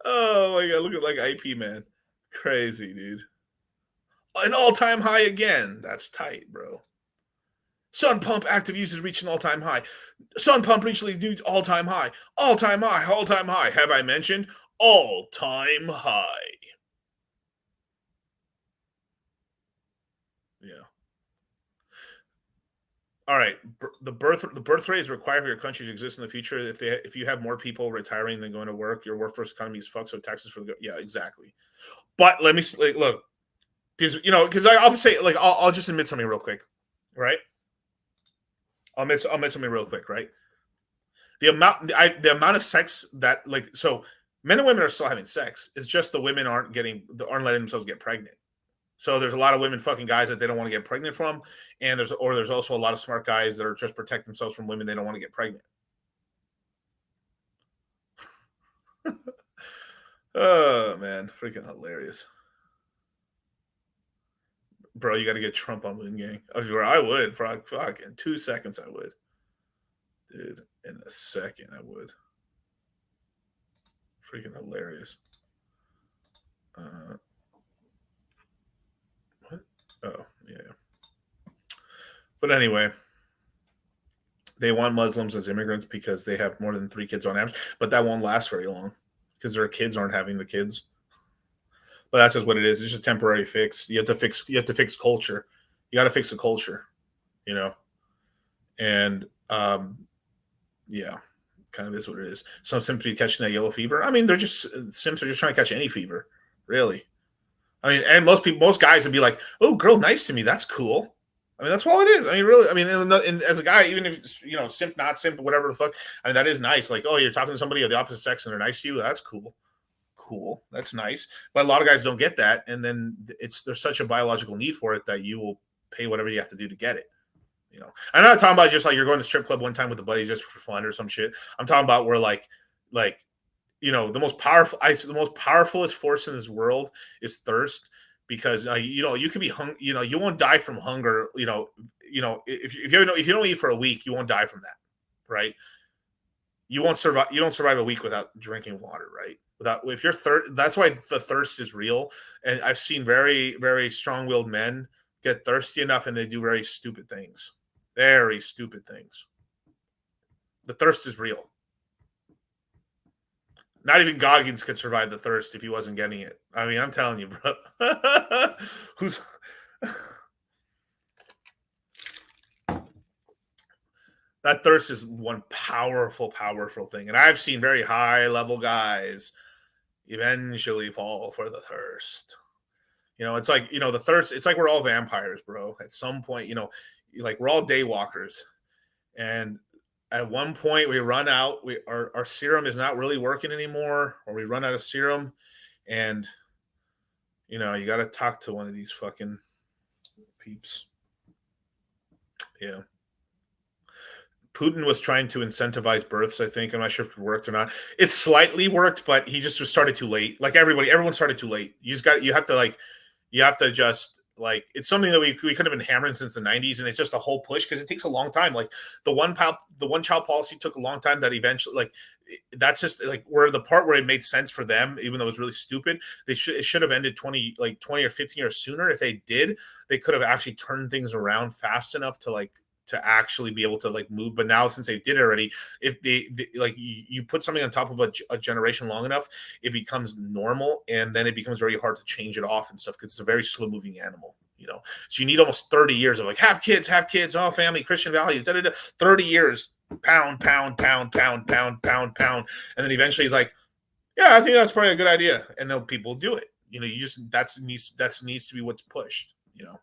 Oh my god, look at like IP man. Crazy, dude. An all-time high again. That's tight, bro. Sun Pump active users reach an all-time high. Sun Pump reached a new all-time high. All-time high, all-time high. Have I mentioned all-time high? Yeah. All right. The birth rate is required for your country to exist in the future. If you have more people retiring than going to work, your workforce economy is fucked. So taxes for the yeah, exactly. But let me look, because I'll say like I'll just admit something real quick, right? I'll admit something real quick, right? The amount of sex that like so men and women are still having sex. It's just the women aren't letting themselves get pregnant. So there's a lot of women fucking guys that they don't want to get pregnant from, and there's also a lot of smart guys that are just protect themselves from women they don't want to get pregnant. Oh man, freaking hilarious, bro! You got to get Trump on Moon Gang. I would for fucking 2 seconds. I would, dude. In a second, I would. Freaking hilarious. What? Oh, yeah. But anyway, they want Muslims as immigrants because they have more than 3 kids on average, but that won't last very long because their kids aren't having the kids. But that's just what it is. It's just a temporary fix. You have to fix culture. You got to fix the culture, you know? And yeah, kind of is what it is. Some simps be catching that yellow fever. I mean, simps are just trying to catch any fever, really. I mean, and most guys would be like, "Oh, girl, nice to me. That's cool." I mean, that's all it is. I mean, really. I mean, and as a guy, even if simp, not simp, whatever the fuck. I mean, that is nice. Like, oh, you're talking to somebody of the opposite sex and they're nice to you. That's cool. Cool. That's nice. But a lot of guys don't get that, and then there's such a biological need for it that you will pay whatever you have to do to get it. You know, I'm not talking about just like you're going to strip club one time with the buddies just for fun or some shit. I'm talking about where like the most powerfulest force in this world is thirst, because you could be you won't die from hunger. If you don't eat for a week, you won't die from that, right? You won't survive. You don't survive a week without drinking water, right? If you're that's why the thirst is real. And I've seen very, very strong-willed men get thirsty enough and they do very stupid things. Very stupid things. The thirst is real. Not even Goggins could survive the thirst if he wasn't getting it. I mean, I'm telling you, bro. That thirst is one powerful thing. And I've seen very high level guys eventually fall for the thirst. You know, it's like, you know, the thirst, it's like we're all vampires, bro. At some point, you know, like we're all daywalkers. And at one point we run out, our serum is not really working anymore, or we run out of serum, and you know, you got to talk to one of these fucking peeps. Yeah. Putin was trying to incentivize births, I think. I'm not sure if it worked or not. It slightly worked, but he just started too late. Like everyone started too late. You have to just, like, it's something that we could have been hammering since the 90s, and it's just a whole push because it takes a long time. Like the one child policy took a long time. That eventually, like, that's just like where the part where it made sense for them, even though it was really stupid. It should have ended 20 or 15 years sooner. If they did, they could have actually turned things around fast enough to actually be able to like move. But now, since they did it already, if they like you put something on top of a generation long enough, it becomes normal, and then it becomes very hard to change it off and stuff because it's a very slow moving animal, you know. So you need almost 30 years of like have kids, oh, family, Christian values, 30 years, pound, and then eventually he's like, yeah, I think that's probably a good idea, and then people do it. You know, that needs to be what's pushed, you know.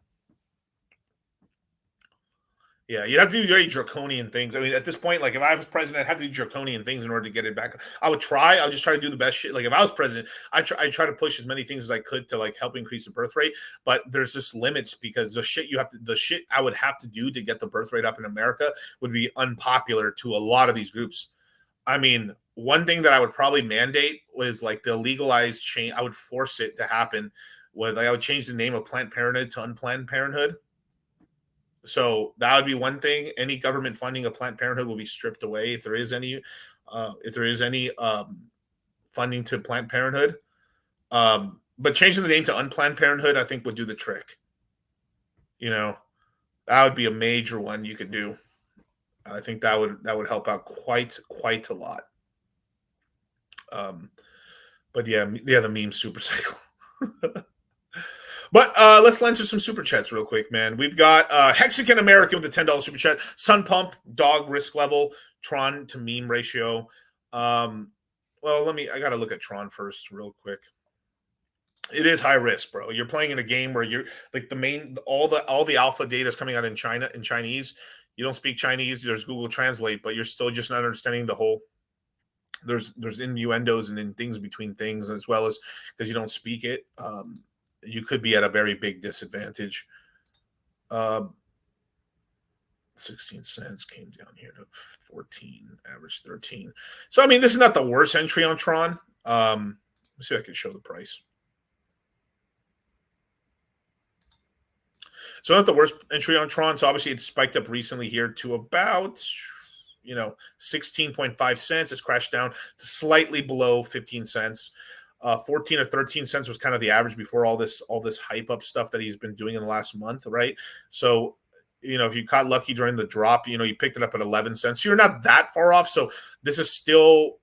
Yeah, you'd have to do very draconian things. I mean, at this point, like if I was president, I'd have to do draconian things in order to get it back. I would just try to do the best shit. Like if I was president, I try to push as many things as I could to like help increase the birth rate. But there's just limits because the shit I would have to do to get the birth rate up in America would be unpopular to a lot of these groups. I mean, one thing that I would probably mandate was like the legalized change. I would force it to happen. I would change the name of Planned Parenthood to Unplanned Parenthood. So that would be one thing. Any government funding of Planned Parenthood will be stripped away if there is any funding to Planned Parenthood. But changing the name to Unplanned Parenthood, I think, would do the trick. You know, that would be a major one you could do. I think that would help out quite a lot. But yeah, the MEME SuperCycle. But let's answer some super chats real quick, man. We've got Hexagon American with a $10 super chat. Sun Pump, dog risk level, Tron to meme ratio. Well, I got to look at Tron first real quick. It is high risk, bro. You're playing in a game where you're like all the alpha data is coming out in Chinese. You don't speak Chinese. There's Google Translate, but you're still just not understanding the whole. There's innuendos and in things between things, as well as because you don't speak it. You could be at a very big disadvantage. 16 cents came down here to 14, average 13. So, I mean, this is not the worst entry on Tron. Let's see if I can show the price. So not the worst entry on Tron. So obviously it spiked up recently here to about, 16.5 cents. It's crashed down to slightly below 15 cents. 14 or 13 cents was kind of the average before all this hype up stuff that he's been doing in the last month, right? So, if you caught lucky during the drop, you picked it up at 11 cents. So you're not that far off. So this is still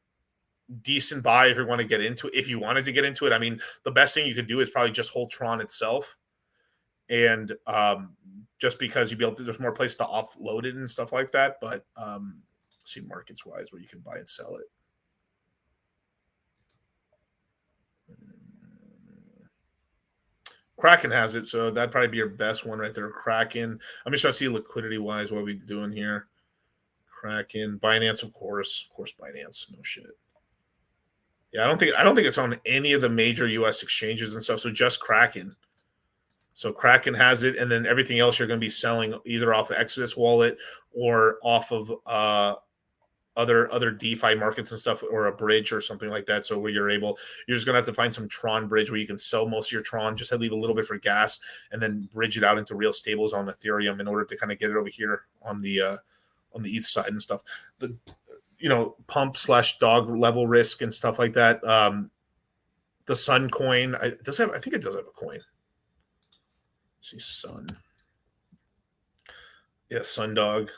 decent buy if you want to get into it. If you wanted to get into it, I mean, the best thing you could do is probably just hold Tron itself. And just because you'd be able to, there's more place to offload it and stuff like that. But see markets wise where you can buy and sell it. Kraken has it, so that'd probably be your best one right there. Kraken. I'm just trying to see liquidity wise what we're doing here. Kraken, Binance, of course, Binance. No shit. Yeah, I don't think it's on any of the major U.S. exchanges and stuff. So just Kraken. So Kraken has it, and then everything else you're going to be selling either off of Exodus wallet or off of other DeFi markets and stuff, or a bridge or something like that. So where you're just going to have to find some Tron bridge where you can sell most of your Tron, just leave a little bit for gas, and then bridge it out into real stables on Ethereum in order to kind of get it over here on the ETH side and stuff. The pump/dog level risk and stuff like that. The Sun coin, I think it does have a coin. Let's see, Sun. Yeah, Sun Dog.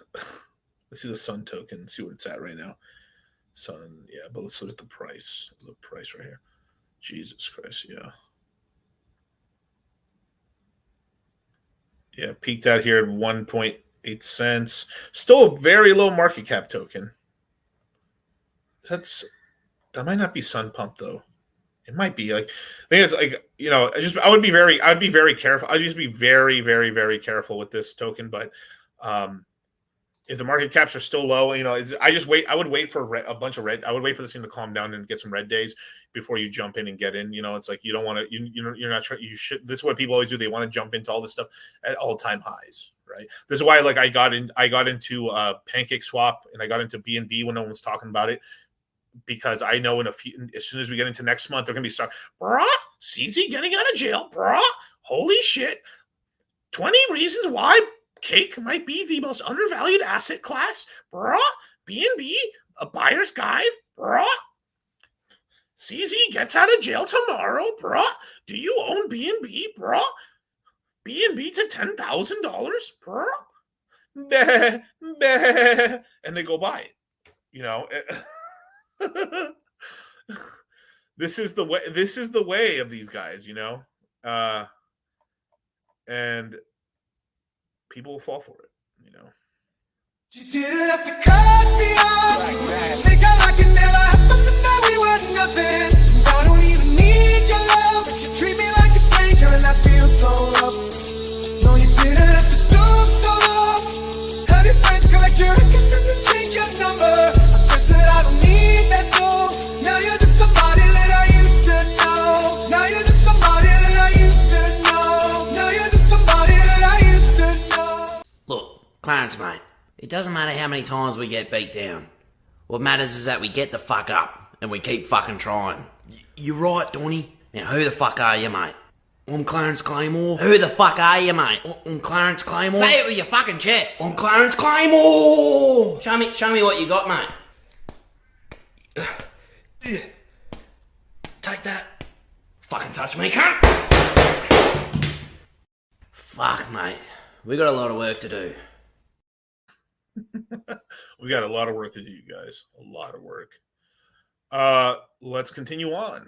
Let's see the Sun token, see what it's at right now. Sun, yeah, but let's look at the price. The price right here. Jesus Christ, yeah. Yeah, peaked out here at 1.8 8 cents. Still a very low market cap token. That might not be Sun Pump though. It might be. Like, I think it's like, you know, I'd be very careful. I'd just be very, very, very careful with this token. But if the market caps are still low, you know, I would wait for a bunch of red. I would wait for this thing to calm down and get some red days before you jump in and get in. You know, it's like you don't want to. You're not trying. You should. This is what people always do. They want to jump into all this stuff at all-time highs, right? This is why, like, I got into Pancake Swap and I got into BNB when no one was talking about it, because I know as soon as we get into next month, they're gonna be brah, CZ getting out of jail, brah, holy shit, 20 reasons why cake might be the most undervalued asset class, brah, BNB, a buyer's guide, brah, CZ gets out of jail tomorrow, brah, do you own BNB, brah, BNB to $10,000, brah, bleh, bleh, and they go buy it, you know. This is the way of these guys, you know, and people will fall for it, you know. You didn't have to cut me off. Think I like it never happened, that we were nothing. I don't even need your love, but you treat me like a stranger, and I feel so loved. No, you didn't have to stoop so low. Have your friends collect your records and you change your number. I guess that I don't need that though. Now you're just somebody that I used to know. Now you're just somebody that I used to know. Now you're just somebody that I used to know. Look, Clarence, mate, it doesn't matter how many times we get beat down. What matters is that we get the fuck up and we keep fucking trying. You're right, Donny. Now, who the fuck are you, mate? I'm Clarence Claymore. Who the fuck are you, mate? I'm Clarence Claymore. Say it with your fucking chest. I'm Clarence Claymore. Show me what you got, mate. Take that. Fucking touch me, cunt. Fuck, mate. We got a lot of work to do. We got a lot of work to do, you guys. A lot of work. Let's continue on.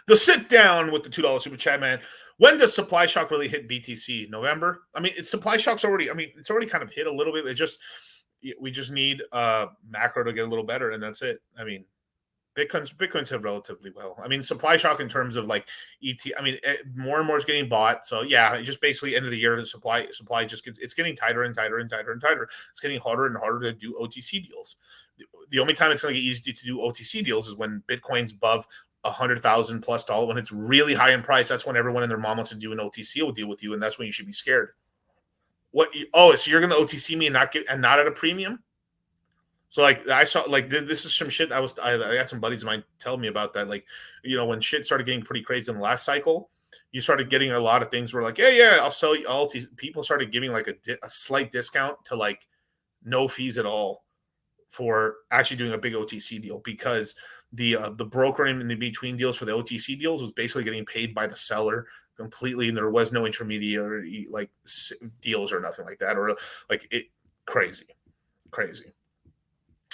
The sit down with the $2 super chat, man. When does supply shock really hit BTC? November? I mean, supply shock's already. I mean, it's already kind of hit a little bit. We just need macro to get a little better, and that's it. I mean, Bitcoins have relatively well. I mean, supply shock in terms of like ET. I mean, more and more is getting bought. So yeah, it just basically end of the year, the supply just it's getting tighter and tighter and tighter and tighter. It's getting harder and harder to do OTC deals. The only time it's going to get easy to do OTC deals is when Bitcoin's above $100,000+ when it's really high in price. That's when everyone and their mom wants to do an OTC deal with you, and that's when you should be scared. So you're going to OTC me and not at a premium? So like I saw like this is some shit I got some buddies of mine tell me about that. Like, you know, when shit started getting pretty crazy in the last cycle, you started getting a lot of things where like, yeah, I'll sell you all. People started giving like a slight discount to like no fees at all for actually doing a big OTC deal, because the broker in the between deals for the OTC deals was basically getting paid by the seller completely, and there was no intermediary like deals or nothing like that, or like it crazy.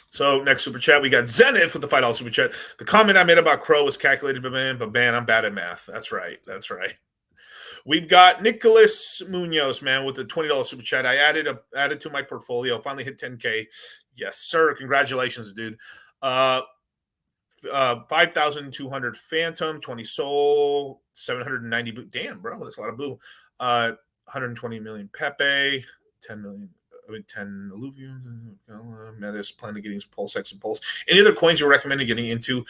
So next super chat, we got Zenith with the $5 super chat. The comment I made about Crow was calculated, but man, I'm bad at math. That's right. We've got Nicholas Munoz, man, with the $20 super chat. I added to my portfolio. Finally hit 10K. Yes, sir. Congratulations, dude. 5,200 Phantom, 20 Soul, 790 Boo. Damn, bro, that's a lot of Boo. 120 million Pepe, 10 million. 10 Alluvium, Metis, plan to getting Pulsechain and Pulse. Any other coins you recommend getting into?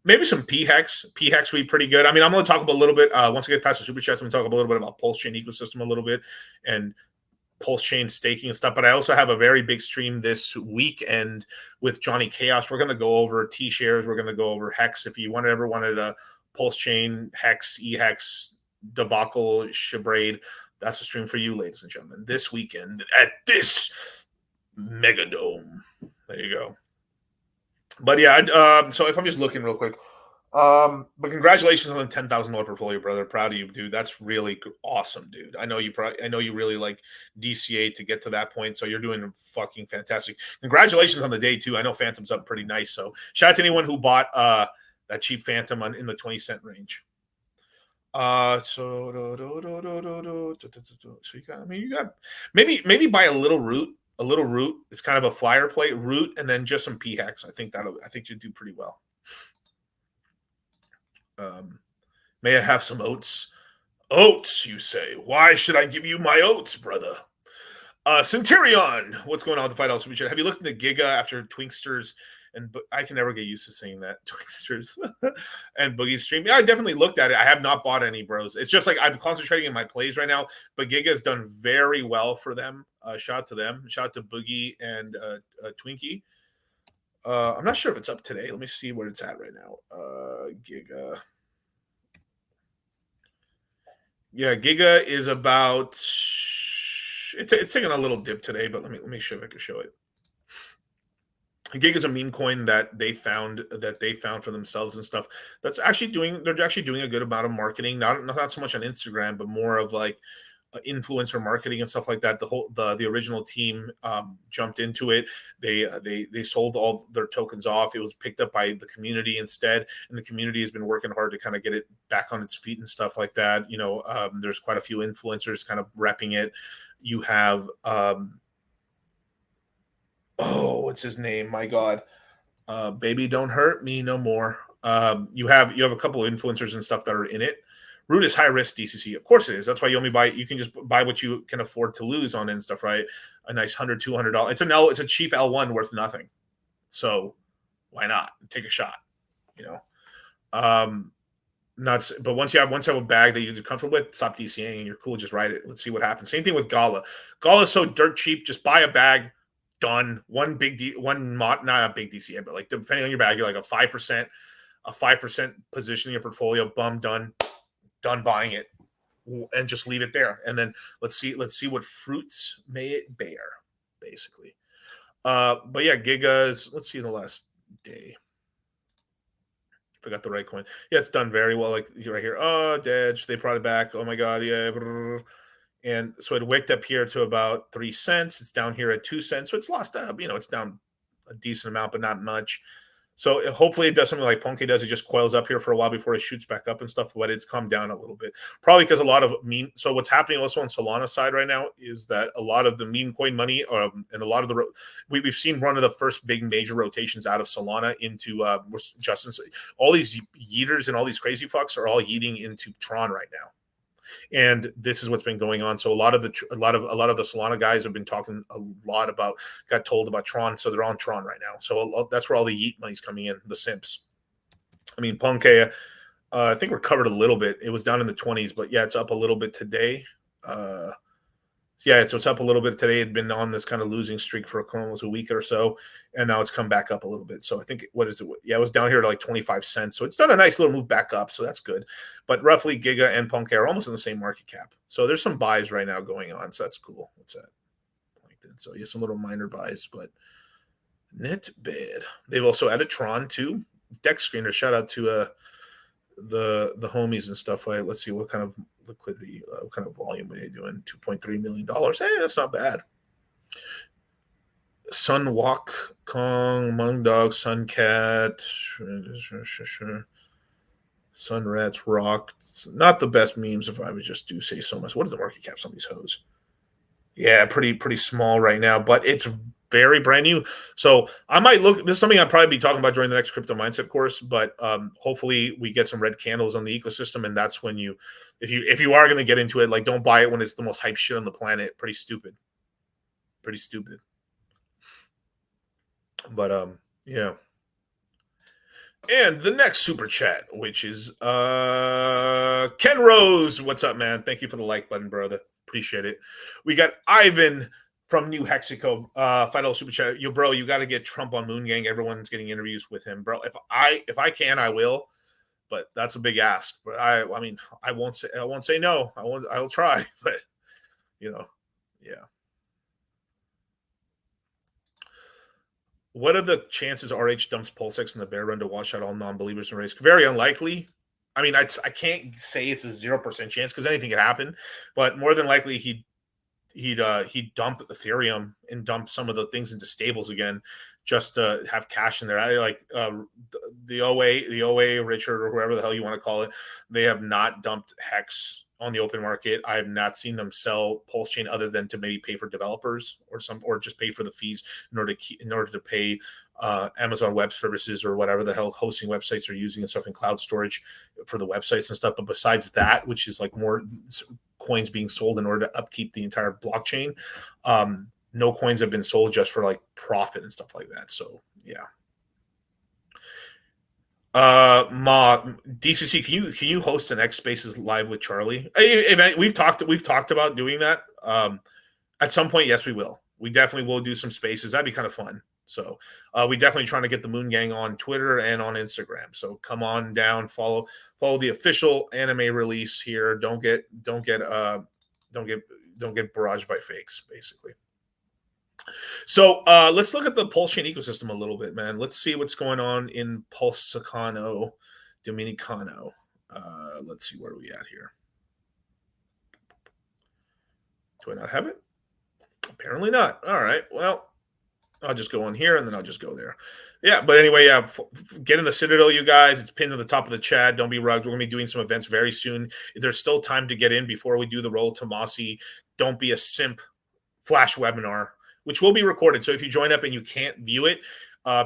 Maybe some P-Hex. P-Hex would be pretty good. I mean, I'm going to talk about a little bit, once I get past the super chats, I'm going to talk a little bit about Pulsechain ecosystem a little bit and Pulsechain staking and stuff. But I also have a very big stream this weekend with Johnny Chaos. We're going to go over T-shares. We're going to go over Hex. If you ever wanted a Pulsechain, Hex, E-Hex, debacle, Shabraid, that's a stream for you, ladies and gentlemen, this weekend at this Megadome. There you go. But yeah, so if I'm just looking real quick, but congratulations on the $10,000 portfolio, brother. Proud of you, dude. That's really awesome, dude. I know you really like DCA to get to that point, so you're doing fucking fantastic. Congratulations on the day too. I know Phantom's up pretty nice, so shout out to anyone who bought that cheap Phantom in the 20 cent range. So you got, I mean, you got maybe buy a little root. It's kind of a flyer play, root, and then just some p-hex. I think you do pretty well. May I have some oats? Oats, you say? Why should I give you my oats, brother? Centurion, what's going on with the $5 Have you looked into Giga after Twinksters? And I can never get used to saying that, Twinksters and Boogie's stream. Yeah, I definitely looked at it. I have not bought any, bros. It's just like I'm concentrating in my plays right now. But Giga has done very well for them. Shout out to them. Shout out to Boogie and Twinkie. I'm not sure if it's up today. Let me see where it's at right now. Giga. Yeah, Giga is about. It's taking a little dip today, but let me show if I can show it. Gig is a meme coin that they found for themselves and stuff. They're actually doing a good amount of marketing, not so much on Instagram, but more of like influencer marketing and stuff like that. The original team jumped into it. They sold all their tokens off. It was picked up by the community instead, and the community has been working hard to kind of get it back on its feet and stuff like that. There's quite a few influencers kind of repping it. You have what's his name? My God. Baby Don't Hurt Me No More. You have a couple of influencers and stuff that are in it. Root is high risk DCC. Of course it is. That's why you can just buy what you can afford to lose on it and stuff, right? A nice $100, $200. It's a cheap L1 worth nothing. So why not? Take a shot, But once you have a bag that you're comfortable with, stop DCing and you're cool. Just ride it. Let's see what happens. Same thing with Gala. Gala is so dirt cheap. Just buy a bag. Done. Not a big DCA, but like depending on your bag, you're like a 5% position in your portfolio. Done buying it, and just leave it there. And then let's see what fruits may it bear, basically. But yeah, Gigas. Let's see in the last day. If I got the right coin. Yeah, it's done very well. Like right here. Oh, Dedge. They brought it back. Oh my God. Yeah. And so it wicked up here to about 3 cents. It's down here at 2 cents. So it's lost up. It's down a decent amount, but not much. So hopefully it does something like Ponke does. It just coils up here for a while before it shoots back up and stuff. But it's come down a little bit. Probably because a lot of meme. So what's happening also on Solana side right now is that a lot of the meme coin money and a lot of the we've seen one of the first big major rotations out of Solana into Justin. All these yeeters and all these crazy fucks are all yeeting into Tron right now. And this is what's been going on. So a lot of the Solana guys have been talking got told about Tron, so they're on Tron right now. So that's where all the yeet money's coming in, the simps. I mean, Ponke, I think recovered a little bit. It was down in the 20s, but yeah, it's up a little bit today. So it's up a little bit today. It had been on this kind of losing streak for almost a week or so, and now it's come back up a little bit. So I think, what is it? Yeah, it was down here to like 25 cents. So it's done a nice little move back up, so that's good. But roughly Giga and Ponke are almost in the same market cap. So there's some buys right now going on, so that's cool. What's that? So yeah, some little minor buys, but not bad. They've also added Tron too. Deck screener, shout out to the homies and stuff. Like, let's see what kind of liquidity, what kind of volume are they doing? $2.3 million. Hey, that's not bad. Sunwalk, Kong, Mungdog, Suncat, Sunrats, Rock. Not the best memes, if I would just do say so much. What is the market cap on these hoes? Yeah, pretty small right now, but it's very brand new. So I might look. This is something I'll probably be talking about during the next crypto mindset course. But hopefully we get some red candles on the ecosystem, and that's when if you are going to get into it, like don't buy it when it's the most hype shit on the planet. Pretty stupid. But yeah. And the next super chat, which is Ken Rose. What's up, man? Thank you for the like button, brother. Appreciate it. We got Ivan from New Mexico. $5 super chat. Yo, bro, you got to get Trump on Moon Gang. Everyone's getting interviews with him, bro. If I can, I will. But that's a big ask. But I mean, I won't say no. I'll try. But yeah. What are the chances RH dumps Pulsechain in the bear run to wash out all non-believers in race? Very unlikely. I mean, I can't say it's a 0% chance because anything could happen, but more than likely he'd dump Ethereum and dump some of the things into stables again, just to have cash in there. I like the OA Richard, or whoever the hell you want to call it. They have not dumped Hex on the open market. I have not seen them sell Pulsechain other than to maybe pay for developers or just pay for the fees in order to pay Amazon Web Services or whatever the hell hosting websites are using and stuff, in cloud storage for the websites and stuff. But besides that, which is like more coins being sold in order to upkeep the entire blockchain, no coins have been sold just for like profit and stuff like that. So yeah. DCC, can you host an X Spaces live with Charlie? We've talked about doing that. At some point, yes, we will. We definitely will do some spaces. That'd be kind of fun. So we definitely trying to get the Moon Gang on Twitter and on Instagram. So come on down, follow the official anime release here. Don't get barraged by fakes, basically. So let's look at the Pulsechain ecosystem a little bit, man. Let's see what's going on in Pulsecano Dominicano. Let's see, where are we at here? Do I not have it? Apparently not. All right. Well, I'll just go on here and then I'll just go there. Yeah, but anyway, yeah, get in the Citadel, you guys. It's pinned to the top of the chat. Don't be rugged. We're going to be doing some events very soon. There's still time to get in before we do the Roll to Mossy. Don't be a simp flash webinar, which will be recorded. So if you join up and you can't view it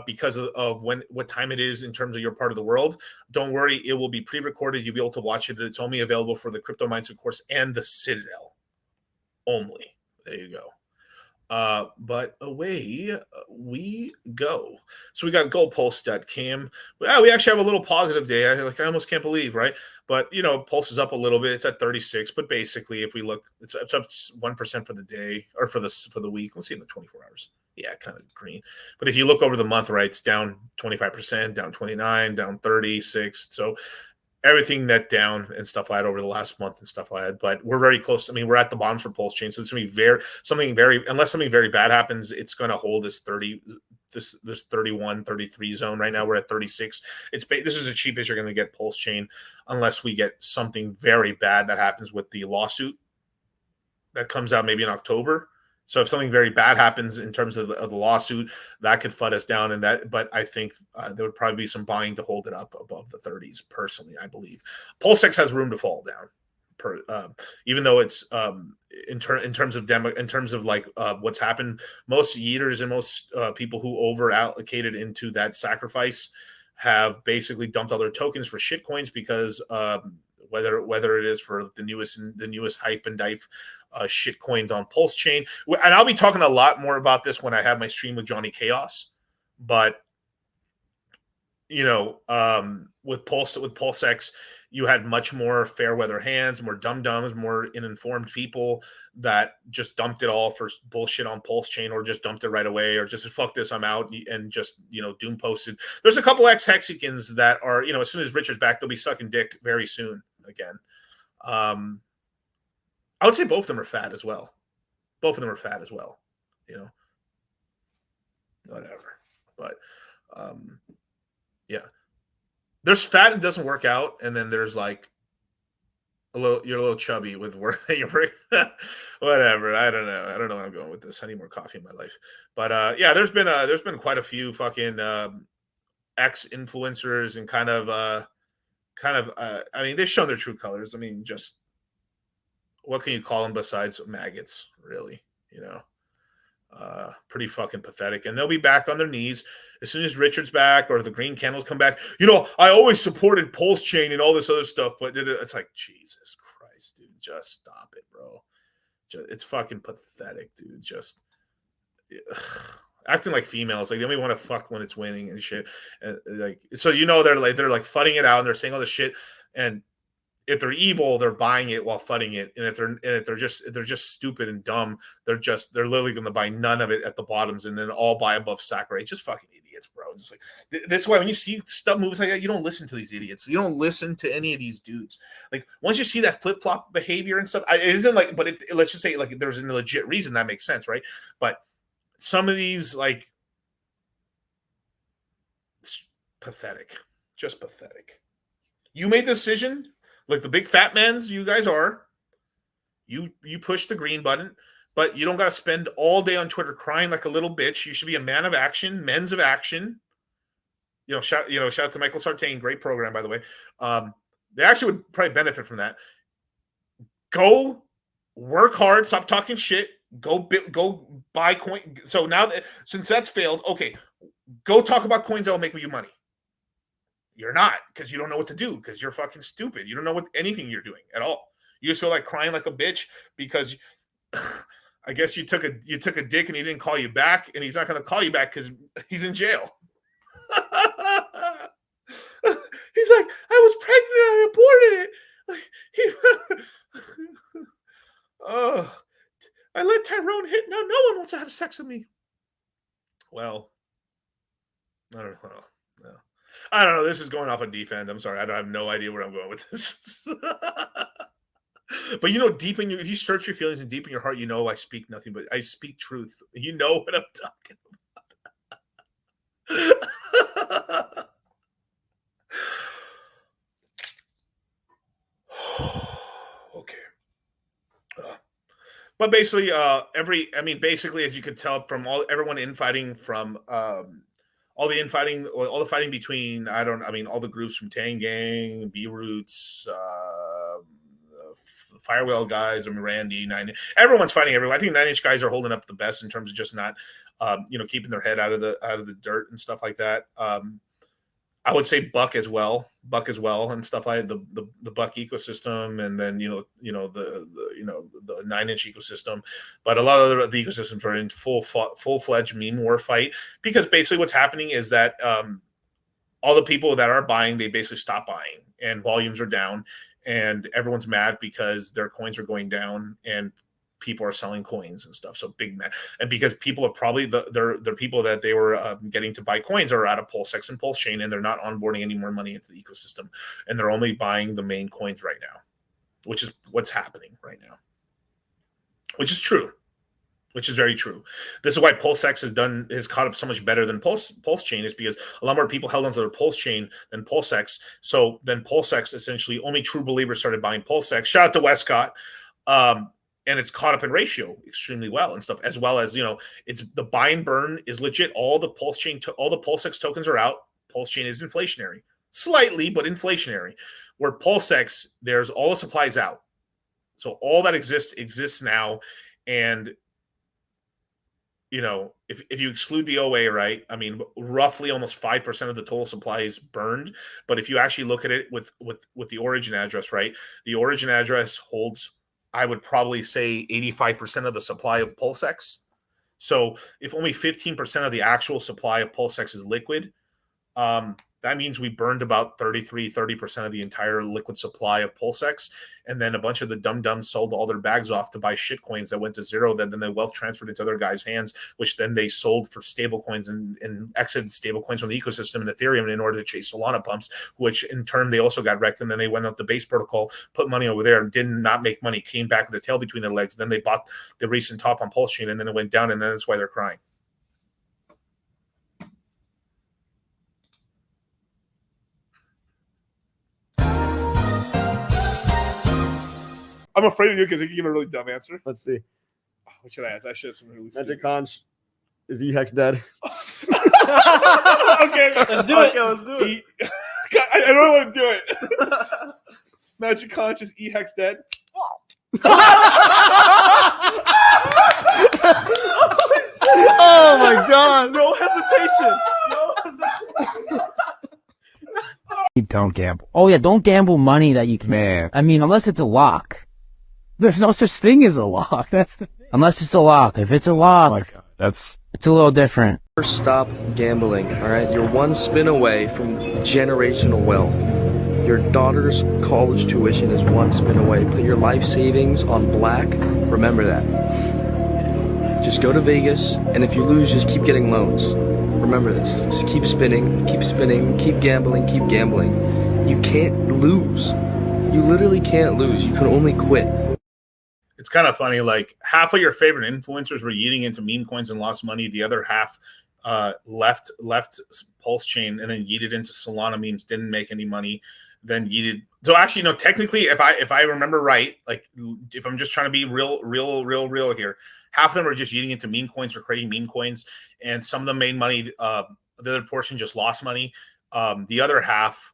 because of what time it is in terms of your part of the world, don't worry. It will be pre-recorded. You'll be able to watch it. It's only available for the Crypto Mindset course and the Citadel only. There you go. But away we go. So we got goldpulse.cam. We actually have a little positive day. I almost can't believe, right? But Pulse is up a little bit. It's at 36. But basically, if we look, it's up 1% for the day, or for the week. Let's see in the 24 hours. Yeah, kind of green. But if you look over the month, right, it's down 25%, down 29, down 36. So everything net down and stuff like that over the last month and stuff like that. But we're very close. I mean, we're at the bottom for Pulsechain, so it's going to be unless something very bad happens, it's going to hold this 31, 33 zone. Right now we're at 36. This is the cheapest you're going to get Pulsechain, unless we get something very bad that happens with the lawsuit that comes out maybe in October. So if something very bad happens in terms of the lawsuit, that could FUD us down. But I think there would probably be some buying to hold it up above the 30s. Personally, I believe Pulsex has room to fall down. Even though it's in terms of what's happened, most yeeters and most people who over allocated into that sacrifice have basically dumped all their tokens for shit coins because whether it is for the newest hype and dive shit coins on Pulsechain. And I'll be talking a lot more about this when I have my stream with Johnny Chaos. But with PulseX, you had much more fair weather hands, more dum-dums, more informed people that just dumped it all for bullshit on Pulsechain, or just dumped it right away, or just fuck this, I'm out, and just doom posted. There's a couple ex-Hexicans that are, as soon as Richard's back, they'll be sucking dick very soon again. I would say both of them are fat as well. Whatever. But yeah. There's fat and doesn't work out, and then there's like you're a little chubby with work. Whatever. I don't know where I'm going with this. I need more coffee in my life. But yeah, there's been quite a few fucking ex-influencers and kind of I mean, they've shown their true colors. I mean, just what can you call them besides maggots, really? Pretty fucking pathetic. And they'll be back on their knees as soon as Richard's back or the green candles come back. I always supported Pulsechain and all this other stuff, but it's like, Jesus Christ, dude, just stop it, bro. It's fucking pathetic, dude. Just acting like females, like they only want to fuck when it's winning and shit. And so they're fudding it out and they're saying all this shit. And if they're evil, they're buying it while fudding it. And if they're just stupid and dumb, they're literally going to buy none of it at the bottoms and then all buy above Sakurai. Just fucking idiots, bro. Just like this is why when you see stuff moves like that, you don't listen to these idiots. You don't listen to any of these dudes. Like once you see that flip flop behavior and stuff, it isn't like. But let's just say like there's a legit reason that makes sense, right? But some of these like it's pathetic, just pathetic. You made the decision. Like the big fat mans you guys are, you push the green button, but you don't got to spend all day on Twitter crying like a little bitch. You should be a man of action, men's of action. Shout out to Michael Sartain, great program, by the way. They actually would probably benefit from that. Go work hard, stop talking shit, go buy coin. So now since that's failed, okay, go talk about coins that will make you money. You're not, because you don't know what to do, because you're fucking stupid. You don't know what anything you're doing at all. You just feel like crying like a bitch because I guess you took a dick and he didn't call you back, and he's not going to call you back because he's in jail. He's like, I was pregnant, I aborted it. Oh, I let Tyrone hit. Now no one wants to have sex with me. Well, I don't know. No. I don't know. This is going off a deep end. I'm sorry. I have no idea where I'm going with this. But deep in if you search your feelings and deep in your heart, I speak nothing but I speak truth. You know what I'm talking about. Okay. But basically, basically, as you could tell from everyone infighting from all the fighting between all the groups from Tang Gang, B Roots, Firewall guys, Randy, everyone's fighting everyone. I think 9-inch guys are holding up the best in terms of just not keeping their head out of the dirt and stuff like that. I would say Buck as well, and stuff like the Buck ecosystem, and then the 9-inch ecosystem. But a lot of the ecosystems are in full-fledged meme war fight, because basically what's happening is that all the people that are buying, they basically stop buying, and volumes are down, and everyone's mad because their coins are going down, and people are selling coins and stuff. So big man, and because people are probably the people that they were getting to buy coins are out of Pulsechain and Pulsechain, and they're not onboarding any more money into the ecosystem, and they're only buying the main coins right now, which is what's happening right now, which is true, which is very true. This is why Pulsechain has caught up so much better than Pulsechain, is because a lot more people held onto their Pulsechain than Pulsechain. So then Pulsechain, essentially only true believers started buying Pulsechain. Shout out to Westcott. And it's caught up in ratio extremely well and stuff, as well as, it's the buy and burn is legit. All the Pulsechain tokens are out. Pulsechain is inflationary, slightly, but inflationary. Where Pulsechain, there's all the supplies out. So all that exists now. And, if you exclude the OA, right? Roughly almost 5% of the total supply is burned. But if you actually look at it with the origin address, right? The origin address holds, I would probably say, 85% of the supply of Pulsechain. So if only 15% of the actual supply of Pulsechain is liquid, that means we burned about 30% of the entire liquid supply of Pulsechain. And then a bunch of the dum-dums sold all their bags off to buy shit coins that went to zero. Then the wealth transferred into other guys' hands, which then they sold for stable coins and exited stable coins from the ecosystem and Ethereum in order to chase Solana pumps, which in turn they also got wrecked. And then they went up the base protocol, put money over there, did not make money, came back with a tail between their legs. Then they bought the recent top on Pulsechain, and then it went down, and then that's why they're crying. I'm afraid of you because you give a really dumb answer. Let's see. Oh, what should I ask? I should have some really Magic Conch, is EHEX dead? Okay, let's do it. Okay, let's do it. I don't want to do it. Magic Conch, is EHEX dead? Oh my god! No hesitation. Don't gamble. Oh yeah, don't gamble money that you can. Unless it's a lock. There's no such thing as a lock. Unless it's a lock. If it's a lock, oh my god, it's a little different. Stop gambling, alright? You're one spin away from generational wealth. Your daughter's college tuition is one spin away. Put your life savings on black. Remember that. Just go to Vegas, and if you lose, just keep getting loans. Remember this. Just keep spinning, keep gambling, keep gambling. You can't lose. You literally can't lose. You can only quit. It's kind of funny, like half of your favorite influencers were eating into meme coins and lost money. The other half left Pulsechain and then yeeted into Solana memes, didn't make any money, then yeeted. So actually, technically, if I remember right, like if I'm just trying to be real here, half of them are just eating into meme coins or creating meme coins, and some of them made money. The other portion just lost money. The other half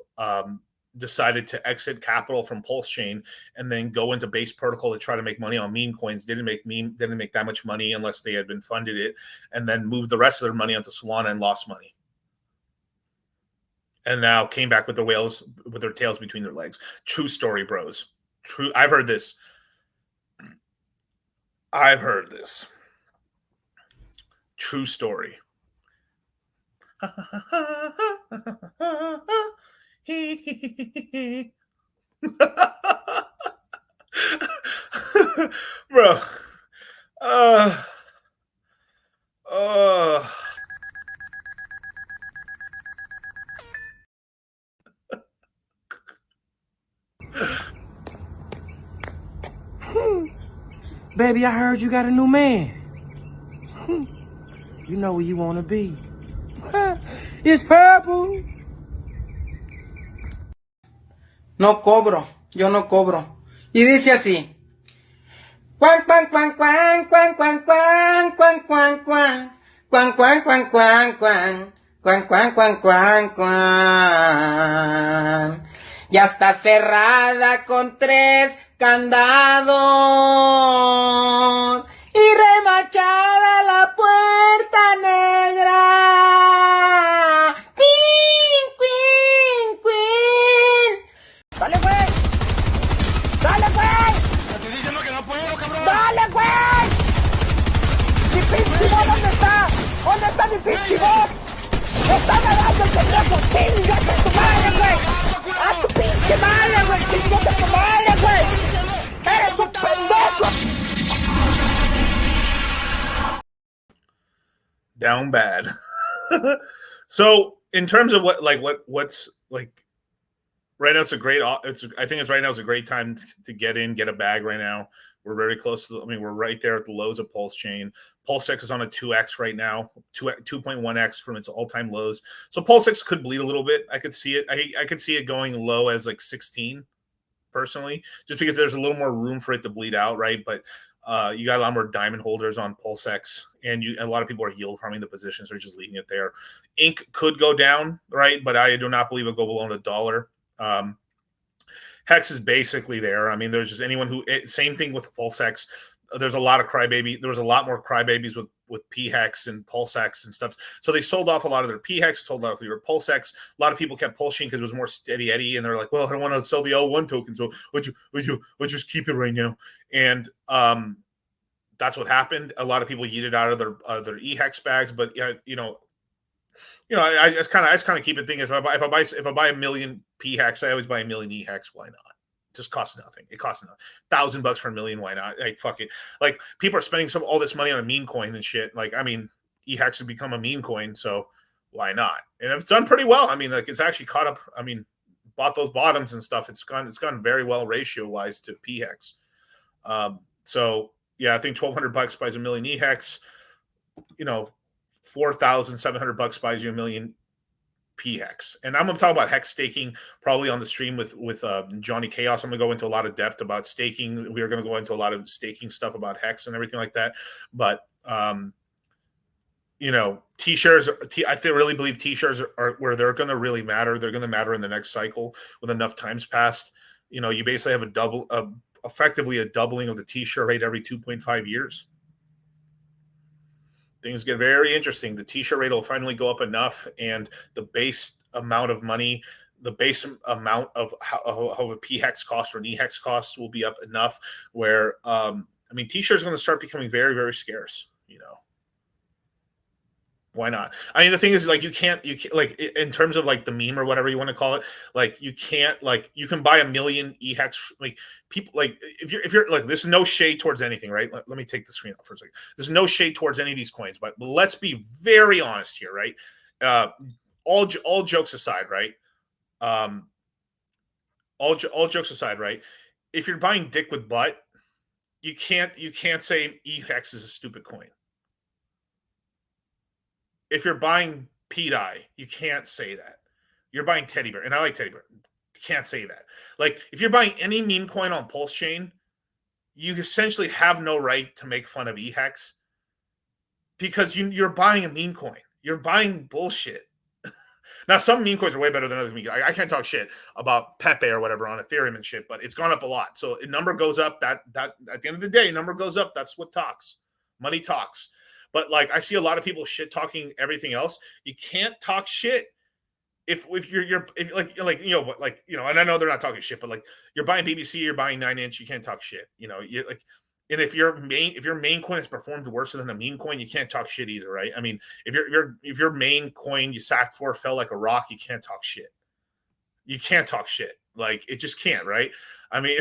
decided to exit capital from Pulsechain and then go into base protocol to try to make money on meme coins. Didn't make that much money unless they had been funded it, and then moved the rest of their money onto Solana and lost money. And now came back with their tails between their legs. True story, bros. True. I've heard this. True story. Bro. Baby, I heard you got a new man. You know where you want to be. It's purple. No cobro, yo no cobro. Y dice así. Cuan, cuan, cuan, cuan, cuan, cuan, cuan, cuan, cuan, cuan. Cuan, cuan, cuan, cuan, cuan. Cuan, cuan, cuan, cuan, cuan. Ya está cerrada con 3 candados. Y remachada la puerta negra. Queen, queen, queen. ¡Dale, güey! ¡Dale, güey! Te estoy diciendo que no puedo, cabrón. ¡Dale, güey! ¡Mi pinche bot dónde está! ¿Dónde está mi pinche bot? ¡Está nadando el pendejo! ¡Chingate a tu madre, güey! ¡A tu pinche madre, güey! ¡Chingate a tu madre, güey! ¡Eres un pendejo! Down bad. So in terms of what's like right now, I think right now is a great time to get in, get a bag right now. We're very close to, we're right there at the lows of Pulsechain. Pulsechain is on a 2x right now, 2.1x from its all-time lows. So Pulsechain could bleed a little bit. I could see it. I could see it going low as like 16 personally, just because there's a little more room for it to bleed out, right? But you got a lot more diamond holders on Pulsechain, and a lot of people are yield farming the positions, or just leaving it there. Ink could go down, right? But I do not believe it'll go below $1. Hex is basically there. There's just anyone who, same thing with Pulsechain. There's a lot of crybaby. There was a lot more crybabies with PHEX and Pulsechain and stuff. So they sold off a lot of their PHEX, sold off their Pulsechain. A lot of people kept Pulsechain because it was more steady Eddie, and they're like, well, I don't want to sell the L1 token, so let's just keep it right now. And that's what happened. A lot of people yeeted out of their EHEX bags, but I just kind of keep it thinking. If I buy a million PHEX, I always buy a million EHEX. Why not? It just costs nothing. It costs nothing. $1,000 for a million. Why not? Like, fuck it. Like, people are spending all this money on a meme coin and shit. Like, EHEX has become a meme coin, so why not? And it's done pretty well. It's actually caught up. Bought those bottoms and stuff. It's gone very well ratio wise to PHEX. So yeah, I think $1,200 buys a million EHEX. $4,700 buys you a million PHEX. And I'm going to talk about hex staking probably on the stream with Johnny Chaos. I'm going to go into a lot of depth about staking. We are going to go into a lot of staking stuff about hex and everything like that. But T-shares, I really believe T-shares are where they're going to really matter. They're going to matter in the next cycle with enough times passed. You basically have effectively a doubling of the T-share rate every 2.5 years. Things get very interesting. The T-share rate will finally go up enough, and the base amount of money, the base amount of how a PHEX cost or an EHEX cost will be up enough where, T-shares are going to start becoming very, very scarce. Why not? The thing is, you can't like, in terms of like the meme or whatever you want to call it, like you can't, like, you can buy a million EHEX, like people, like if you're like, there's no shade towards anything, right? Let me take the screen off for a second. There's no shade towards any of these coins, but let's be very honest here, right? All jokes aside, right? All jokes aside, right? If you're buying dick with butt, you can't say EHEX is a stupid coin. If you're buying PDI, you can't say that. You're buying Teddy Bear, and I like Teddy Bear. You can't say that. Like, if you're buying any meme coin on Pulsechain, you essentially have no right to make fun of eHex because you're buying a meme coin. You're buying bullshit. Now, some meme coins are way better than other meme. I can't talk shit about Pepe or whatever on Ethereum and shit, but it's gone up a lot. So a number goes up. That at the end of the day, number goes up. That's what talks. Money talks. But like I see a lot of people shit talking everything else. You can't talk shit if you're and I know they're not talking shit, but like you're buying BBC, you're buying 9inch, you can't talk shit. You like. And if your main coin has performed worse than a meme coin, you can't talk shit either, right? I mean, if your main coin you sacked for fell like a rock, you can't talk shit. You can't talk shit. Like it just can't, right? I mean,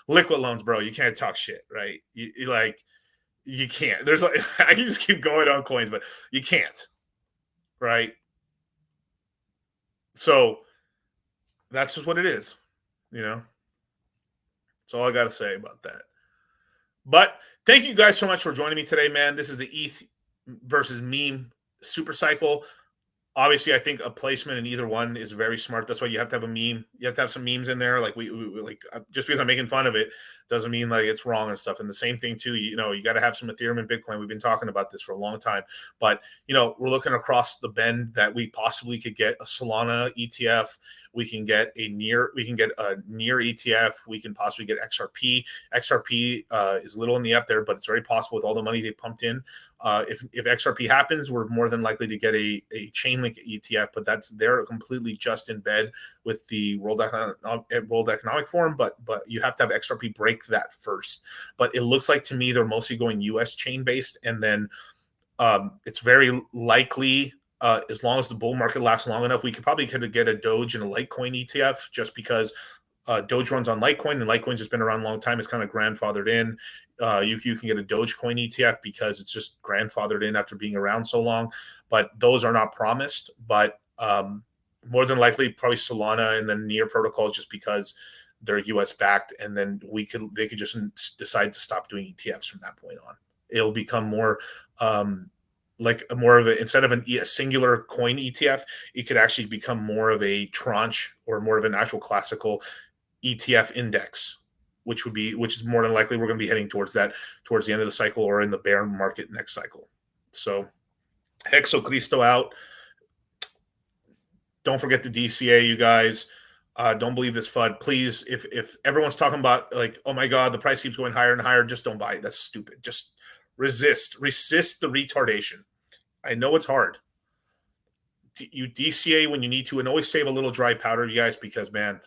liquid loans, bro. You can't talk shit, right? You can't. There's like I can just keep going on coins, but you can't, right? So that's just what it is, That's all I got to say about that. But thank you guys so much for joining me today, man. This is the ETH versus MEME SuperCycle. Obviously, I think a placement in either one is very smart. That's why you have to have a meme. You have to have some memes in there. Like we like just because I'm making fun of it doesn't mean like it's wrong and stuff. And the same thing too. You got to have some Ethereum and Bitcoin. We've been talking about this for a long time. But we're looking across the bend that we possibly could get a Solana ETF. We can get a near ETF. We can possibly get XRP. XRP is a little in the up there, but it's very possible with all the money they pumped in. If XRP happens, we're more than likely to get a Chainlink ETF, but they're completely just in bed with the World Economic Forum. But you have to have XRP break that first. But it looks like to me they're mostly going US chain based, and then it's very likely. As long as the bull market lasts long enough, we could get a Doge and a Litecoin ETF just because Doge runs on Litecoin and Litecoin's just been around a long time. It's kind of grandfathered in. You can get a Dogecoin ETF because it's just grandfathered in after being around so long. But those are not promised. But more than likely, probably Solana and then Near Protocol just because they're US backed, and then they could just decide to stop doing ETFs from that point on. It'll become more instead of a singular coin ETF, it could actually become more of a tranche or more of an actual classical ETF index, which is more than likely we're going to be heading towards the end of the cycle or in the bear market next cycle. So Hexo Cristo out. Don't forget the DCA, you guys. Don't believe this FUD. Please, if everyone's talking about like, oh my God, the price keeps going higher and higher, just don't buy it. That's stupid. Just resist the retardation. I know it's hard. You DCA when you need to, and always save a little dry powder, you guys, because man,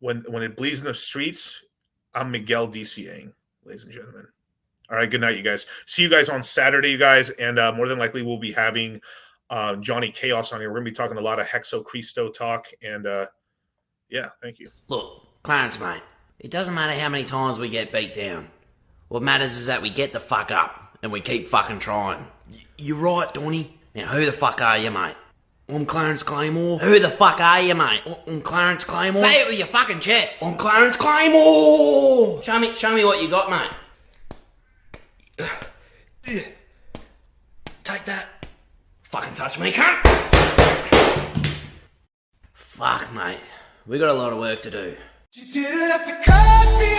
when it bleeds in the streets, I'm Miguel DCAing, ladies and gentlemen. All right, good night, you guys. See you guys on Saturday, you guys, and more than likely we'll be having Johnny Chaos on here. We're gonna be talking a lot of Hexo Cristo talk, and yeah, thank you. Look, Clarence, mate, it doesn't matter how many times we get beat down. What matters is that we get the fuck up and we keep fucking trying. You're right, Donny. Now, who the fuck are you, mate? I'm Clarence Claymore. Who the fuck are you, mate? I'm Clarence Claymore. Say it with your fucking chest. I'm Clarence Claymore. Show me what you got, mate. Take that. Fucking touch me, cunt. Fuck, mate. We got a lot of work to do. You didn't have to cut me